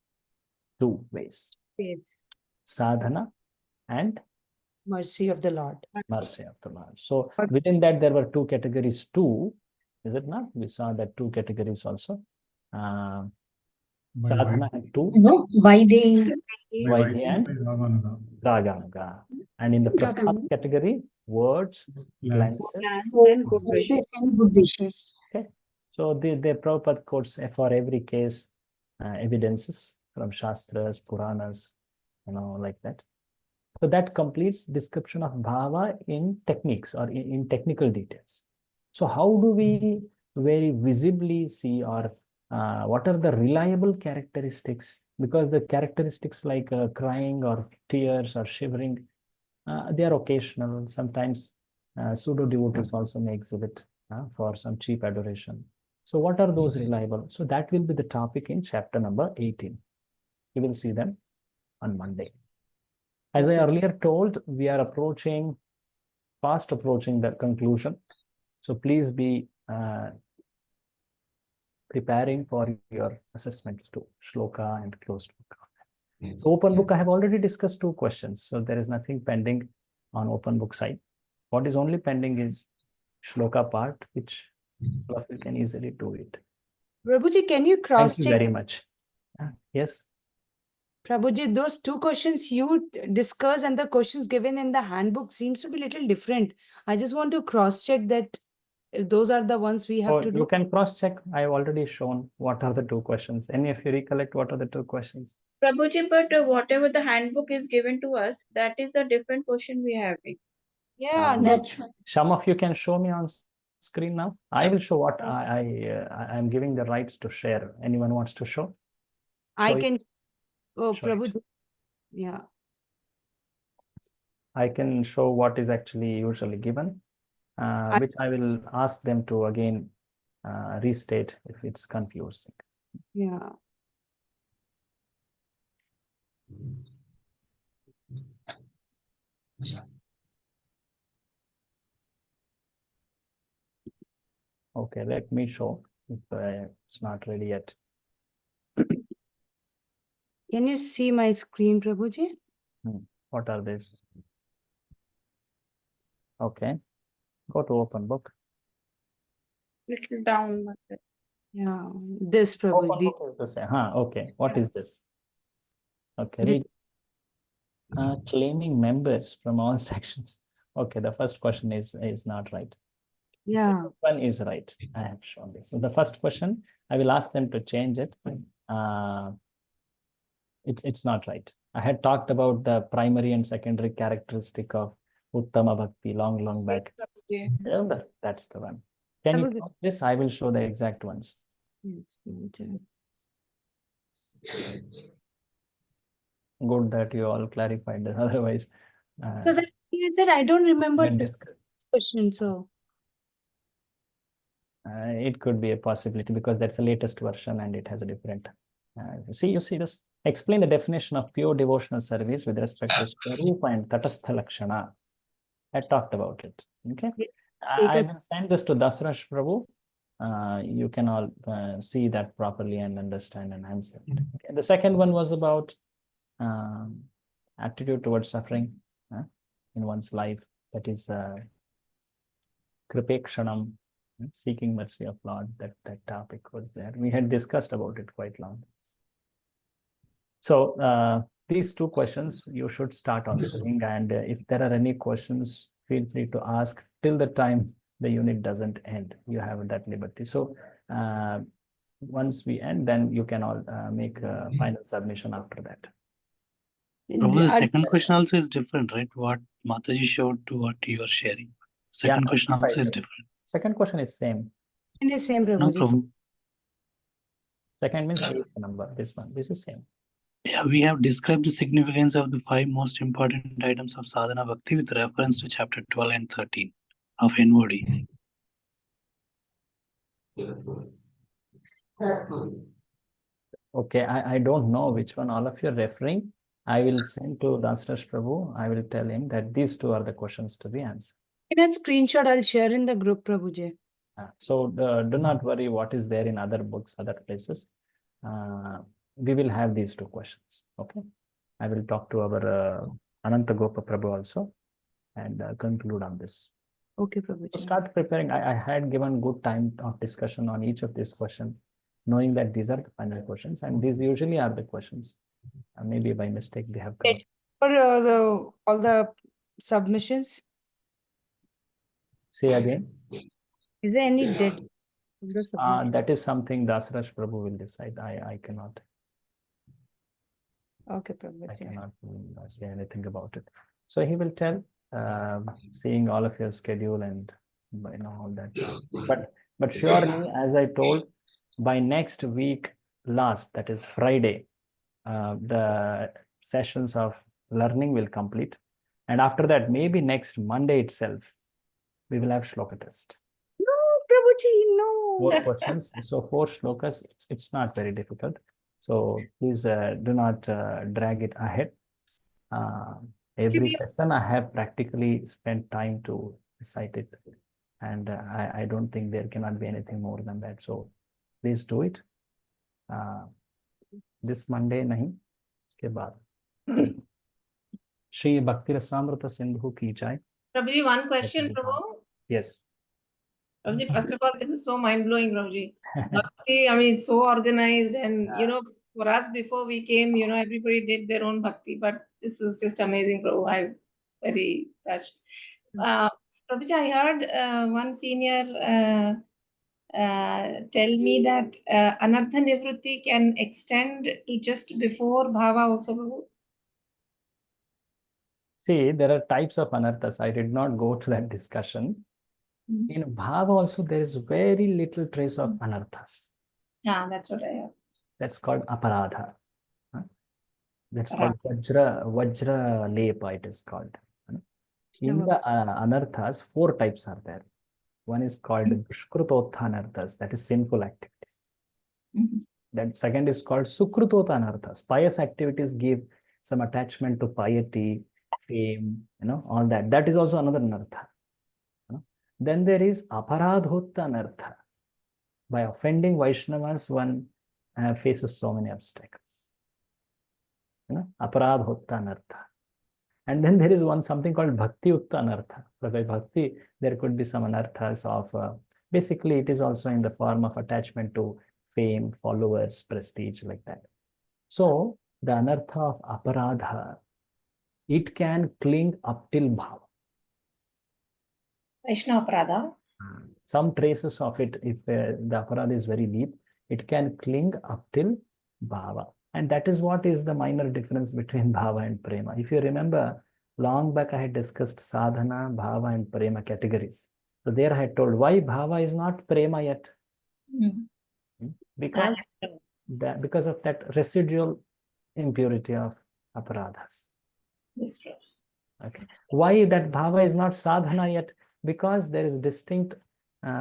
2 ways. Yes. Sadhana and Mercy of the Lord. Mercy of the Lord. So within that there were 2 categories too, is it not? We saw that 2 categories also. Sadhana and 2. No, Vaidhi Vaidhi and Raganuga. And in the prasad category, words, glances. And good wishes. and good wishes. Okay. So the Prabhupada quotes for every case evidences from Shastras, Puranas, like that. So that completes description of bhava in techniques or in technical details. So how do we very visibly see, or what are the reliable characteristics? Because the characteristics like crying or tears or shivering, they are occasional. Sometimes pseudo devotees also may exhibit for some cheap adoration. So what are those reliable? So that will be the topic in chapter number 18. You will see them on Monday. As I earlier told, we are fast approaching the conclusion. So please be preparing for your assessments to Shloka and closed book. So open book, I have already discussed 2 questions. So there is nothing pending on open book side. What is only pending is Shloka part, which all of you can easily do it. Prabhuji, can you Thank cross you check? very much. Yes. Prabhuji, those 2 questions you discuss and the questions given in the handbook seems to be a little different. I just want to cross check that if those are the ones we have to You do. can cross check. I have already shown what are the 2 questions. Any of you recollect what are the 2 questions? Prabhuji, but whatever the handbook is given to us, that is a different question we are having. Yeah, That's Some of you can show me on screen now. I will show what I am giving the rights to share. Anyone wants to show? I Show it. can. Oh, Show it. Prabhuji. Yeah. I can show what is actually usually given, which I will ask them to again restate if it's confusing. Yeah. Okay, let me show if it's not ready yet. Can you see my screen, Prabhuji? What are these? Okay, go to open book. Little down. Mother. Yeah. This, Open Prabhuji. book is the same. Okay, what is this? Okay, This- read. Claiming members from all sections. Okay, the first question is not right. Yeah. Second one is right. I have shown this. So the first question, I will ask them to change it. It's not right. I had talked about the primary and secondary characteristic of Uttama Bhakti long back. Prabhuji. Remember, that's the one. Can you close this? I will show the exact ones. Yes, Prabhuji. Good that you all clarified that. Otherwise, Because I said I don't remember get this disc- question, so. it could be a possibility because that's the latest version and it has a different. You see this? Explain the definition of pure devotional service with respect to Swarupa and Tatastha Lakshana. I talked about it. Okay. I will send this to Dasarash Prabhu. You can all see that properly and understand and answer it. Okay. The second one was about attitude towards suffering in one's life. That is Kripekshanam, seeking mercy of Lord. That topic was there. We had discussed about it quite long. So these 2 questions you should start answering, and if there are any questions, feel free to ask till the time the unit doesn't end. You have that liberty. So once we end, then you can all make a final submission after that. Probably the second question also is different, right? What Mataji showed to what you are sharing. Second question also is different. Second question is same. And the same, No Prabhuji. problem. Second means 8th number. This one. This is same. Yeah, we have described the significance of the 5 most important items of sadhana bhakti with reference to chapter 12 and 13 of NOD. Okay, I don't know which one all of you are referring. I will send to Dasarash Prabhu. I will tell him that these 2 are the questions to be answered. In a screenshot, I'll share in the group, Prabhuji. So do not worry what is there in other books, other places. We will have these 2 questions. Okay. I will talk to our Ananta Gopa Prabhu also and conclude on this. Okay, So Prabhuji. start preparing. I had given good time of discussion on each of these questions, knowing that these are the final questions and these usually are the questions. Maybe by mistake they have come. For all the submissions, Say again. is there any deadline for the submission? That is something Dasarash Prabhu will decide. I cannot. Okay, I Prabhuji. cannot say anything about it. So he will tell, seeing all of your schedule and all that. But surely, as I told, by next week last, that is Friday, the sessions of learning will complete. And after that, maybe next Monday itself, we will have Shloka test. No, Prabhuji, no. 4 questions. So 4 shlokas, it's not very difficult. So please do not drag it ahead. Every session I have practically spent time to recite it. And I don't think there cannot be anything more than that. So please do it. This Monday nahi, uske baad. Shri Bhakti Rasamrita Sindhu ki jai. Prabhuji, one question, Prabhu. Yes. Prabhuji, first of all, this is so mind-blowing, Prabhuji. Bhakti, I mean, so organized, and you know, for us before we came, you know, everybody did their own bhakti, but this is just amazing, Prabhu. I'm very touched. Prabhuji, I heard one senior tell me that Anartha Nivrutti can extend to just before Bhava also, Prabhu. See, there are types of anarthas. I did not go to that discussion. In Bhava also, there is very little trace of anarthas. Yeah, that's what I heard. That's called aparadha. That's called Vajra Lepa, it is called. In the anarthas, 4 types are there. One is called Dushkrutotha anarthas, that is sinful activities. That second is called Sukrutotha anarthas. Pious activities give some attachment to piety, fame, you know, all that. That is also another anartha. Then there is Aparadhota anartha. By offending Vaishnavas, one faces so many obstacles. You know, Aparadhota anartha. And then there is something called Bhakti Utta anartha. So by Bhakti, there could be some anarthas of, basically it is also in the form of attachment to fame, followers, prestige, like that. So the anartha of aparadha, it can cling up till bhava. Vaishnava Prada. Some traces of it, if the aparadha is very deep, it can cling up till bhava. And that is what is the minor difference between bhava and prema. If you remember, long back I had discussed sadhana, bhava and prema categories. So there I had told why bhava is not prema yet. Because of that residual impurity of aparadhas. Okay. Why that bhava is not sadhana yet? Because there is distinct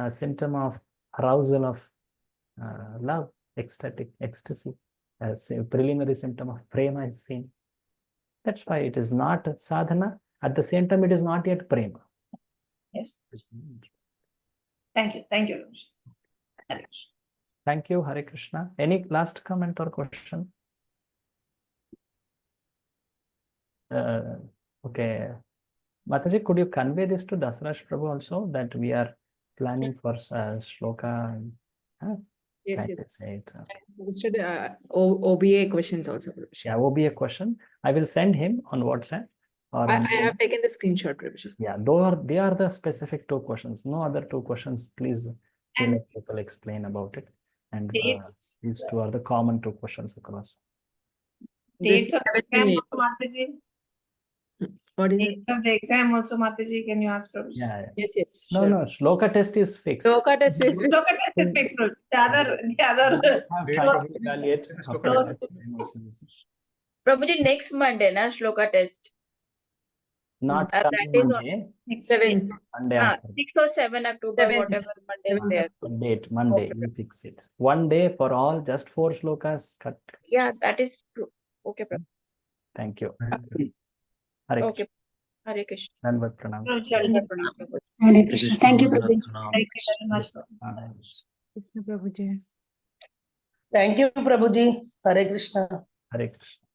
symptom of arousal of love, ecstatic ecstasy. As a preliminary symptom of prema is seen. That's why it is not sadhana. At the same time, it is not yet prema. Yes. Thank you. Thank you. Thank you, Hare Krishna. Any last comment or question? Okay. Mataji, could you convey this to Dasaraj Prabhu also, that we are planning for shloka? Yes, yes. Posted OBA questions also. Yeah, OBA question. I will send him on WhatsApp. Or I have taken the screenshot, Prabhuji. Yeah, they are the specific 2 questions. No other 2 questions. Please let people explain about it. And these 2 are the common 2 questions across. Dates of the exam also, Mataji. What is Dates of the exam also, Mataji. Can you ask Prabhuji? Yeah. Yes. No, Sure. no. Shloka test is fixed. Shloka test is fixed. Shloka test is fixed, Prabhuji. The other. Prabhuji, next Monday, na Shloka test. Not that coming is on Monday. 7th. Monday after. 6 or 7 October, 7th. whatever Monday is there. Date, Monday, we fix it. One day for all, just 4 shlokas cut. Yeah, that is true. Okay, Prabhu. Thank you. Okay. Hare Krishna. Dandavat pranam. Hare Krishna. Thank you, Prabhu. Thank you very much. Krishna Prabhuji. Thank you, Prabhuji. Hare Krishna. Hare Krishna.